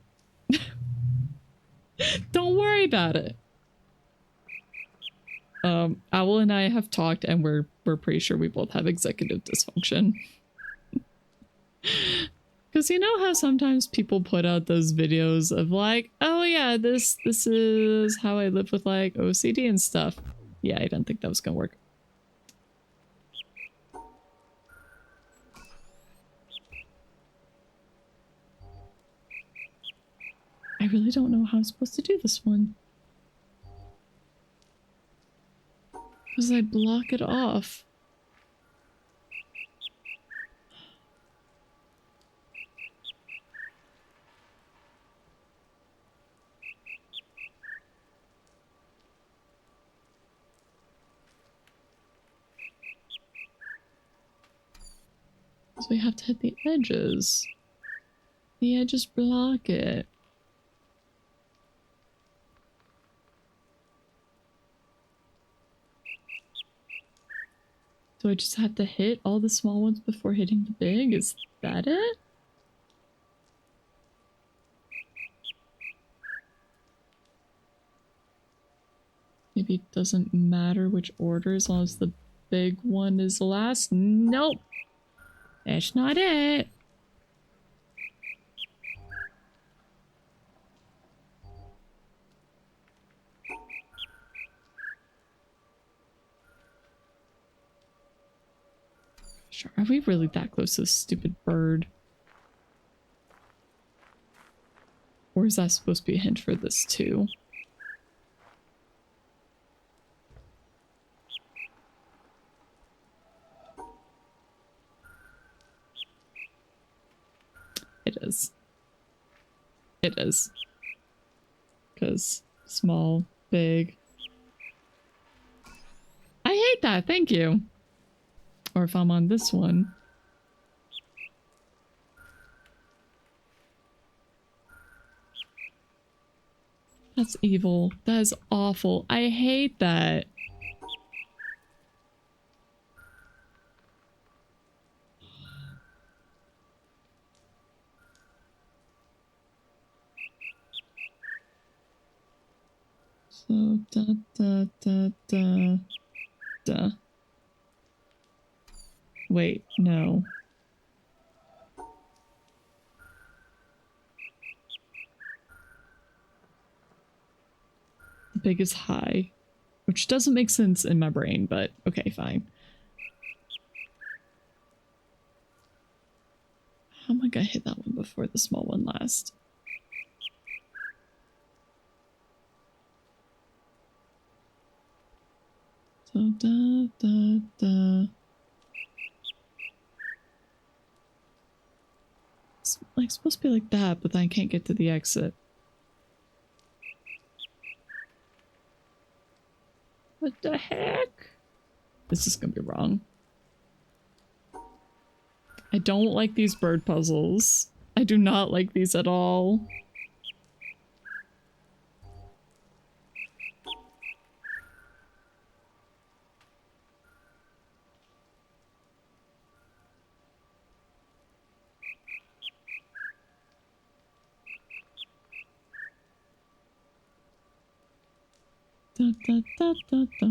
Don't worry about it. Owl and I have talked and we're pretty sure we both have executive dysfunction. Because you know how sometimes people put out those videos of like, oh yeah, this is how I live with like OCD and stuff. Yeah, I didn't think that was gonna work. I really don't know how I'm supposed to do this one. Because I block it off. So we have to hit the edges. The edges block it. Do I just have to hit all the small ones before hitting the big? Is that it? Maybe it doesn't matter which order as long as the big one is last? Nope. That's not it. Sure. Are we really that close to this stupid bird? Or is that supposed to be a hint for this too? It is. It is. Because small, big. I hate that. Thank you. Or if I'm on this one. That's evil. That is awful. I hate that. So, da. Wait, no. The big is high. Which doesn't make sense in my brain, but okay, fine. How am I gonna hit that one before the small one last? So, da. It's like supposed to be like that, but then I can't get to the exit. What the heck? This is gonna be wrong. I don't like these bird puzzles. I do not like these at all. Da.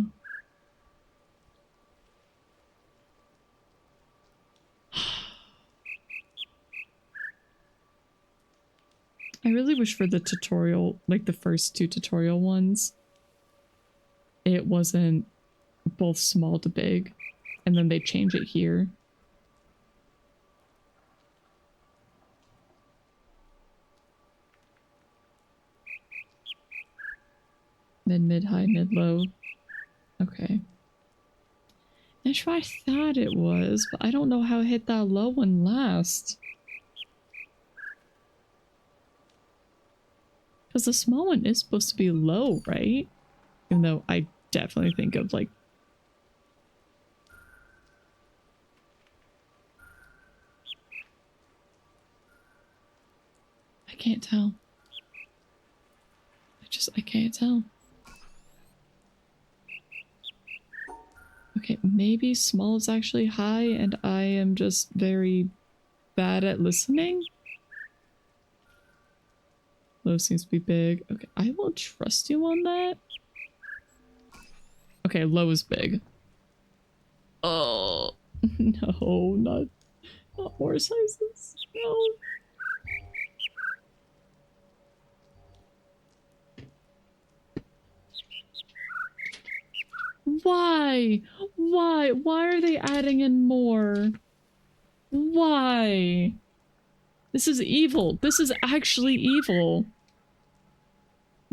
I really wish for the tutorial, like the first two tutorial ones, it wasn't both small to big, and then they change it here. Mid, high, mid, low. Okay. That's what I thought it was, but I don't know how I hit that low one last. Because the small one is supposed to be low, right? Even though I definitely think of like... I can't tell. I can't tell. Okay, maybe small is actually high and I am just very bad at listening? Low seems to be big. Okay, I will trust you on that. Okay, low is big. Oh, no, not more sizes. No. Why? Why? Why are they adding in more? Why? This is evil. This is actually evil.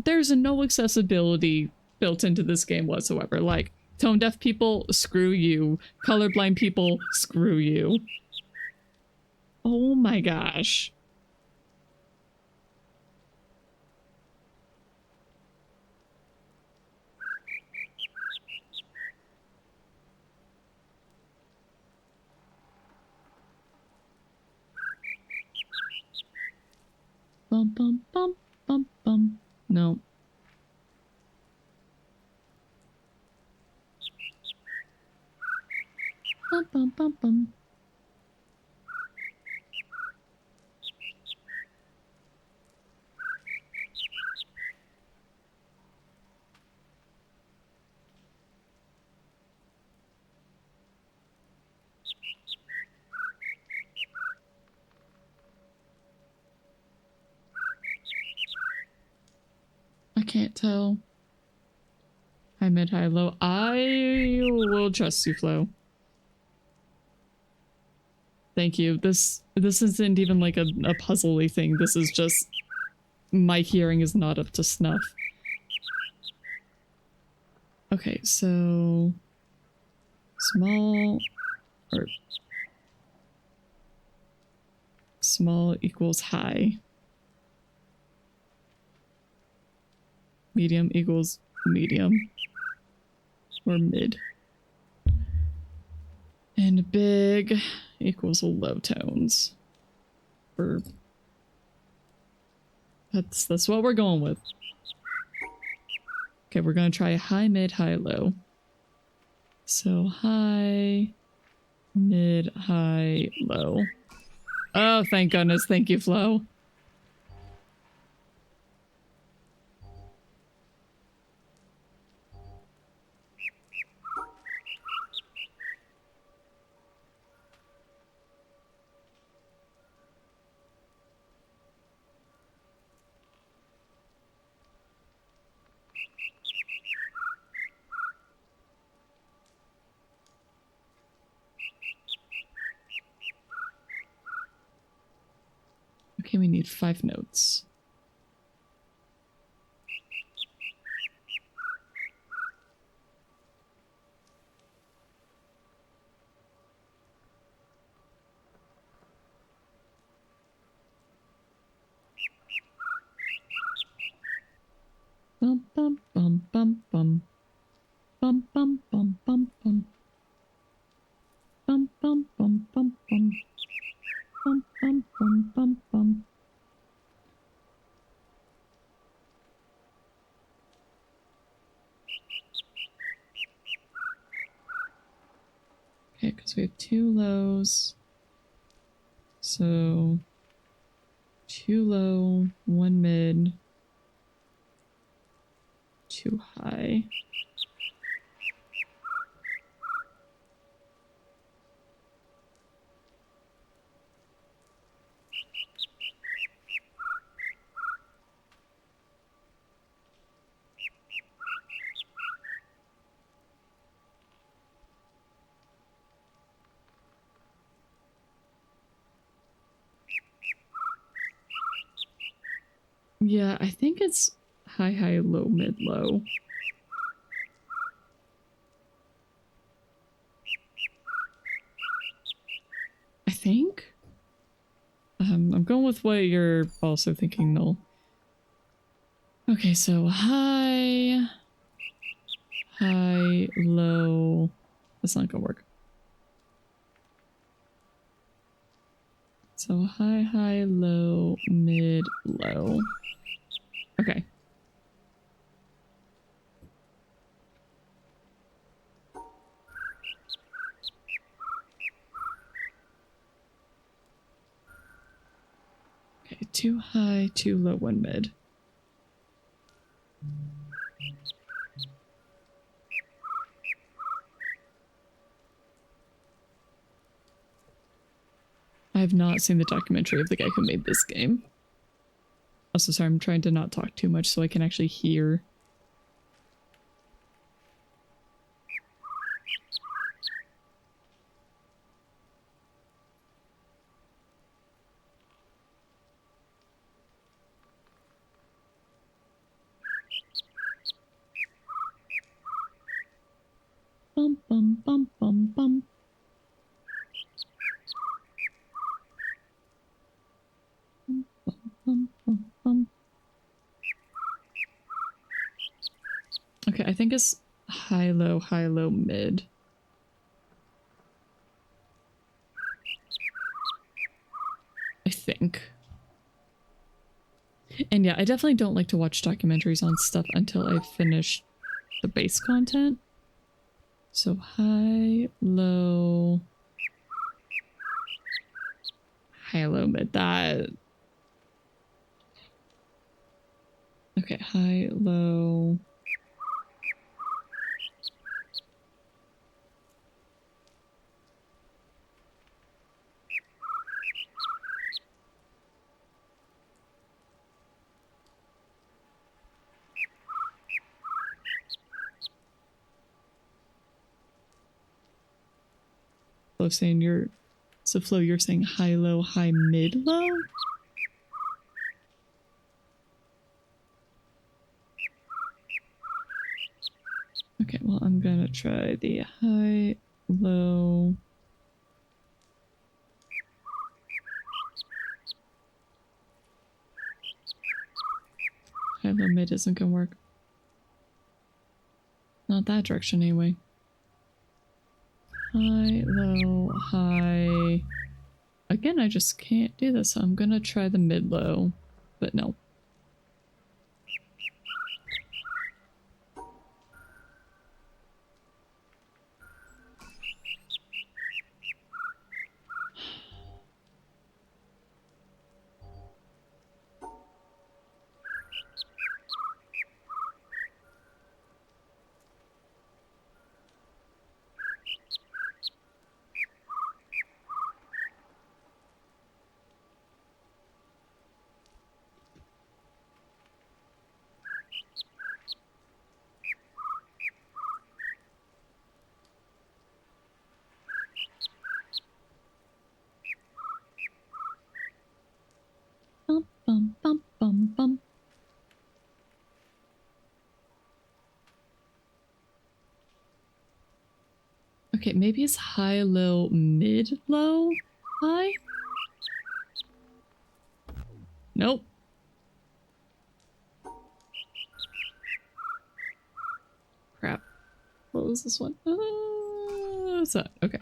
There's no accessibility built into this game whatsoever. Like, tone deaf people, screw you. Colorblind people, screw you. Oh my gosh. bum bum bum bum bum. No. Bum bum bum bum. I can't tell. High, mid, high, low. I will trust you, Flo. Thank you. This isn't even like a puzzly thing. This is just my hearing is not up to snuff. Okay, so small or small equals high. Medium equals medium or mid. And big equals low tones. Or that's what we're going with. Okay, we're gonna try high, mid, high, low. So high, mid, high, low. Oh, thank goodness. Thank you, Flo. Okay, we need 5 notes. Bum bum bum bum bum. Bum bum bum bum bum. Bum bum bum bum bum. Bum bum bum bum bum. Okay, because we have 2 lows. So 2 low, 1 mid, 2 high. Yeah, I think it's high, high, low, mid, low. I think. I'm going with what you're also thinking, Null. Okay, so high, high, low. That's not gonna work. So high, high, low, mid, low. Okay. Okay, 2 high, 2 low, 1 mid. I have not seen the documentary of the guy who made this game. Also, sorry, I'm trying to not talk too much so I can actually hear. Bum bum bum bum bum. Bum bum bum bum. Okay, I think it's high, low, mid. I think. And yeah, I definitely don't like to watch documentaries on stuff until I've finished the base content. So high, low, mid. That. Okay, high, low. Flo saying you're. So Flo, you're saying high, mid, low? Okay, well, I'm gonna try the high, low. High, low, mid isn't gonna work. Not that direction anyway. High, low, high. Again, I just can't do this, so I'm gonna try the mid, low. But no. Bum, bum, bum, bum, bum. Okay, maybe it's high, low, mid, low, high? Nope. Crap. What was this one? What's that? Okay.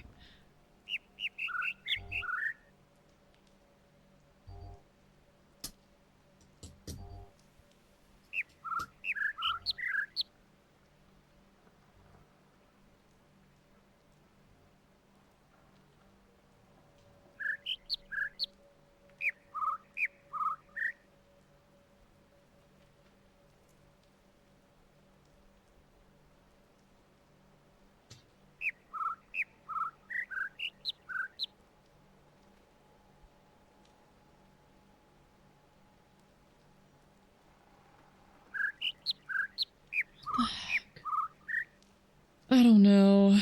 I don't know.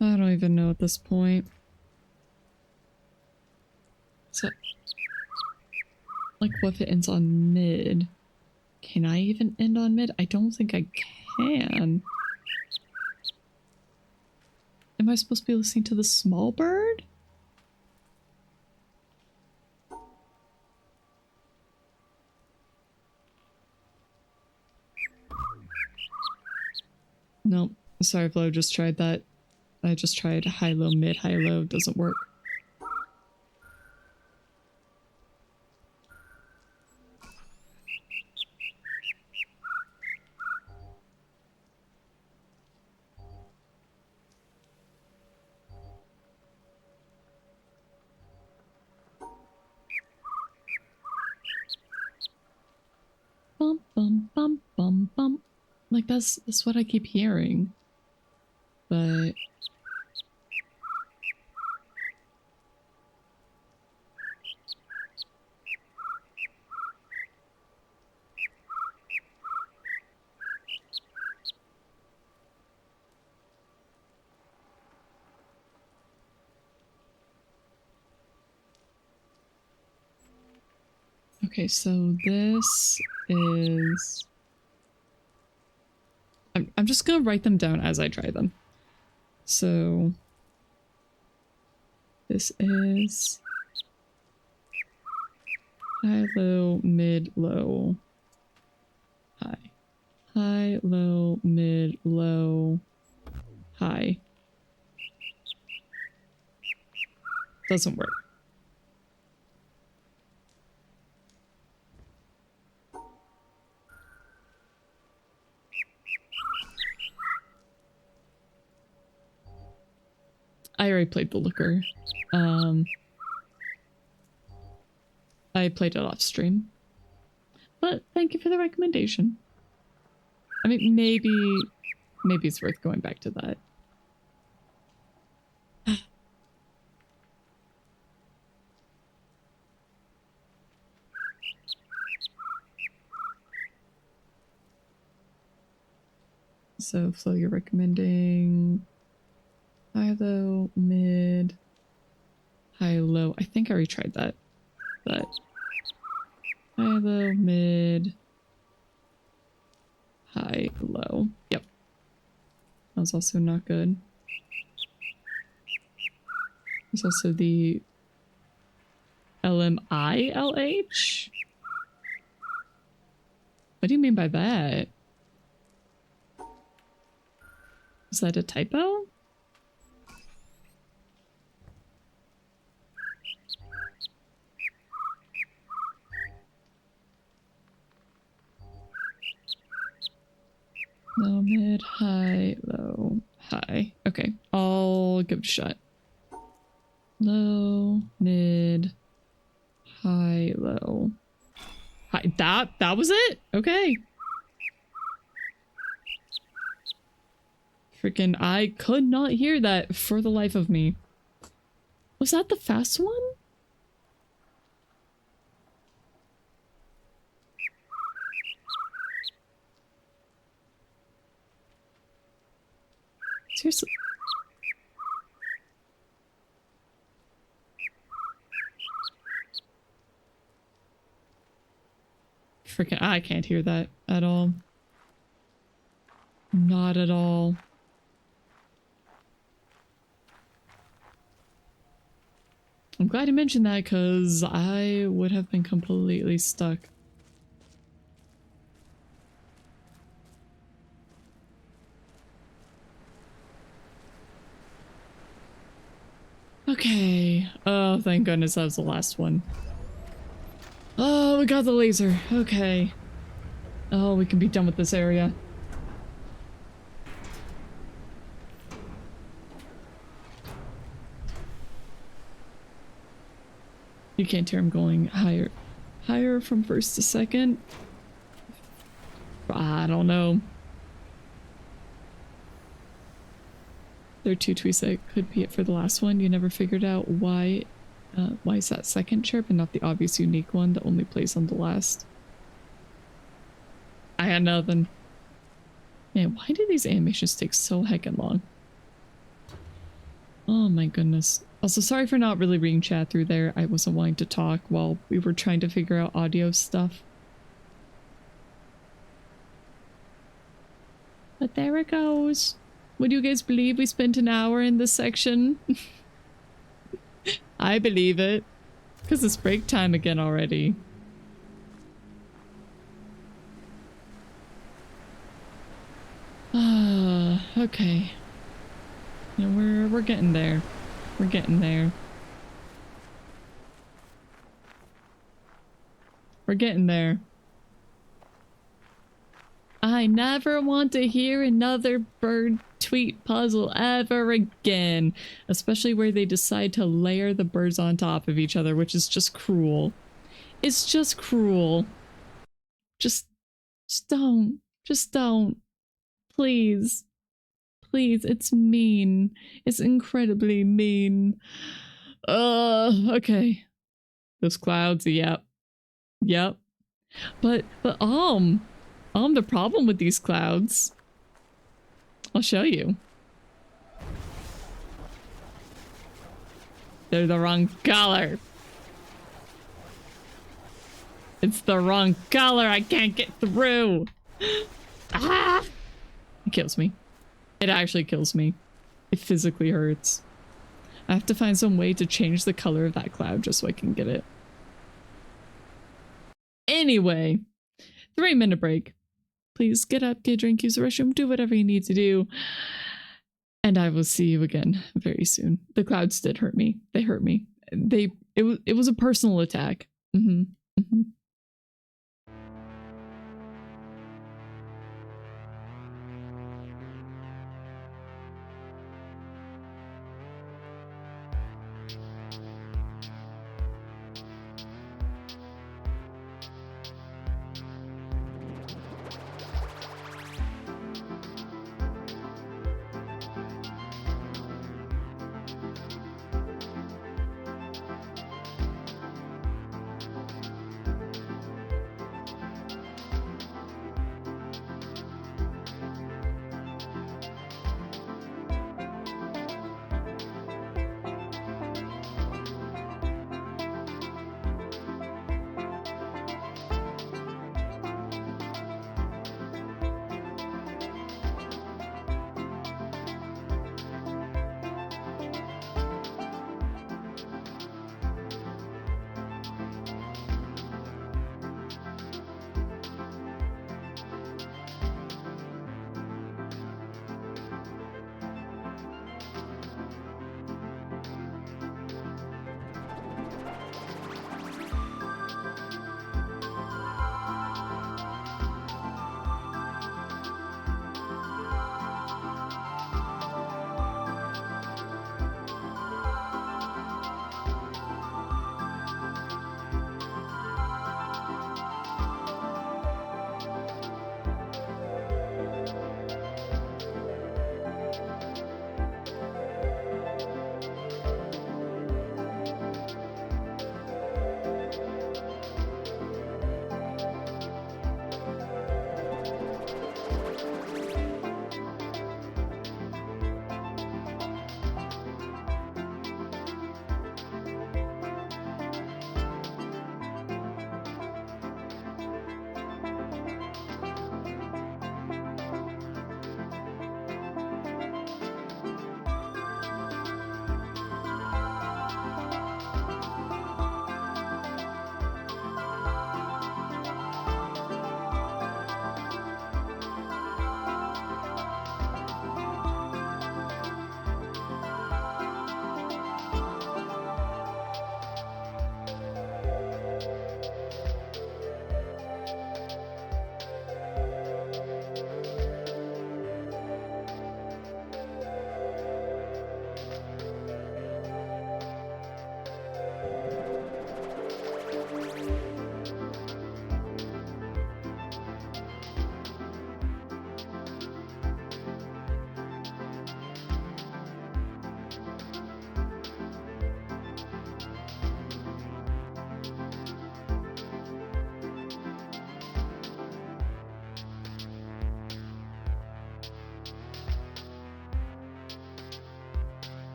I don't even know at this point. So, like, what if it ends on mid? Can I even end on mid? I don't think I can. Am I supposed to be listening to the small bird? Nope. Sorry, Flo, just tried that. I just tried high, low, mid, high, low. Doesn't work. Bum, bum, bum, bum, bum. Like, that's what I keep hearing. But... Okay, so this is... I'm just gonna write them down as I try them. So... This is... high, low, mid, low, high. High, low, mid, low, high. Doesn't work. I already played the Looker. I played it off stream. But thank you for the recommendation. I mean, maybe it's worth going back to that. So, Flo, you're recommending high, low, mid, high, low. I think I already tried that. But high, low, mid, high, low. Yep. That was also not good. There's also the LMILH? What do you mean by that? Is that a typo? Low, mid, high, low, high. Okay, I'll give it a shot. Low, mid, high, low. High. That was it? Okay. Freaking, I could not hear that for the life of me. Was that the fast one? Seriously. Freaking, I can't hear that at all. Not at all. I'm glad you mentioned that because I would have been completely stuck. Okay. Oh, thank goodness that was the last one. Oh, we got the laser. Okay. Oh, we can be done with this area. You can't hear him going higher. Higher from first to second? I don't know. There are two tweets that could be it for the last one. You never figured out why is that second chirp and not the obvious unique one that only plays on the last? I had nothing. Man, why do these animations take so heckin' long? Oh my goodness. Also, sorry for not really reading chat through there. I wasn't wanting to talk while we were trying to figure out audio stuff. But there it goes. Would you guys believe we spent an hour in this section? I believe it. Because it's break time again already. Okay. You know, we're getting there. We're getting there. We're getting there. I never want to hear another bird tweet puzzle ever again. Especially where they decide to layer the birds on top of each other, which is just cruel. It's just cruel. Just don't. Just don't. Please. Please, it's mean. It's incredibly mean. Okay. Those clouds, yep. Yep. But, the problem with these clouds, I'll show you. They're the wrong color. It's the wrong color. I can't get through. Ah! It kills me. It actually kills me. It physically hurts. I have to find some way to change the color of that cloud just so I can get it. Anyway, 3-minute break. Please get up, get a drink, use the restroom, do whatever you need to do. And I will see you again very soon. The clouds did hurt me. They hurt me. It was a personal attack.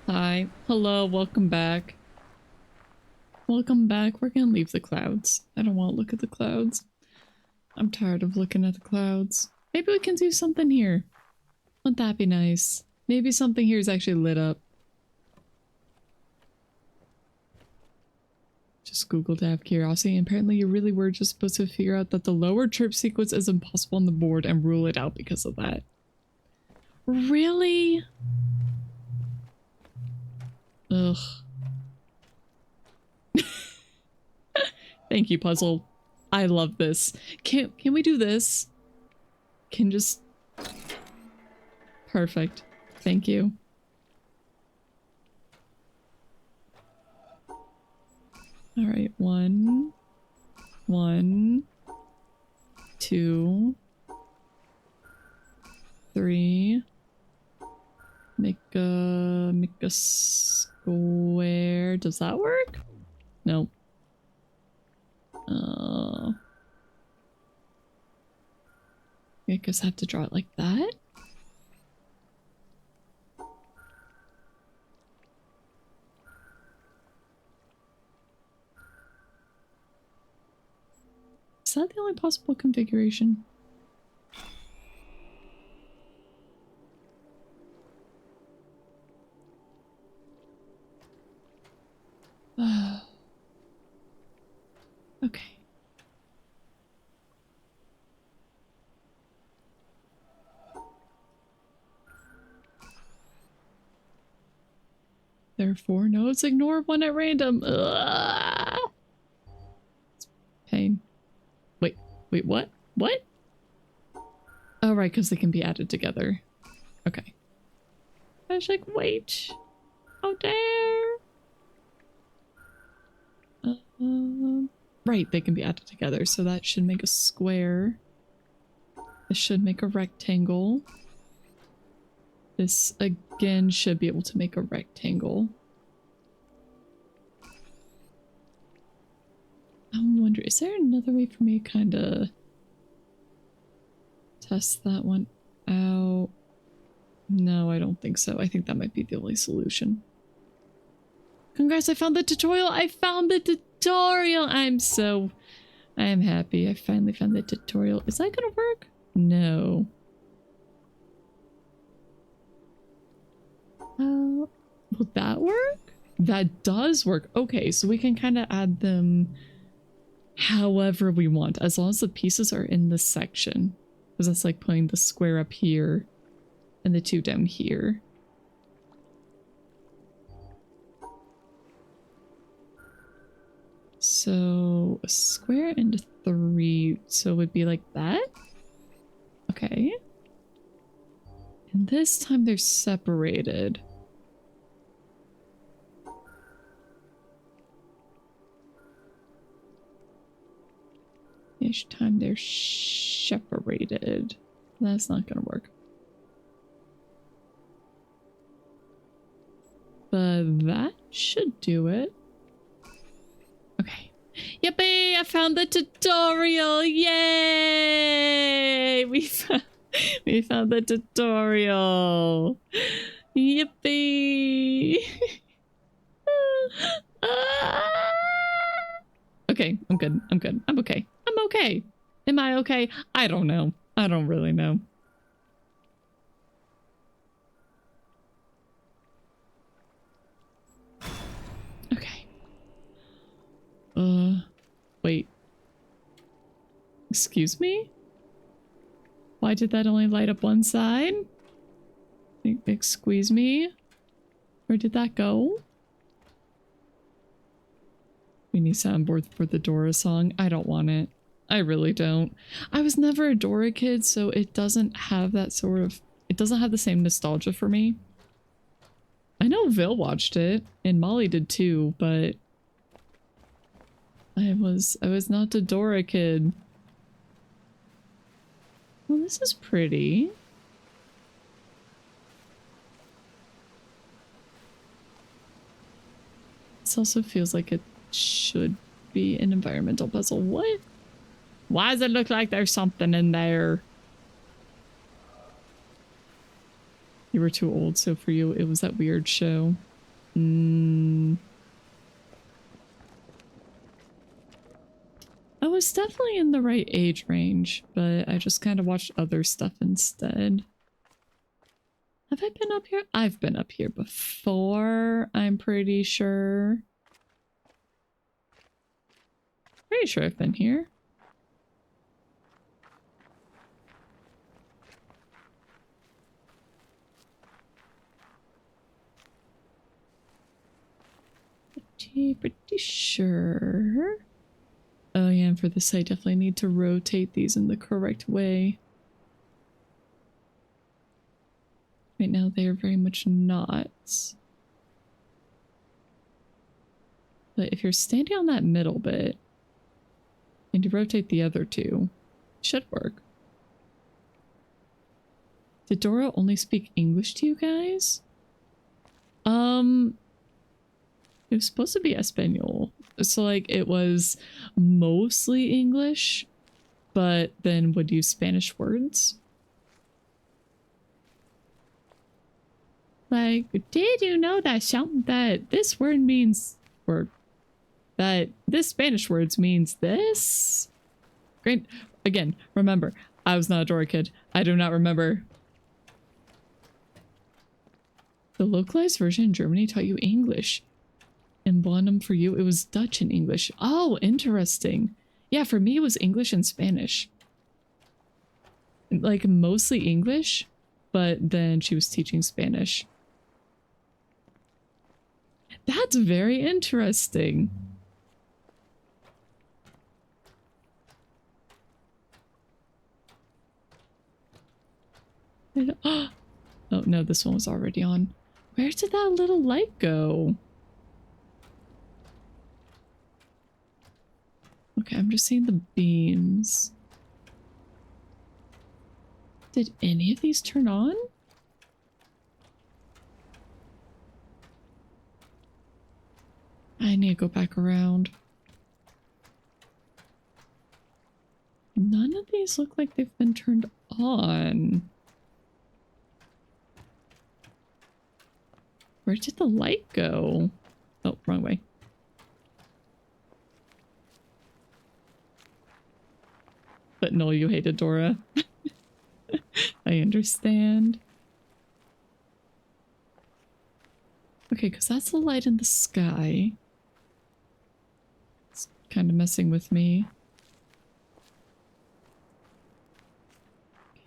Hi. Hello, welcome back. Welcome back. We're gonna leave the clouds. I don't want to look at the clouds. I'm tired of looking at the clouds. Maybe we can do something here. Wouldn't that be nice? Maybe something here is actually lit up. Just Googled to have curiosity. Apparently you really were just supposed to figure out that the lower chirp sequence is impossible on the board and rule it out because of that. Really? Ugh. Thank you, puzzle. I love this. Can we do this? Can just... Perfect. Thank you. All right, 1, 2, 3. Make a square. Does that work? No. I guess I have to draw it like that. Is that the only possible configuration? Okay. There are 4 nodes. Ignore one at random. Ugh. Pain. Wait, what? What? Oh, right, because they can be added together. Okay. I was like, wait. How dare? Right, they can be added together, so that should make a square. This should make a rectangle. This, again, should be able to make a rectangle. I'm wondering, is there another way for me to kind of test that one out? No, I don't think so. I think that might be the only solution. Congrats, I found the tutorial! I found the tutorial! I am happy. I finally found the tutorial. Is that gonna work? No. Will that work? That does work. Okay, so we can kind of add them however we want, as long as the pieces are in this section. Because that's like putting the square up here and the 2 down here. So a square and a 3, so it would be like that? Okay. And this time they're separated. Each time they're separated. That's not gonna work. But that should do it. Okay. Yippee! I found the tutorial! Yay! We found the tutorial! Yippee! Okay, I'm good. I'm good. I'm okay. I'm okay. Am I okay? I don't know. I don't really know. Okay. Wait. Excuse me? Why did that only light up one side? Excuse me? Where did that go? We need soundboard for the Dora song. I don't want it. I really don't. I was never a Dora kid, so it doesn't have that sort of... It doesn't have the same nostalgia for me. I know Vil watched it, and Molly did too, but... I was not a Dora kid. Well, this is pretty. This also feels like it should be an environmental puzzle. What? Why does it look like there's something in there? You were too old, so for you it was that weird show. I was definitely in the right age range, but I just kind of watched other stuff instead. Have I been up here? I've been up here before, I'm pretty sure. Pretty sure I've been here. Pretty sure. Oh yeah, and for this I definitely need to rotate these in the correct way. Right now they are very much not. But if you're standing on that middle bit, and you rotate the other two, it should work. Did Dora only speak English to you guys? It was supposed to be Espanol. So like it was mostly English, but then would use Spanish words. Like, did you know that this word means, or that this Spanish words means this? Great. Again, remember, I was not a Dora kid. I do not remember. The localized version in Germany taught you English. In Blondum for you, it was Dutch and English. Oh, interesting. Yeah, for me it was English and Spanish. Like mostly English, but then she was teaching Spanish. That's very interesting. Oh no, this one was already on. Where did that little light go? Okay, I'm just seeing the beams. Did any of these turn on? I need to go back around. None of these look like they've been turned on. Where did the light go? Oh, wrong way. But no, you hated Dora. I understand. Okay, because that's the light in the sky. It's kind of messing with me.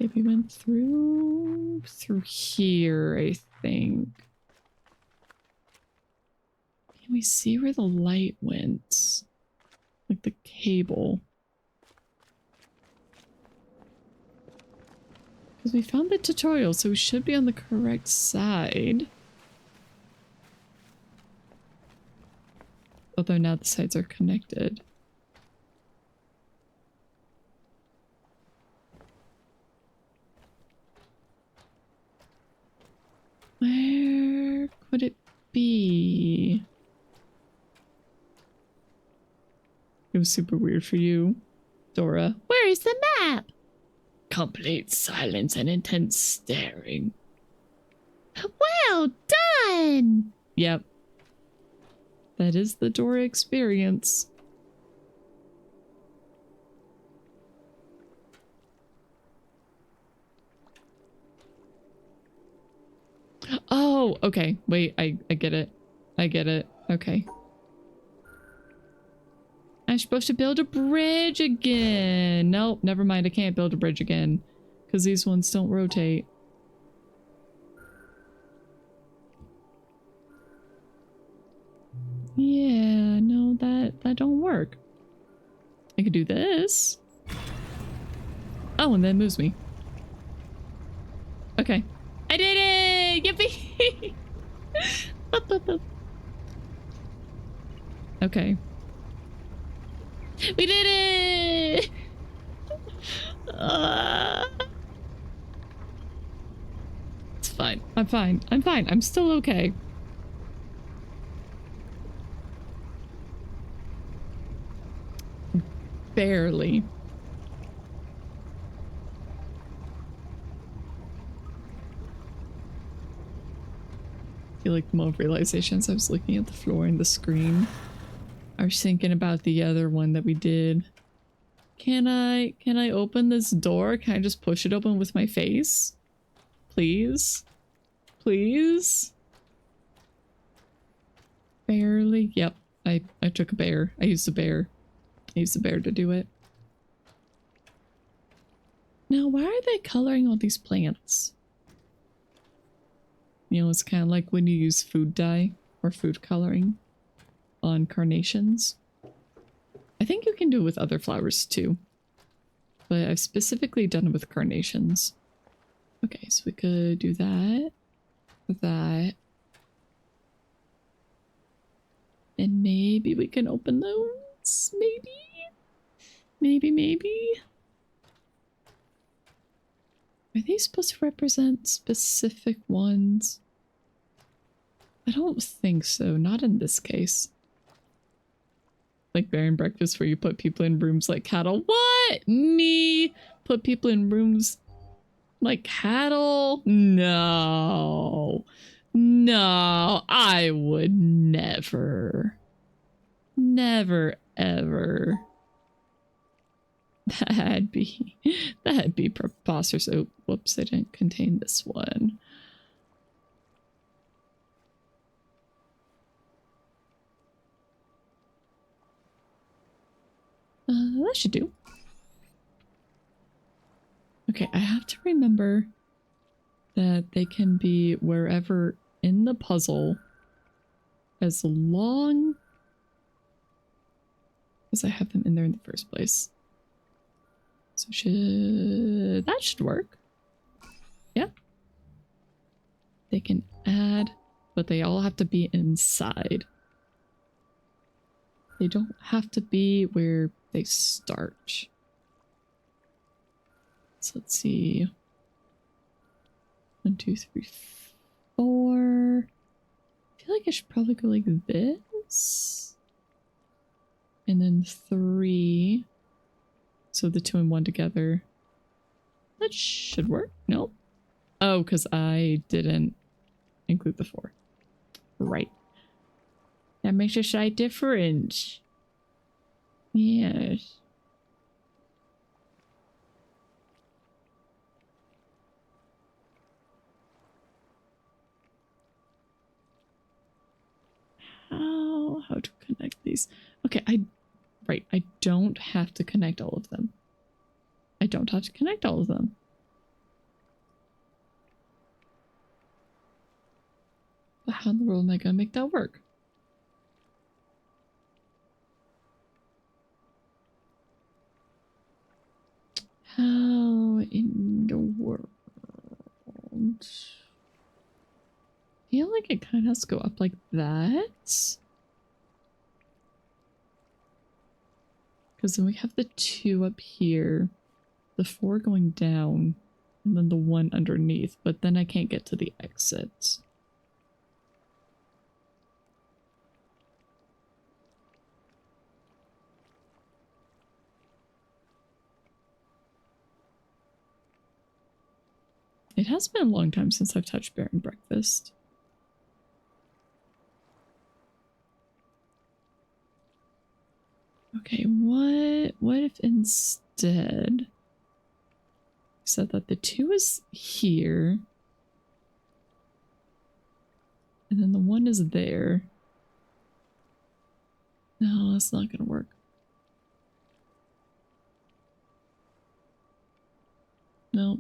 Okay, we went through here, I think. Can we see where the light went? Like the cable. Because we found the tutorial, so we should be on the correct side. Although now the sides are connected. Where could it be? It was super weird for you, Dora. Where is the map? Complete silence and intense staring. Well done! Yep. That is the Dora experience. Oh, okay. Wait, I get it. I get it. Okay. I'm supposed to build a bridge again. Nope, never mind. I can't build a bridge again. Because these ones don't rotate. Yeah, no, that don't work. I could do this. Oh, and that moves me. Okay. I did it! Yippee! Okay. We did it! It's fine. I'm fine. I'm fine. I'm still okay. Barely. feel like the more realizations I was looking at the floor and the screen. I was thinking about the other one that we did. Can I open this door? Can I just push it open with my face? Please? Please? Barely. Yep. I took a bear. I used a bear. I used a bear to do it. Now, why are they coloring all these plants? You know, it's kind of like when you use food dye or food coloring on carnations. I think you can do it with other flowers too. But I've specifically done it with carnations. Okay, so we could do that. That. And maybe we can open those? Maybe? Maybe? Are they supposed to represent specific ones? I don't think so. Not in this case. Like bear and breakfast where you put people in rooms like cattle. What? Me? Put people in rooms like cattle? No. No, I would never. Never, ever. That'd be preposterous. Oh, whoops, I didn't contain this one. That should do. Okay, I have to remember that they can be wherever in the puzzle as long as I have them in there in the first place. So that should work. Yeah. They can add, but they all have to be inside. They don't have to be where they start. So let's see. 1, 2, 3, 4. I feel like I should probably go like this. And then 3. So the 2 and 1 together. That should work. Nope. Oh, because I didn't include the 4. Right. That makes a slight difference. Yes. How to connect these? Okay, right, I don't have to connect all of them. I don't have to connect all of them. But how in the world am I gonna make that work? How in the world? I feel like it kind of has to go up like that. Because then we have the 2 up here, the 4 going down, and then the 1 underneath, but then I can't get to the exit. It has been a long time since I've touched Bear and Breakfast. Okay, what if instead I said that the 2 is here and then the 1 is there? No, that's not gonna work. No.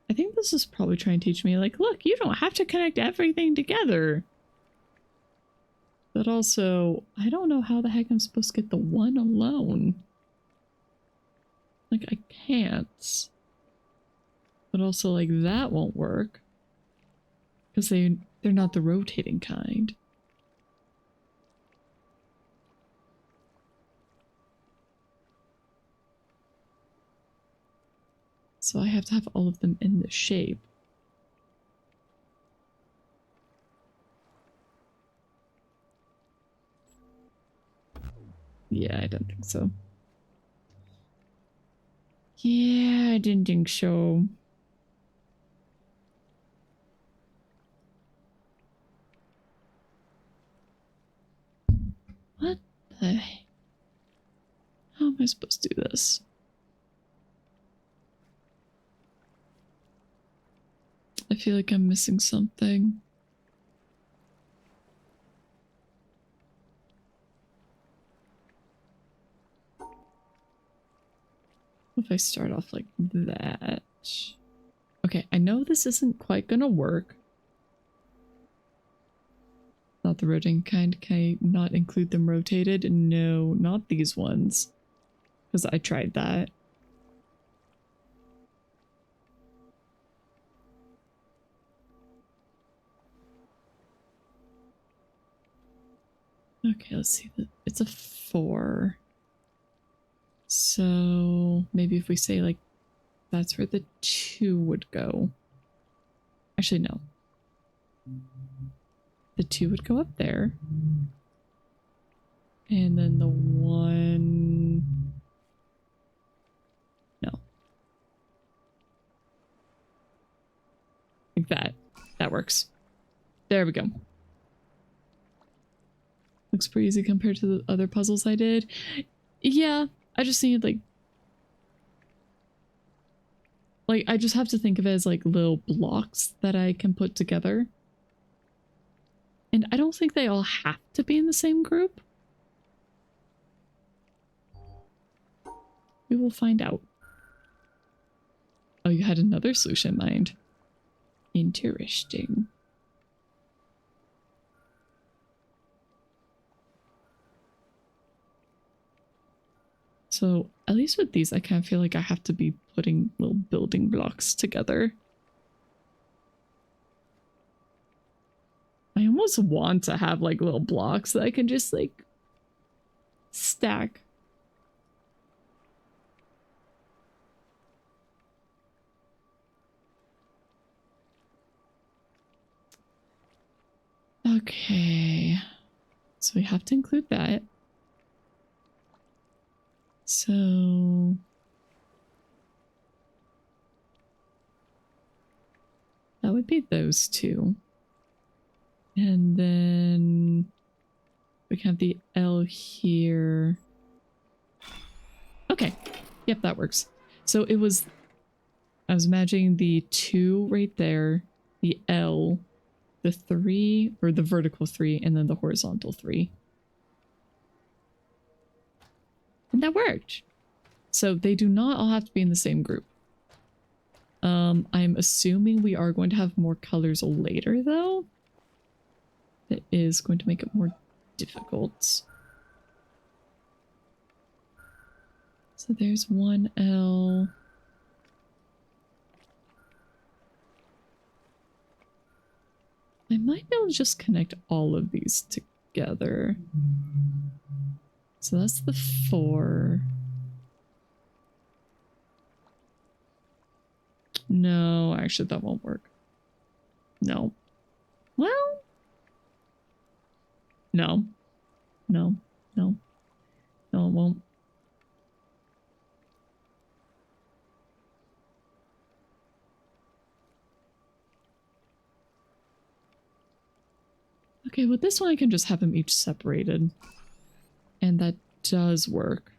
I think this is probably trying to teach me, like, look, you don't have to connect everything together. But also, I don't know how the heck I'm supposed to get the 1 alone. Like, I can't. But also, like, that won't work. Because they're not the rotating kind. So I have to have all of them in the shape. Yeah, I don't think so. Yeah, I didn't think so. What the... How am I supposed to do this? I feel like I'm missing something. What if I start off like that? Okay, I know this isn't quite gonna work. Not the rotating kind. Can I not include them rotated? No, not these ones. Because I tried that. Okay, let's see. It's a 4. So maybe if we say like that's where the 2 would go. Actually, no. The 2 would go up there. And then the 1... No. Like that. That works. There we go. Looks pretty easy compared to the other puzzles I did. Yeah, I just need like I just have to think of it as like little blocks that I can put together. And I don't think they all have to be in the same group. We will find out. Oh, you had another solution in mind. Interesting. So at least with these, I kind of feel like I have to be putting little building blocks together. I almost want to have like little blocks that I can just like stack. Okay, so we have to include that. So that would be those two. And then we can have the L here. Okay. Yep, that works. So it was, I was imagining the 2 right there, the L, the 3, or the vertical 3, and then the horizontal 3. And that worked. So they do not all have to be in the same group. I'm assuming we are going to have more colors later, though. That is going to make it more difficult. So there's 1L. I might be able to just connect all of these together. So that's the 4. No, actually that won't work. No. Well, no. No. No. No, it won't. Okay, with this one I can just have them each separated. And that does work.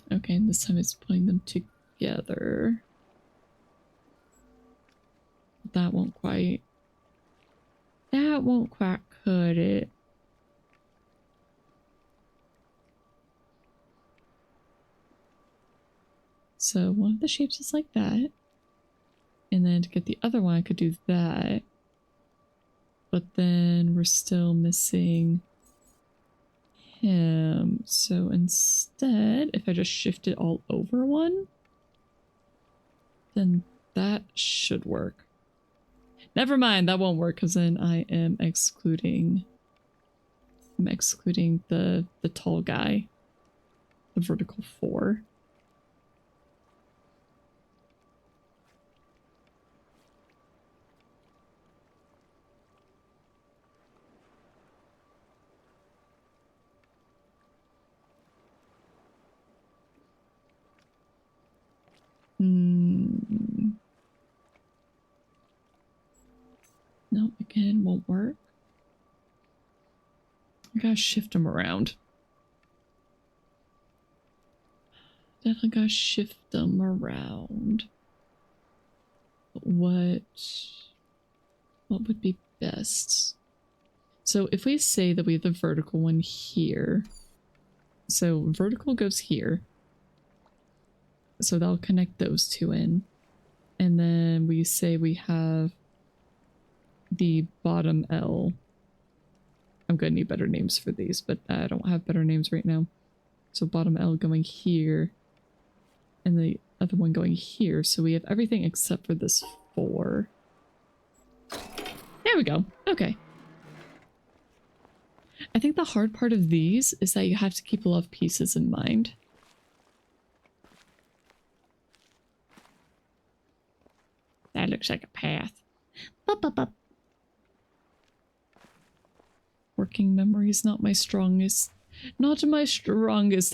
Okay, and this time it's putting them together. That won't quite. That won't quite cut it. So one of the shapes is like that. And then to get the other one, I could do that. But then we're still missing him. So instead, if I just shift it all over one, then that should work. Never mind, that won't work because then I am excluding the tall guy, the vertical 4. again won't work. I gotta shift them around. Definitely gotta shift them around. But what would be best? So if we say that we have the vertical one here, so vertical goes here. So that'll connect those two in. And then we say we have the bottom L. I'm gonna need better names for these, but I don't have better names right now. So bottom L going here. And the other one going here. So we have everything except for this 4. There we go. Okay. I think the hard part of these is that you have to keep a lot of pieces in mind. That looks like a path. Bup, bup, bup. Working memory is not my strongest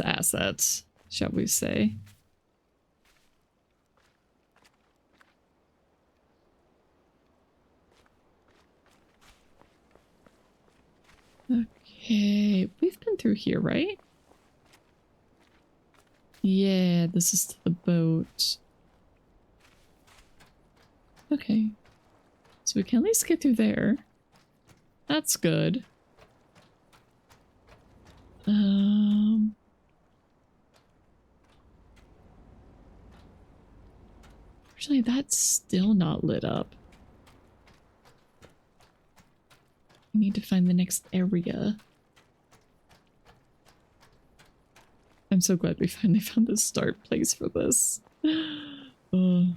assets, shall we say. Okay, we've been through here, right? Yeah, this is to the boat. Okay. So we can at least get through there. That's good. Actually, that's still not lit up. I need to find the next area. I'm so glad we finally found the start place for this. You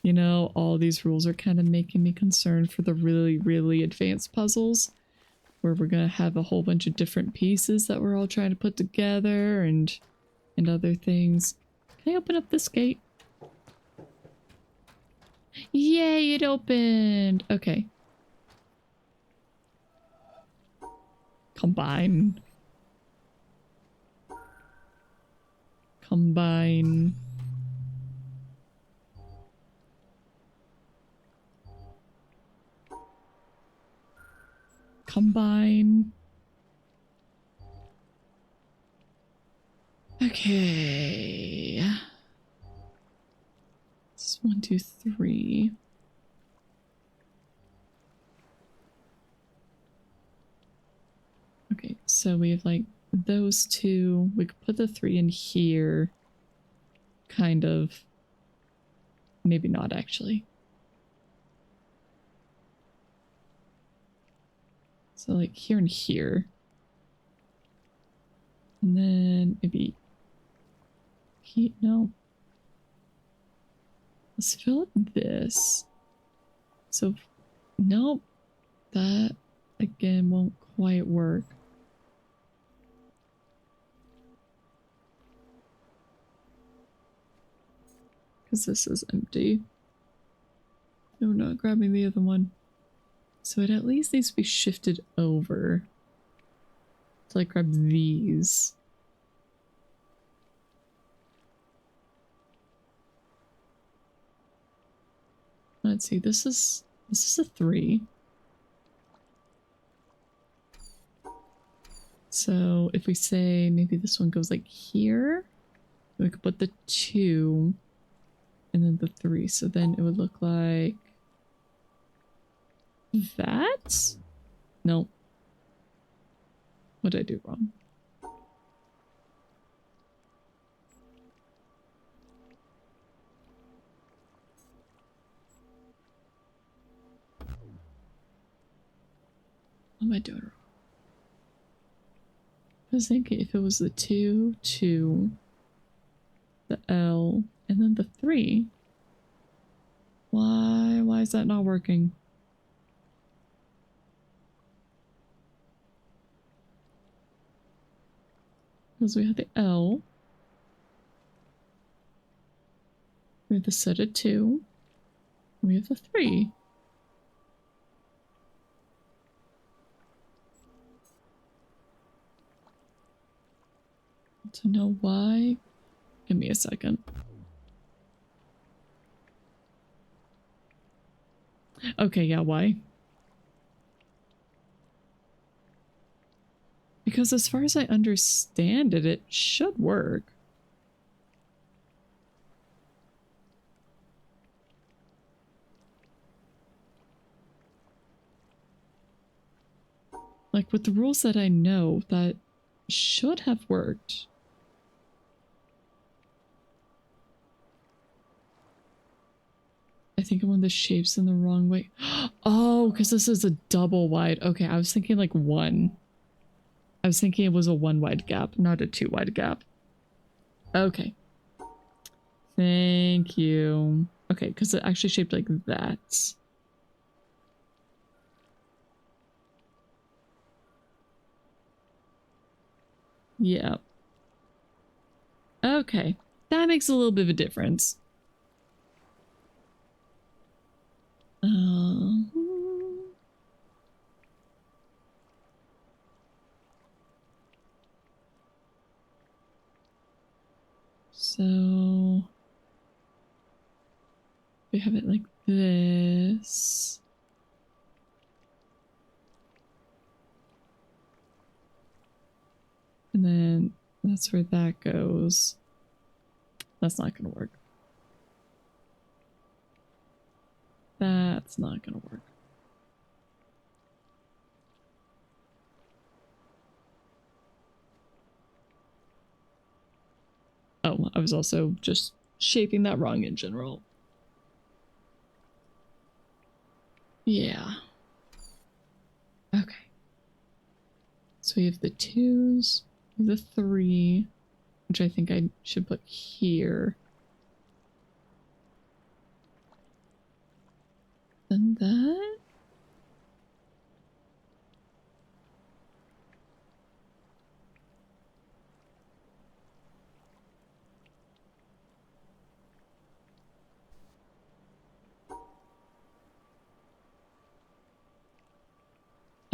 know, all these rules are kind of making me concerned for the really, really advanced puzzles, where we're gonna have a whole bunch of different pieces that we're all trying to put together and other things. Can I open up this gate? Yay, it opened! Okay. Combine. Combine. Combine. Okay. This is 1, 2, 3. Okay, so we have like those two. We could put the 3 in here. Kind of. Maybe not actually. So like here and here. And then maybe heat, no. Let's fill up this. So nope. That again won't quite work. Because this is empty. No, not grabbing the other one. So it at least needs to be shifted over. So I grab these. Let's see, this is a 3. So if we say maybe this one goes like here, we could put the 2 and then the 3. So then it would look like that? No. What did I do wrong? What am I doing wrong? I was thinking if it was the 2, 2, the L, and then the 3. Why is that not working? Because we have the L. We have the set of 2. We have the 3. To know why, give me a second. Okay, yeah, why? Because as far as I understand it, it should work. Like, with the rules that I know, that should have worked. I think I want the shapes in the wrong way. Oh, because this is a double wide. Okay, I was thinking like one. I was thinking it was a 1 wide gap, not a 2 wide gap. Okay. Thank you. Okay, because it actually shaped like that. Yeah. Okay. That makes a little bit of a difference. Uh, so we have it like this. And then that's where that goes. That's not going to work. That's not going to work. Oh, I was also just shaping that wrong in general. Yeah. Okay. So we have the 2s, the 3, which I think I should put here. Then that.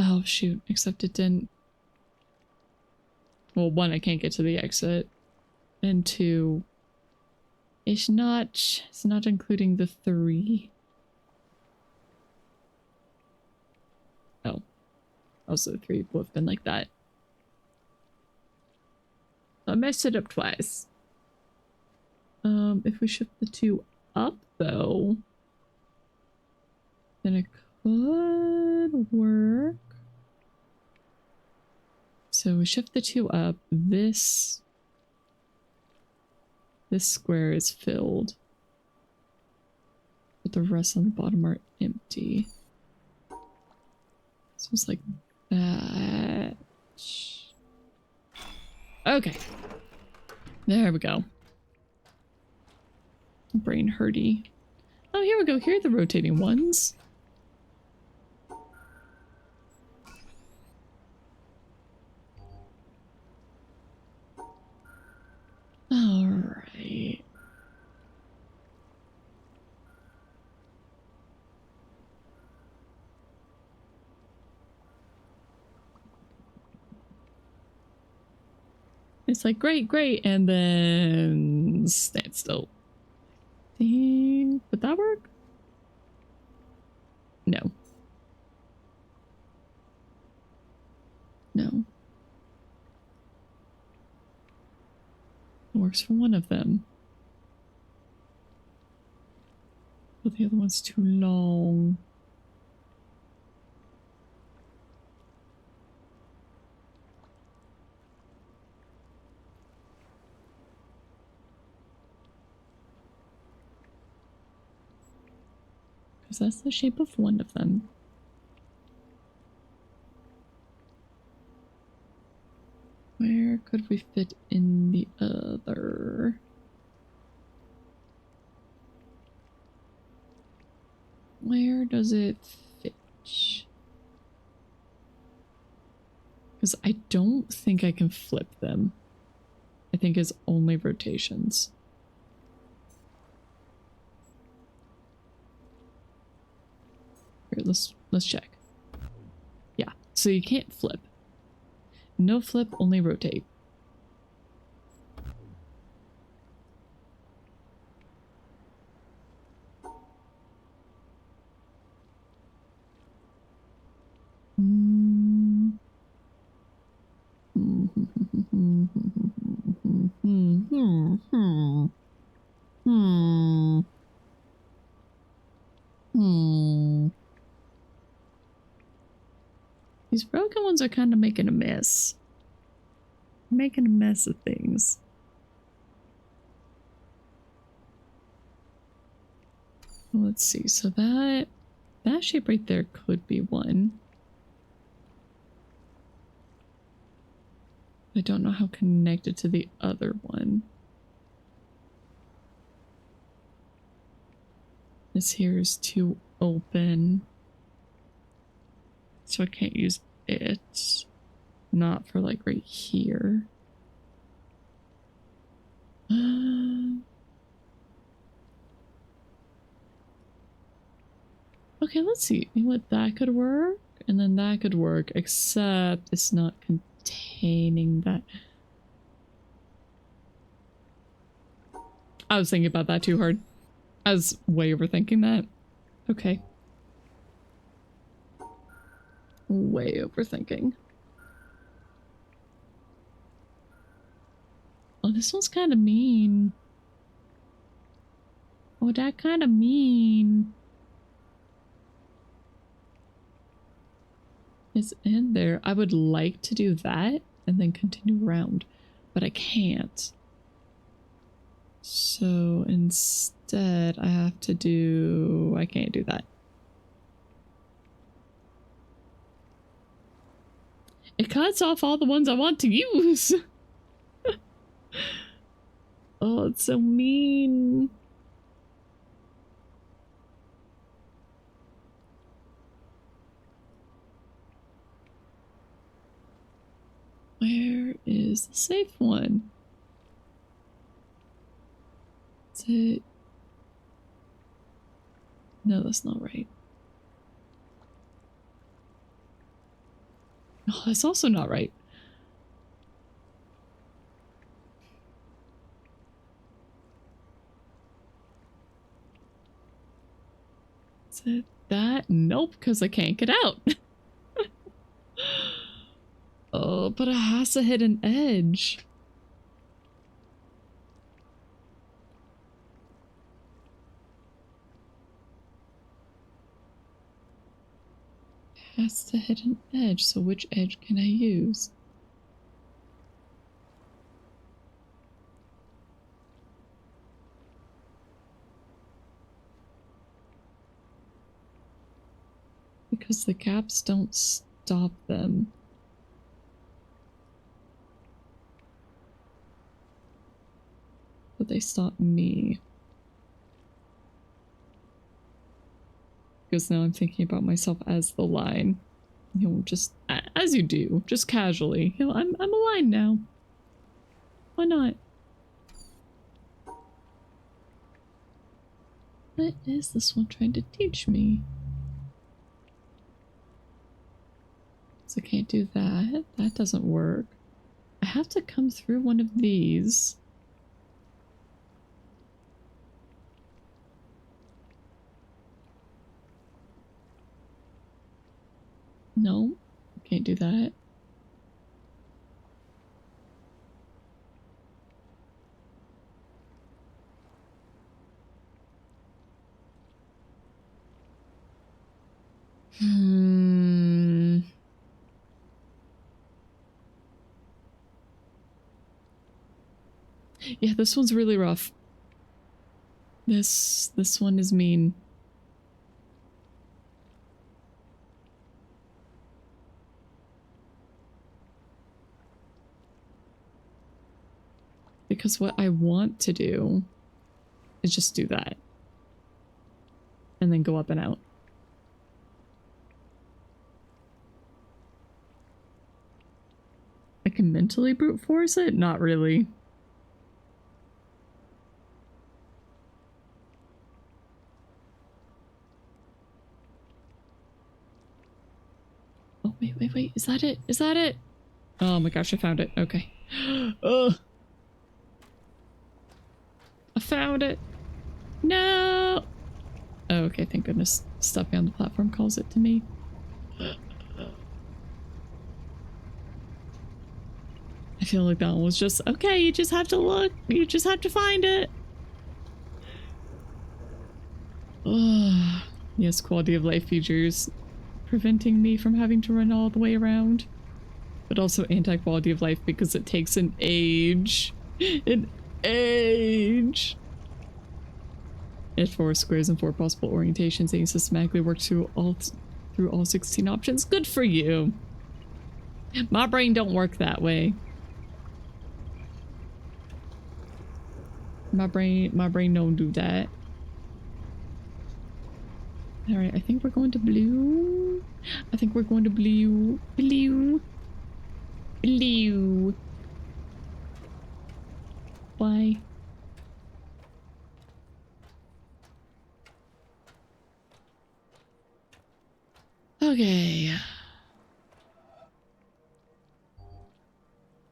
Oh, shoot. Except it didn't. Well, 1, I can't get to the exit. And 2, it's not including the 3. Oh. Also 3 would have been like that. I messed it up twice. If we shift the 2 up though, then it could work. So we shift the 2 up. This square is filled, but the rest on the bottom are empty. So it's like that. Okay. There we go. Brain hurty. Oh, here we go. Here are the rotating ones. All right. It's like, great, great, and then stand still. Would that work? No. No. It works for one of them. But the other one's too long. Because that's the shape of one of them. Where could we fit in the other? Where does it fit? Because I don't think I can flip them. I think it's only rotations. Here, let's check. Yeah, so you can't flip. No flip, only rotate. These broken ones are kind of making a mess. Making a mess of things. Let's see. So that shape right there could be one. I don't know how connected to the other one. This here is too open. So I can't use it. Not for like right here. Okay, let's see what that could work. And then that could work, except it's not containing that. I was thinking about that too hard. I was way overthinking that. Okay. Way overthinking. Oh, this one's kind of mean. Oh, that kind of mean. It's in there. I would like to do that and then continue around, but I can't. So instead, I have to do... I can't do that. It cuts off all the ones I want to use. Oh, it's so mean. Where is the safe one? Is it? No, that's not right. Oh, that's also not right. Is it that? Nope, because I can't get out. Oh, but it has to hit an edge. It has to hit an edge, so which edge can I use? Because the gaps don't stop them. But they stop me. Because now I'm thinking about myself as the line. You know, just as you do, just casually. You know, I'm a line now. Why not? What is this one trying to teach me? So I can't do that. That doesn't work. I have to come through one of these. No, can't do that. Yeah, this one's really rough. This one is mean. Because what I want to do is just do that. And then go up and out. I can mentally brute force it? Not really. Oh, wait. Is that it? Is that it? Oh my gosh, I found it. Okay. Ugh. I found it. No! Oh, okay, thank goodness. Stepping on the platform calls it to me. I feel like that one was just, okay, you just have to look. You just have to find it. Ugh. Yes, quality of life features preventing me from having to run all the way around. But also anti-quality of life because it takes an age. An age! At 4 squares and 4 possible orientations, and you systematically work through all 16 options. Good for you. My brain don't work that way. My brain don't do that. Alright, I think we're going to blue. I think we're going to blue. Blue. Blue. Why? Okay.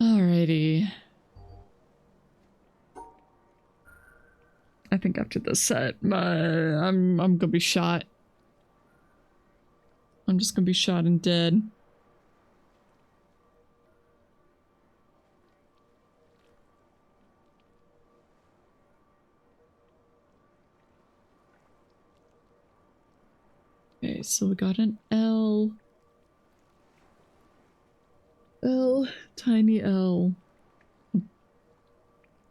Alrighty. I think after this set, I'm gonna be shot. I'm just gonna be shot and dead. Okay, so we got an L. L. Tiny L.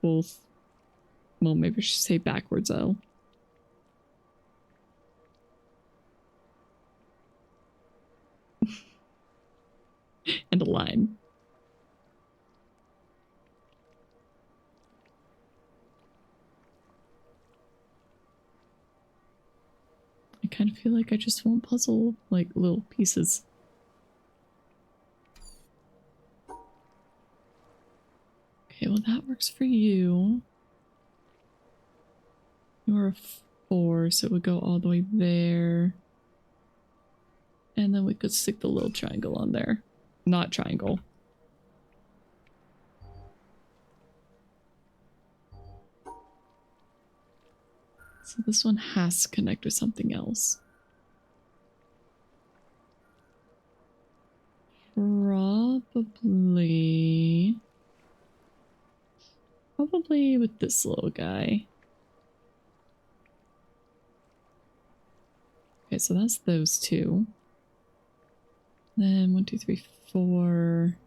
Both. Well, maybe I should say backwards L. And a line. I kind of feel like I just want puzzle, like, little pieces. Okay, well that works for you. You're a 4, so it would go all the way there. And then we could stick the little triangle on there. Not triangle. So this one has to connect with something else. Probably with this little guy. Okay, so that's those two. Then 1, 2, 3, 4.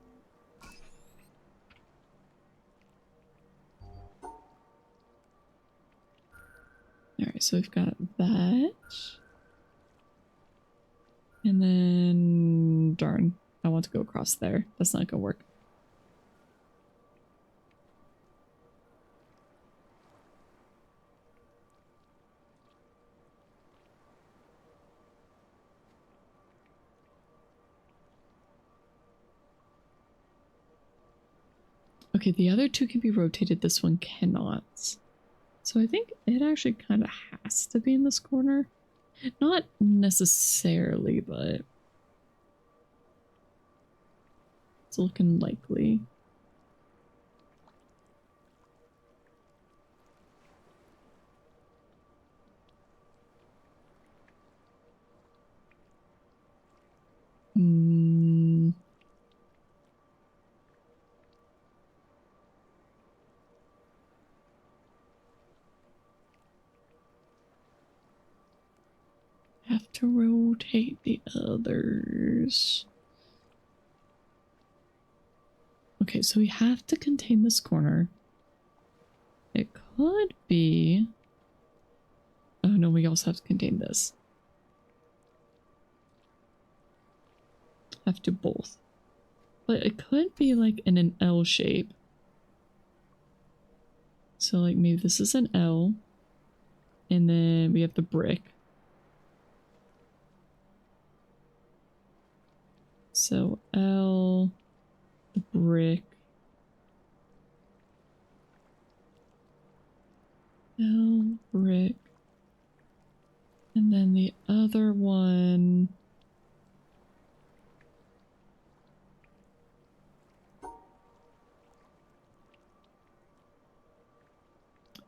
Alright, so we've got that. And then, darn, I want to go across there. That's not gonna work. Okay, the other two can be rotated. This one cannot. So I think it actually kind of has to be in this corner. Not necessarily, but it's looking likely. Have to rotate the others. Okay, so we have to contain this corner. It could be... Oh no, we also have to contain this. Have to both. But it could be like in an L shape. So like maybe this is an L. And then we have the brick. So L, the brick. L, brick. And then the other one...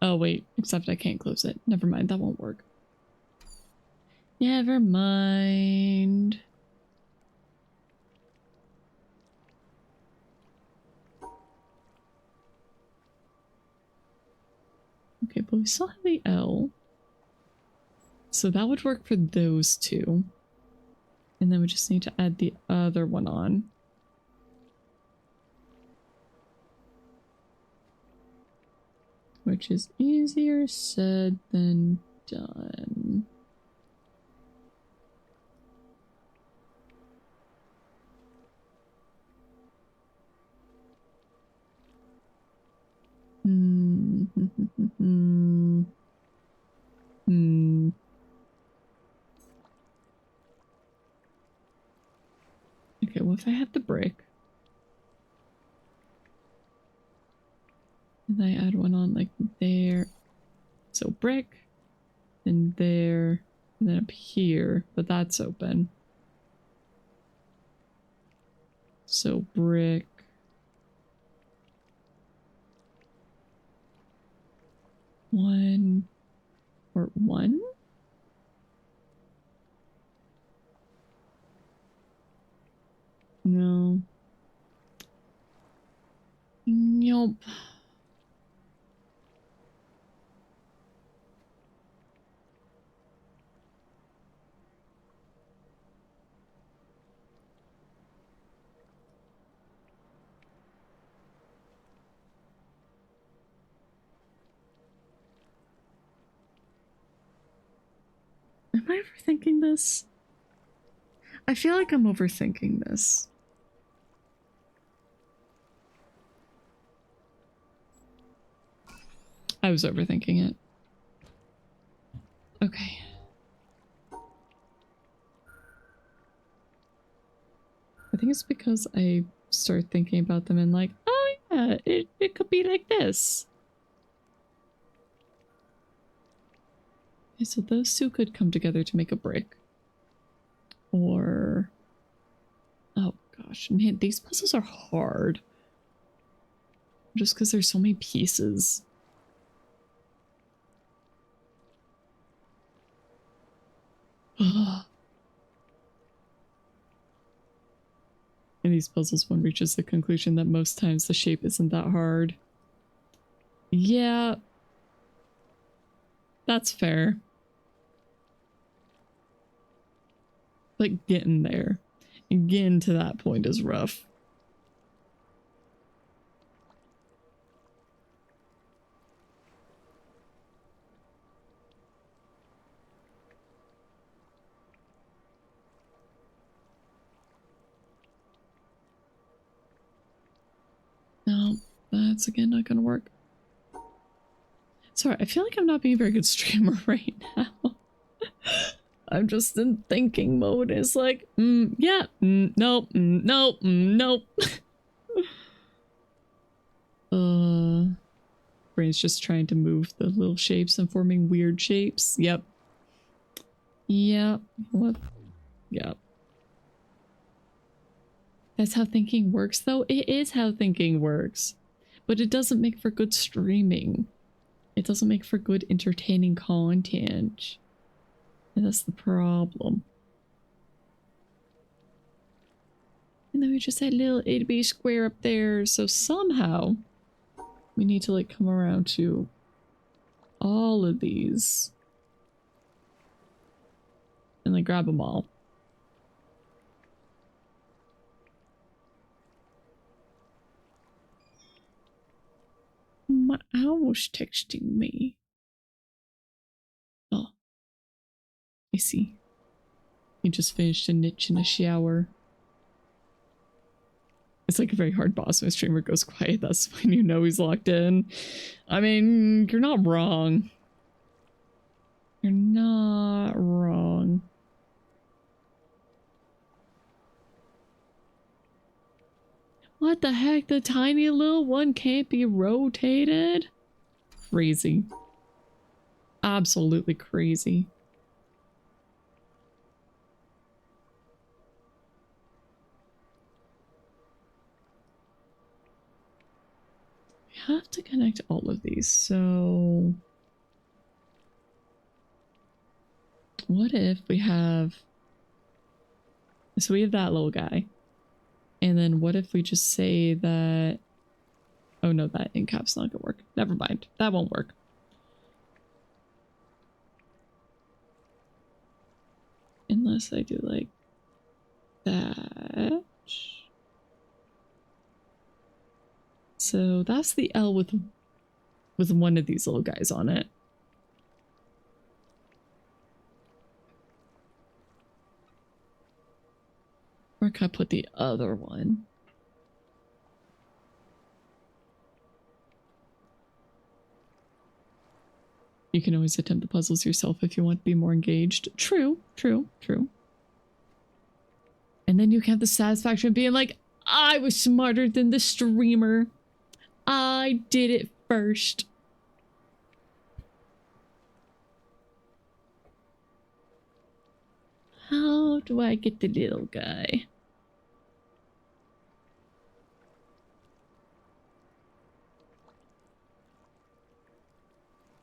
Oh wait, except I can't close it. Never mind, that won't work. Never mind. Okay, but we still have the L. So that would work for those two. And then we just need to add the other one on. Which is easier said than done. Okay, well if I have the brick. And I add one on like there. So brick. And there. And then up here. But that's open. So brick. One. Or one? No. Nope. Am I overthinking this? I feel like I'm overthinking this. I was overthinking it. Okay. I think it's because I start thinking about them and like, oh yeah, it could be like this. Okay, so those two could come together to make a brick. Or... oh gosh, man, these puzzles are hard. Just because there's so many pieces. And these puzzles, one reaches the conclusion that most times the shape isn't that hard. Yeah. That's fair. Like, getting there. And getting to that point is rough. No, that's again not gonna work. Sorry, I feel like I'm not being a very good streamer right now. I'm just in thinking mode. It's like, yeah, nope, nope, nope. Brain's just trying to move the little shapes and forming weird shapes. Yep. Yep. What? Yep. That's how thinking works, though. It is how thinking works. But it doesn't make for good streaming. It doesn't make for good entertaining content. And that's the problem. And then we just had a little A to B square up there. So somehow we need to like come around to all of these. And like grab them all. My owl's texting me. Oh. I see. He just finished a niche in a shower. It's like a very hard boss when a streamer goes quiet. That's when you know he's locked in. I mean, you're not wrong. You're not wrong. What the heck? The tiny little one can't be rotated? Crazy. Absolutely crazy. We have to connect all of these, so... what if we have... so we have that little guy. And then what if we just say that... oh no, that in cap's not gonna work. Never mind. That won't work. Unless I do like that. So that's the L with one of these little guys on it. Where can I put the other one? You can always attempt the puzzles yourself if you want to be more engaged. True, true, true. And then you can have the satisfaction of being like, I was smarter than the streamer. I did it first. How do I get the little guy?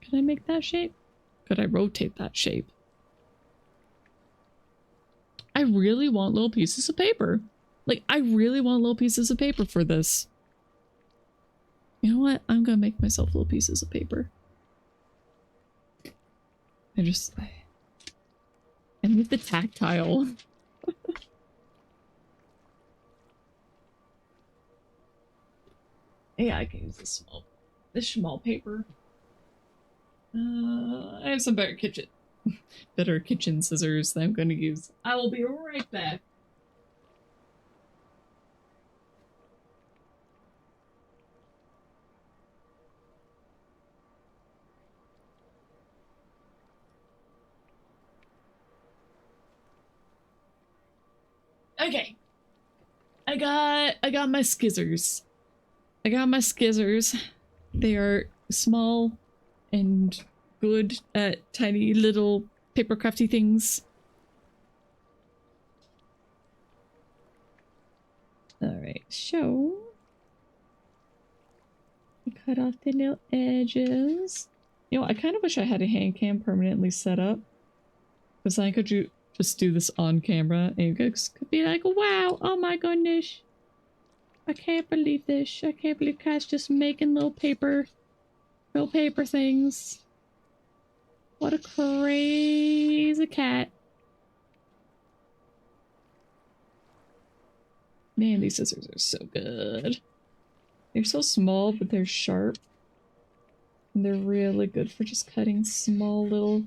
Could I make that shape? Could I rotate that shape? I really want little pieces of paper. Like, I really want little pieces of paper for this. You know what? I'm gonna make myself little pieces of paper. I need the tactile. Yeah, I can use this small paper. I have some better kitchen scissors that I'm going to use. I will be right back. Okay. I got my skizzers. I got my skizzers. They are small and good at tiny little paper crafty things. Alright, so cut off the little edges. You know, I kind of wish I had a hand cam permanently set up. Because I could just do this on camera and you could be like, wow, oh my goodness. I can't believe this. I can't believe Cat's just making little paper things. What a crazy cat. Man, these scissors are so good. They're so small, but they're sharp. And they're really good for just cutting small little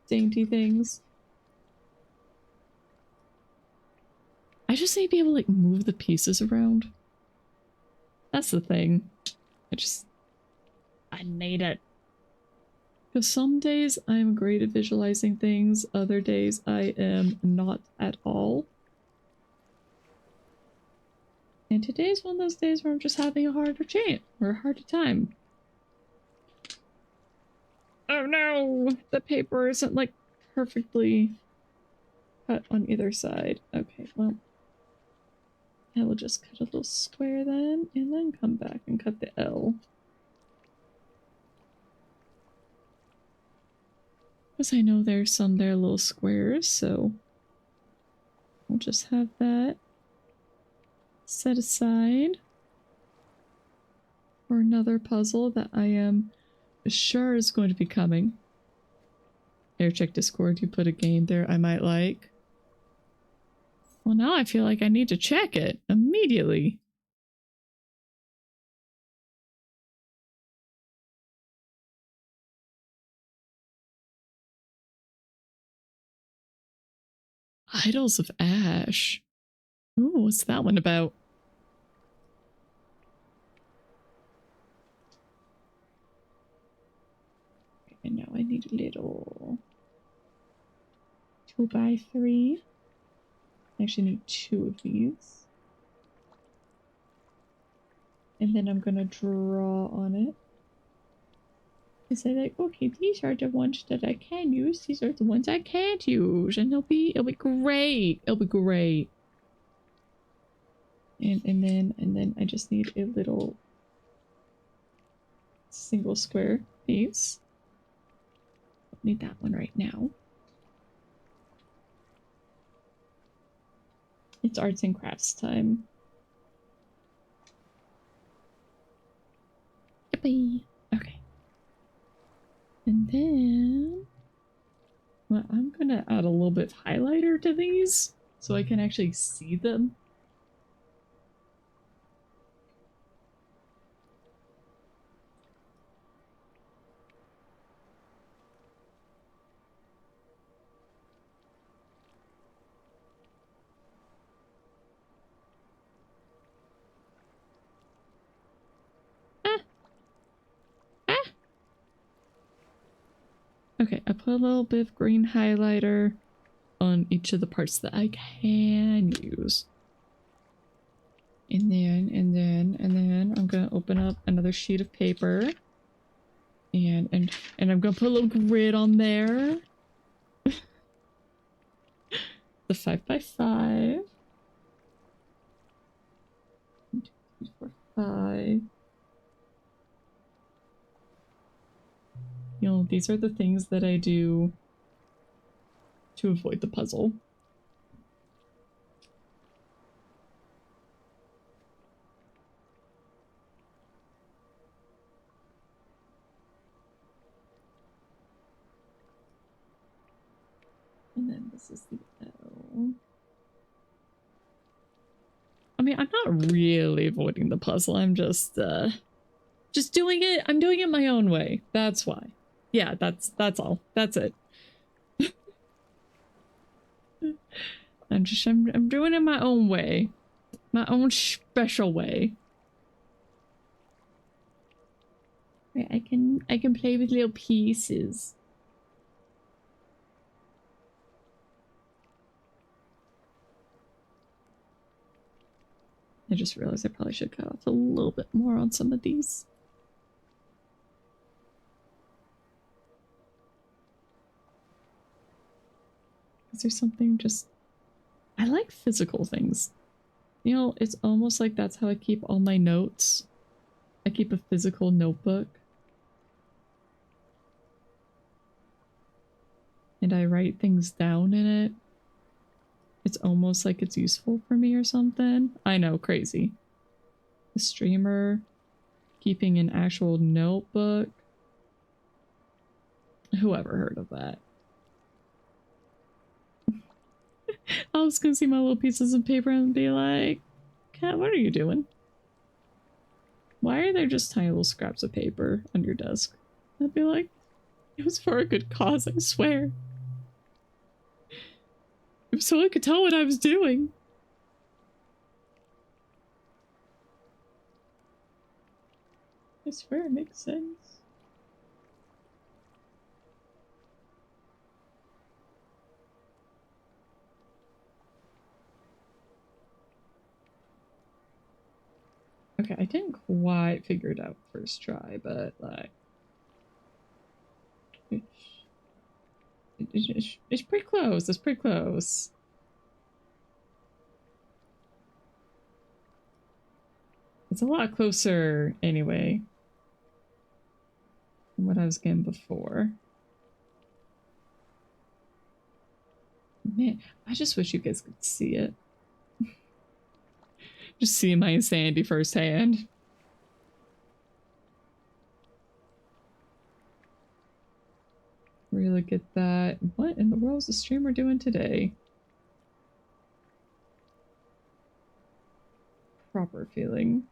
dainty things. I just need to be able to like move the pieces around. That's the thing. I need it. Because some days I'm great at visualizing things, other days I am not at all. And today's one of those days where I'm just having a harder time. Oh no! The paper isn't like perfectly cut on either side. Okay, well, I will just cut a little square then, and then come back and cut the L. Because I know there's some there little squares, so we'll just have that set aside for another puzzle that I am sure is going to be coming. Here, check Discord. You put a game there I might like. Well, now I feel like I need to check it immediately. Idols of Ash. Ooh, what's that one about? And now I need a little 2x3. I actually need 2 of these. And then I'm gonna draw on it. And say like, okay, these are the ones that I can use. These are the ones I can't use. And it'll be great. It'll be great. And then I just need a little single square piece. Don't need that one right now. It's arts and crafts time. Yippee! Okay. And then Well, I'm gonna add a little bit of highlighter to these so I can actually see them. Ah, ah. Okay, I put a little bit of green highlighter on each of the parts that I can use. And then I'm gonna open up another sheet of paper. And I'm gonna put a little grid on there. The 5x5. 1, 2, 3, 4, 5. You know, these are the things that I do to avoid the puzzle. And then this is the L. I mean, I'm not really avoiding the puzzle. I'm just doing it. I'm doing it my own way. That's why. Yeah, that's all. That's it. I'm doing it my own way. My own special way. Right, I can play with little pieces. I just realized I probably should cut off a little bit more on some of these. Is there something just... I like physical things. You know, it's almost like that's how I keep all my notes. I keep a physical notebook. And I write things down in it. It's almost like it's useful for me or something. I know, crazy. The streamer keeping an actual notebook. Whoever heard of that? I was gonna see my little pieces of paper and be like, Cat, what are you doing? Why are there just tiny little scraps of paper on your desk? I'd be like, it was for a good cause, I swear. So I could tell what I was doing. I swear it makes sense. Okay, I didn't quite figure it out first try, but like... It's pretty close, it's pretty close. It's a lot closer anyway than what I was getting before. Man, I just wish you guys could see it. Just see my insanity firsthand. Really get that. What in the world is the streamer doing today? Proper feeling.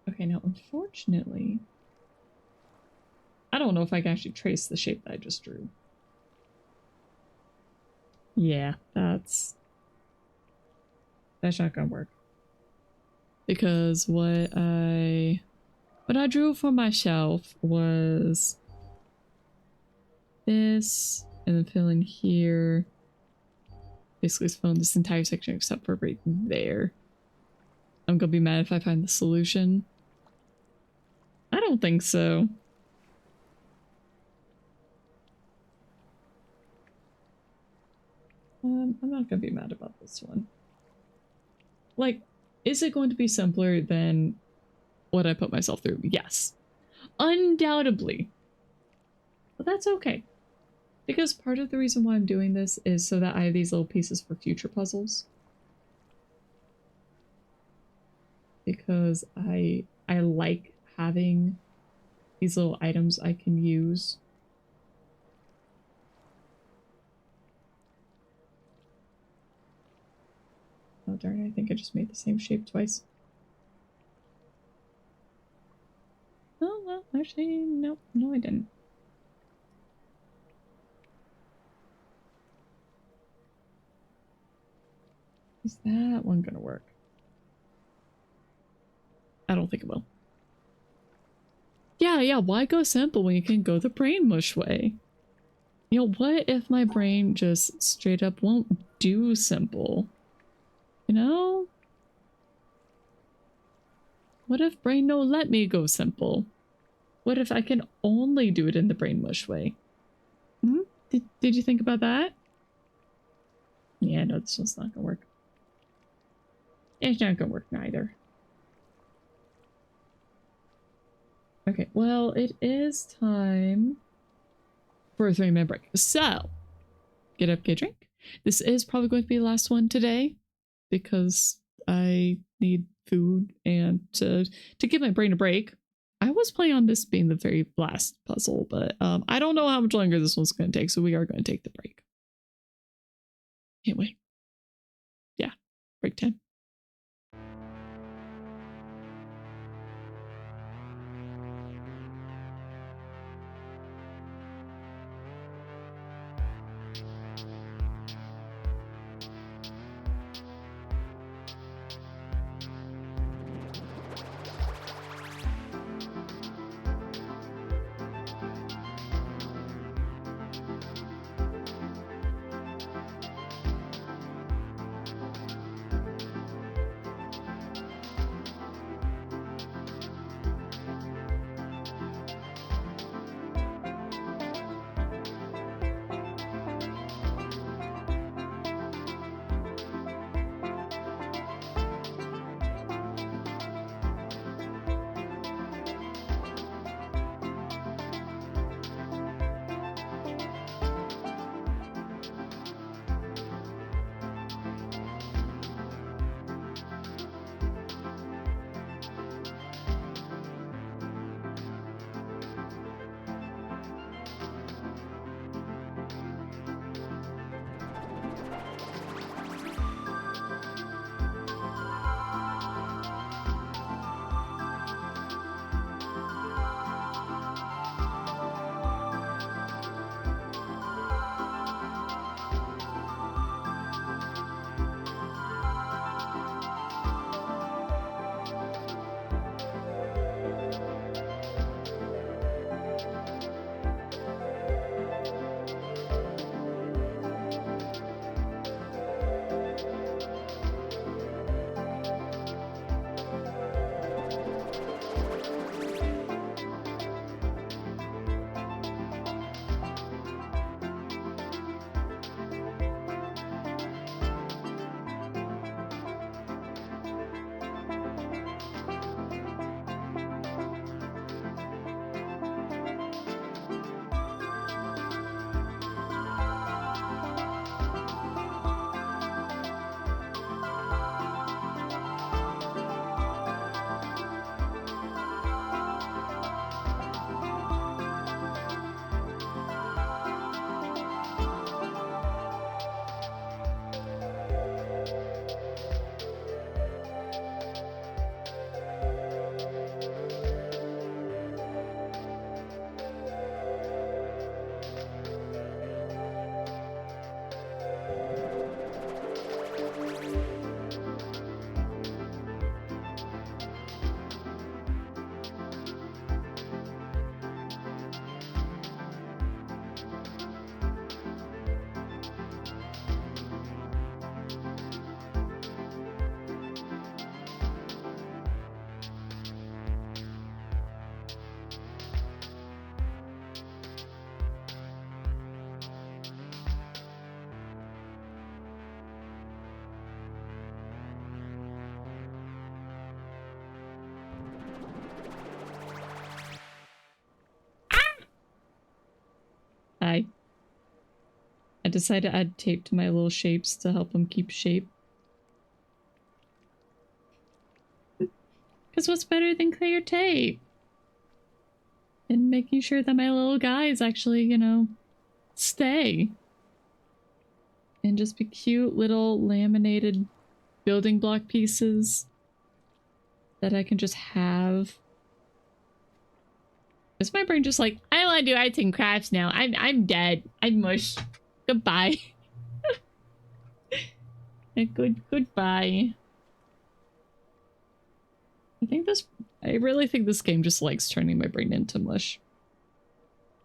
Okay, now unfortunately, I don't know if I can actually trace the shape that I just drew. Yeah, that's not gonna work. Because what I drew for myself was this, and then fill in here. Basically, it's filling this entire section except for right there. I'm gonna be mad if I find the solution. I don't think so. I'm not gonna be mad about this one. Like, is it going to be simpler than what I put myself through? Yes. Undoubtedly. But that's okay. Because part of the reason why I'm doing this is so that I have these little pieces for future puzzles. Because I like having these little items I can use. Oh darn, I think I just made the same shape twice. Oh well, actually, nope, no I didn't. Is that one gonna work? I don't think it will. Yeah, why go simple when you can go the brain mush way? You know, what if my brain just straight up won't do simple? You know? What if brain no let me go simple? What if I can only do it in the brain mush way? Hmm? Did you think about that? Yeah, no, this one's not gonna work. It's not gonna work neither. Okay, well, it is time for a 3-minute break. So, get up, get a drink. This is probably going to be the last one today because I need food and to give my brain a break. I was planning on this being the very last puzzle, but I don't know how much longer this one's going to take, so we are going to take the break. Can't wait. Yeah, break time. Hi. decided to add tape to my little shapes to help them keep shape. Because what's better than clear tape? And making sure that my little guys actually, you know, stay. And just be cute little laminated building block pieces that I can just have. Is my brain just like, I want to do arts and crafts now. I'm dead. I'm mush. Goodbye. Goodbye. I really think this game just likes turning my brain into mush.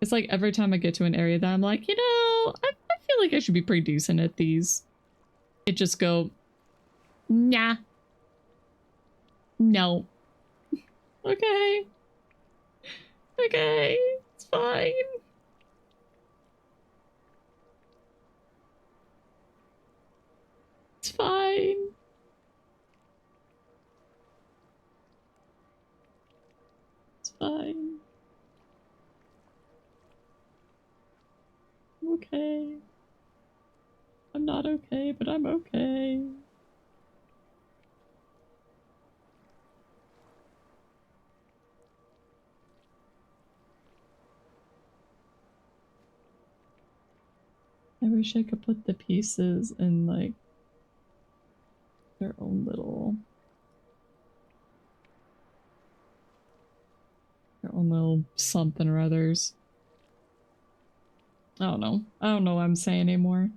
It's like every time I get to an area that I'm like, you know, I feel like I should be pretty decent at these. It just go, nah. No. Okay. Okay. It's fine. It's fine. It's fine. I'm okay. I'm not okay, but I'm okay. I wish I could put the pieces in, like, their own little something or others. I don't know. I don't know what I'm saying anymore.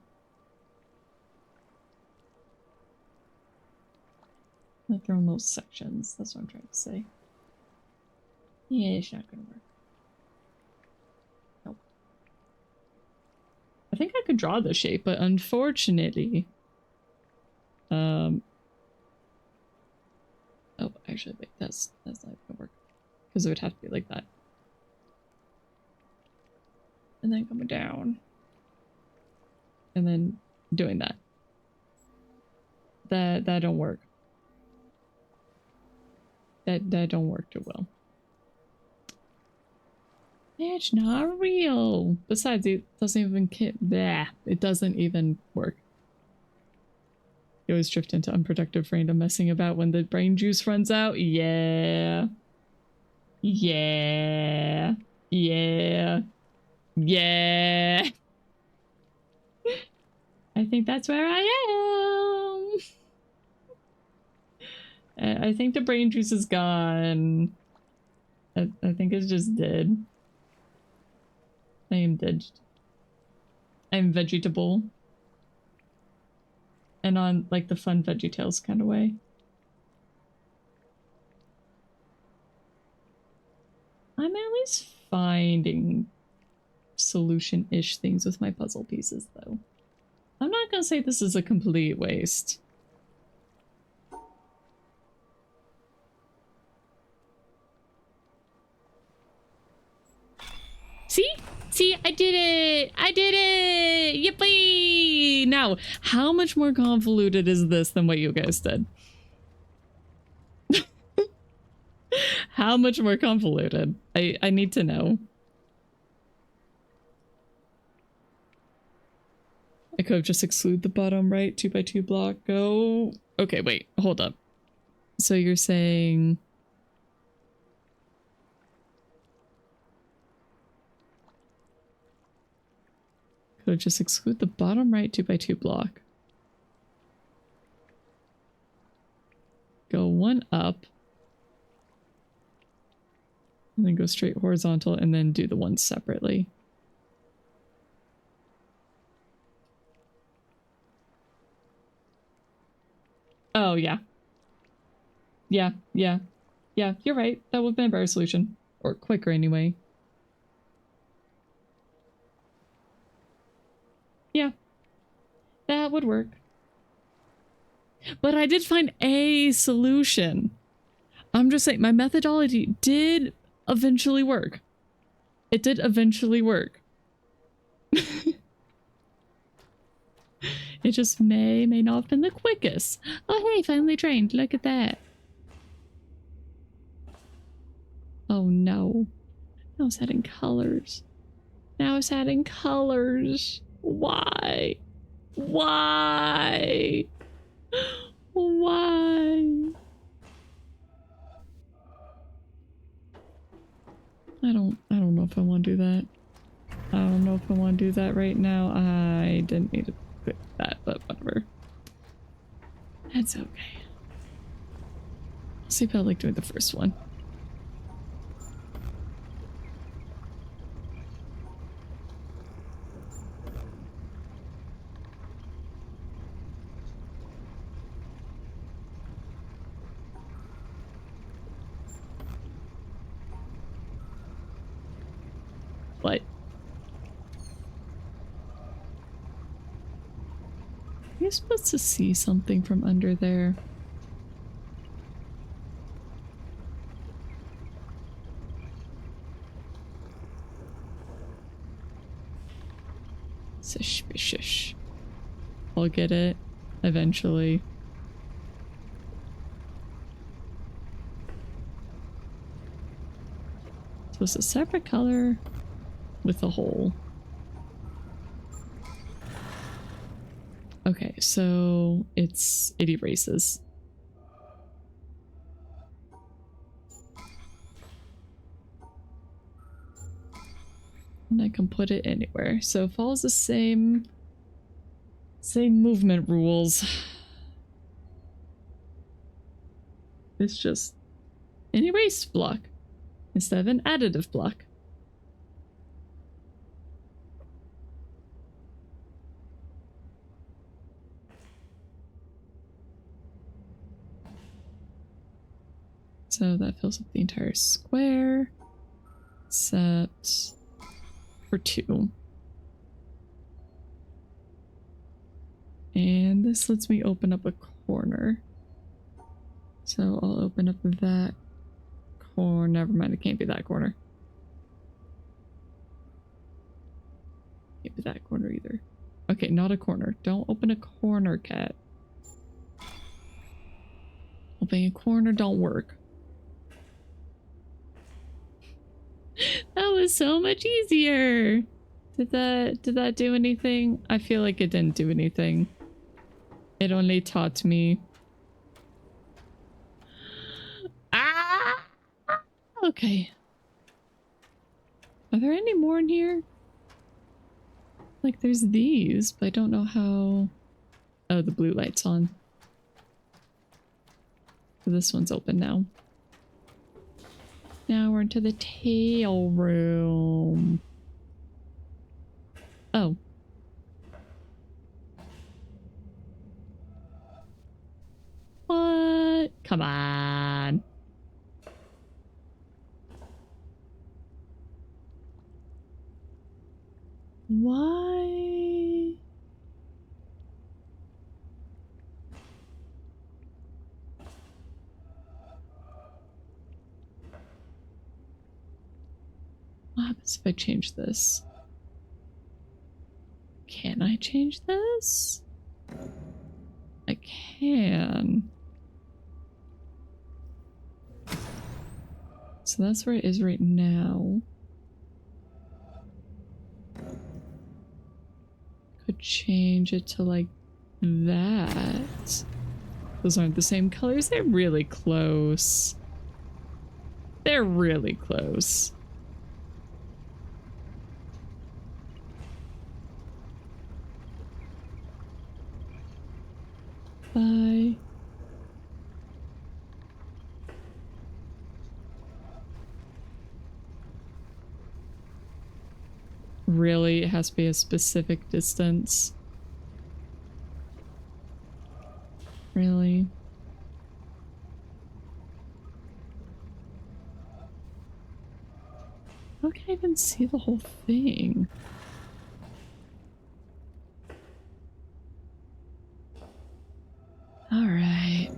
Like their own little sections. That's what I'm trying to say. Yeah, it's not gonna work. Nope. I think I could draw the shape, but unfortunately... Oh, actually, wait, that's not gonna work. Because it would have to be like that. And then coming down. And then doing that. That don't work. That don't work too well. It's not real. Besides, it doesn't even it doesn't even work. You always drift into unproductive random messing about when the brain juice runs out. Yeah. Yeah. Yeah. Yeah. I think that's where I am. I think the brain juice is gone. I think it's just dead. I am dead. I'm vegetable. And on, like, the fun VeggieTales kind of way. I'm at least finding solution-ish things with my puzzle pieces, though. I'm not gonna say this is a complete waste. See? See, I did it! I did it! Yippee! Now, how much more convoluted is this than what you guys did? How much more convoluted? I need to know. I could have just excluded the bottom right 2x2 block. Go. Okay, wait, hold up. So you're saying... Could just exclude the bottom right 2x2 block. Go one up. And then go straight horizontal and then do the ones separately. Oh, yeah. Yeah, yeah. Yeah, you're right. That would have been a better solution. Or quicker anyway. Yeah. That would work. But I did find a solution. I'm just saying, my methodology did eventually work. It did eventually work. It just may not have been the quickest. Oh, hey, finally trained. Look at that. Oh, no. Now it's adding colors. Now it's adding colors. Why? Why? Why? I don't know if I want to do that. I don't know if I want to do that right now. I didn't need to click that, but whatever. That's okay. I'll see if I like doing the first one. What? You're supposed to see something from under there. Suspicious. I'll get it eventually. So it's a separate color with a hole. Okay, so it erases. And I can put it anywhere. So it follows the same movement rules. It's just an erase block instead of an additive block. So that fills up the entire square, except for 2. And this lets me open up a corner. So I'll open up that corner. Never mind, it can't be that corner. Can't be that corner either. Okay, not a corner. Don't open a corner, cat. Opening a corner don't work. That was so much easier. Did that do anything? I feel like it didn't do anything. It only taught me. Ah! Okay. Are there any more in here? Like there's these, but I don't know how... Oh, the blue light's on. So this one's open now. Now we're into the tail room. Oh. What? Come on. Why? What happens if I change this? Can I change this? I can. So that's where it is right now. Could change it to like that. Those aren't the same colors. They're really close. They're really close. Bye. Really? It has to be a specific distance. Really? How can I even see the whole thing? All right.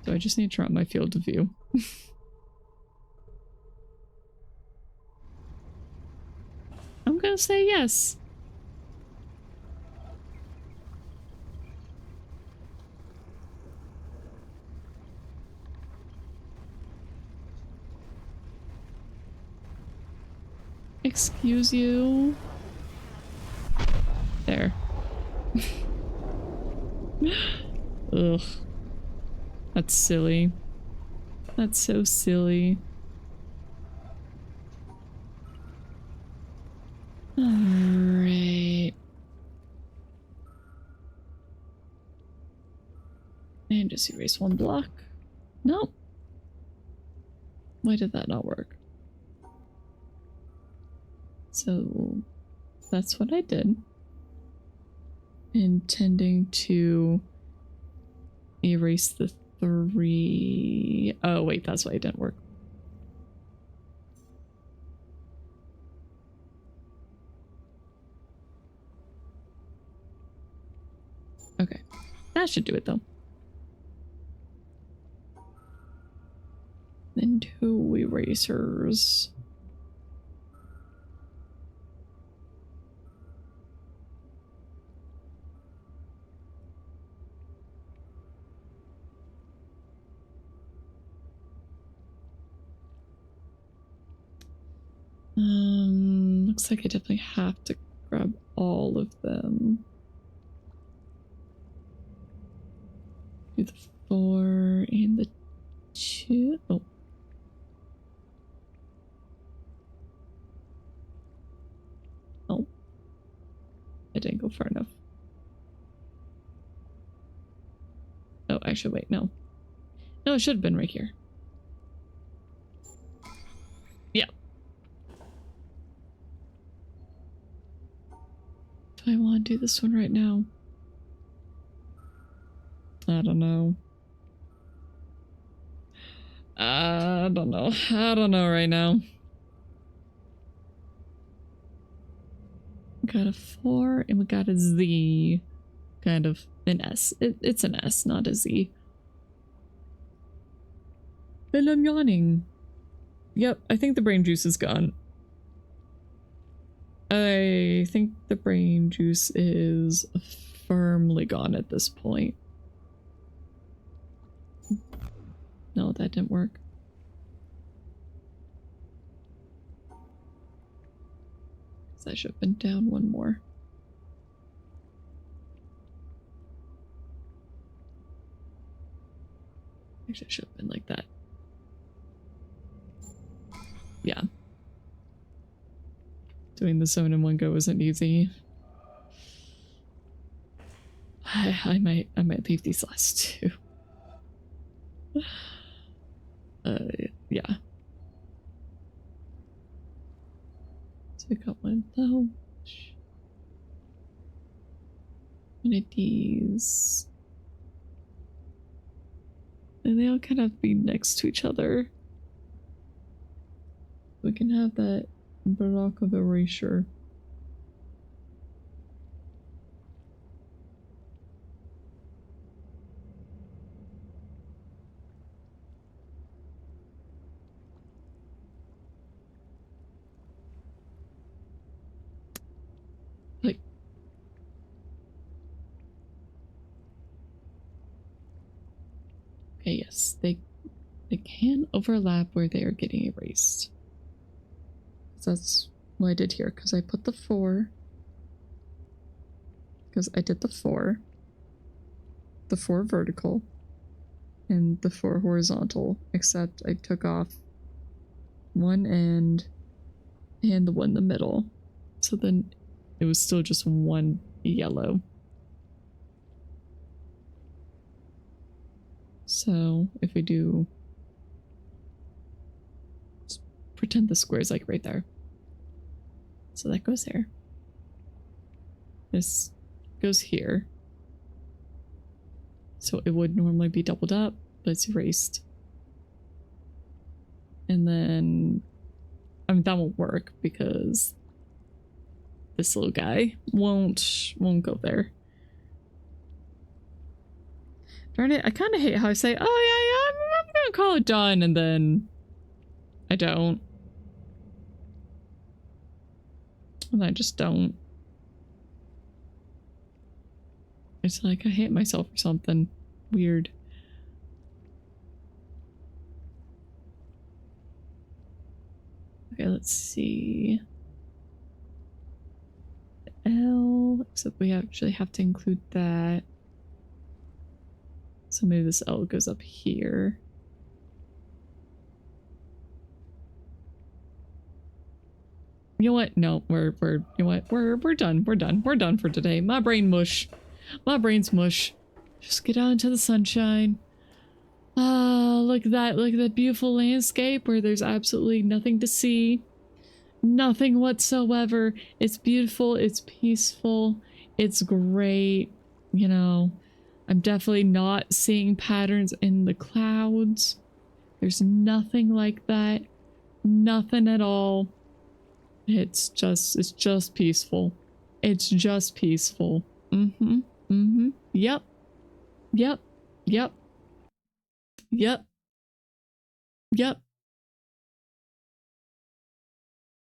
So I just need to turn on my field of view. I'm gonna say yes. Excuse you. There. Ugh. That's silly. That's so silly. Alright. And just erase one block. Nope. Why did that not work? So that's what I did. Intending to erase the 3. Oh wait, that's why it didn't work. Okay, that should do it though. Then 2 erasers. Looks like I definitely have to grab all of them. Do the 4 and the 2. Oh. Oh. I didn't go far enough. Oh, actually, wait, no. No, it should have been right here. Yeah. Do I want to do this one right now? I don't know. I don't know. I don't know right now. We got a 4 and we got a Z. Kind of an S. It's an S, not a Z. And I'm yawning. Yep, I think the brain juice is gone. I think the brain juice is firmly gone at this point. No, that didn't work. I should have been down one more. Actually, I should have been like that. Yeah. Doing the zone in one go isn't easy. I might leave these last 2. Yeah. So I got one though. One of these. And they all kind of be next to each other. We can have that block of erasure. Like, okay, yes, they can overlap where they are getting erased. So that's what I did here, because I put the 4. Because I did the 4 vertical, and the 4 horizontal, except I took off one end and the one in the middle. So then it was still just one yellow. So if we do, just pretend the square is like right there. So that goes there. This goes here. So it would normally be doubled up, but it's erased. And then, I mean, that won't work because this little guy won't go there. Darn it, I kind of hate how I say, oh yeah, I'm gonna call it done, and then I don't. And I just don't. It's like I hate myself or something weird. Okay, let's see. L, except we actually have to include that. So maybe this L goes up here. You know what? No, you know what? We're done. We're done. We're done for today. My brain mush. My brain's mush. Just get out into the sunshine. Ah, look at that. Look at that beautiful landscape where there's absolutely nothing to see. Nothing whatsoever. It's beautiful. It's peaceful. It's great. You know, I'm definitely not seeing patterns in the clouds. There's nothing like that. Nothing at all. It's just peaceful. It's just peaceful. Mm-hmm. Mm-hmm. Yep. Yep. Yep. Yep. Yep.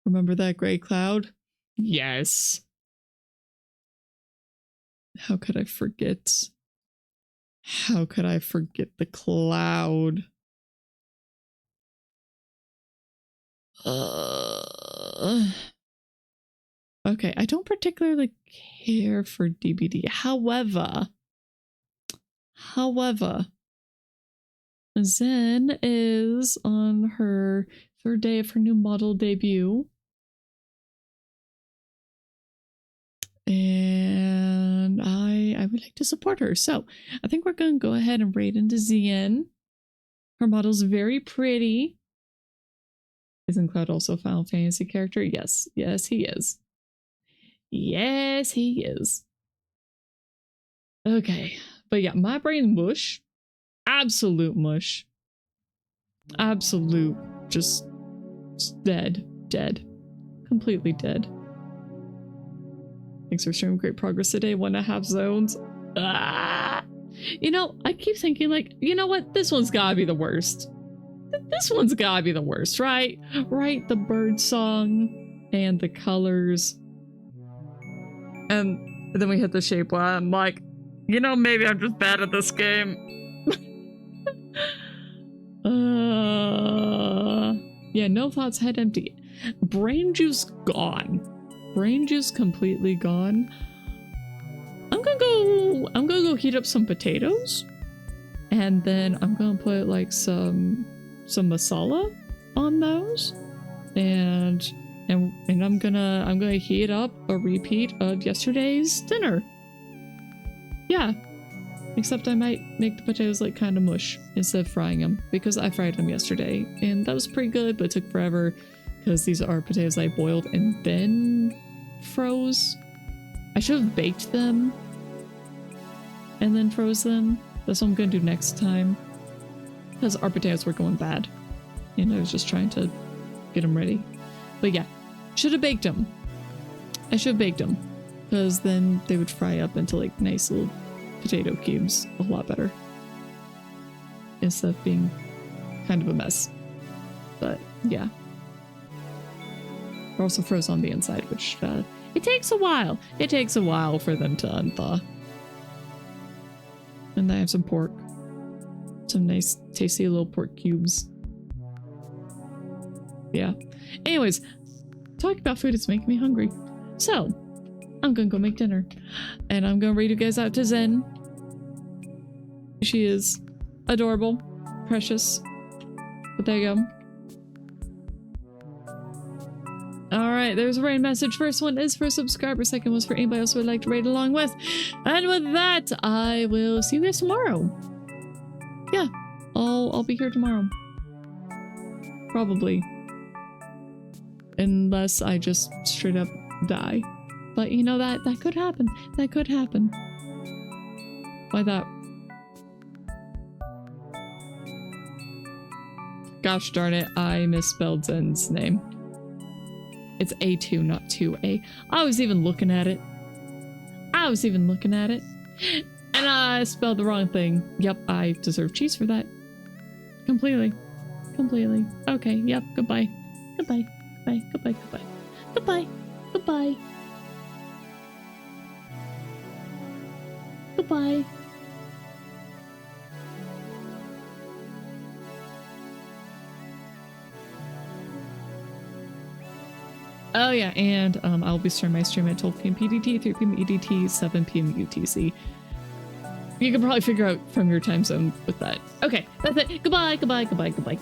Remember that gray cloud? Yes. How could I forget? How could I forget the cloud? Okay, I don't particularly care for DBD. However, Zen is on her third day of her new model debut. And I would like to support her. So I think we're going to go ahead and raid into Zen. Her model's very pretty. Isn't Cloud also a Final Fantasy character? Yes. Yes, he is. Yes, he is. Okay. But yeah, my brain's mush. Absolute mush. Absolute. Just dead. Dead. Completely dead. Thanks for showing great progress today. 1.5 zones. Ah! You know, I keep thinking like, you know what? This one's gotta be the worst. This one's gotta be the worst, right? Right? The bird song and the colors. And then we hit the shape one. I'm like, you know, maybe I'm just bad at this game. Yeah, no thoughts, head empty. Brain juice gone. Brain juice completely gone. I'm gonna go heat up some potatoes. And then I'm gonna put like some masala on those. And I'm gonna heat up a repeat of yesterday's dinner. Yeah. Except I might make the potatoes like kind of mush instead of frying them, because I fried them yesterday and that was pretty good, but it took forever because these are potatoes I boiled and then froze. I should have baked them and then froze them. That's what I'm gonna do next time, because our potatoes were going bad and I was just trying to get them ready. But yeah, should have baked them. I should have baked them, because then they would fry up into like nice little potato cubes a lot better, instead of being kind of a mess. But yeah, they're also frozen on the inside, which it takes a while. It takes a while for them to unthaw. And then I have some pork, some nice tasty little pork cubes. Yeah. Anyways, talking about food is making me hungry, so I'm gonna go make dinner, and I'm gonna read you guys out to Zen. She is adorable, precious, but there you go. Alright, there's a raid message. First one is for a subscriber, second was for anybody else who would like to raid along with. And with that, I will see you guys tomorrow. Yeah, I'll be here tomorrow. Probably. Unless I just straight up die. But you know, that could happen. That could happen. Why that? Gosh darn it, I misspelled Zen's name. It's A2, not 2A. I was even looking at it. And I spelled the wrong thing. Yep, I deserve cheese for that. Completely. Okay, yep, goodbye. Goodbye. Oh yeah, and I'll be starting my stream at 12 p.m. PDT, 3 p.m. EDT, 7 p.m. UTC. You can probably figure out from your time zone with that. Okay, that's it. Goodbye, goodbye, goodbye, goodbye.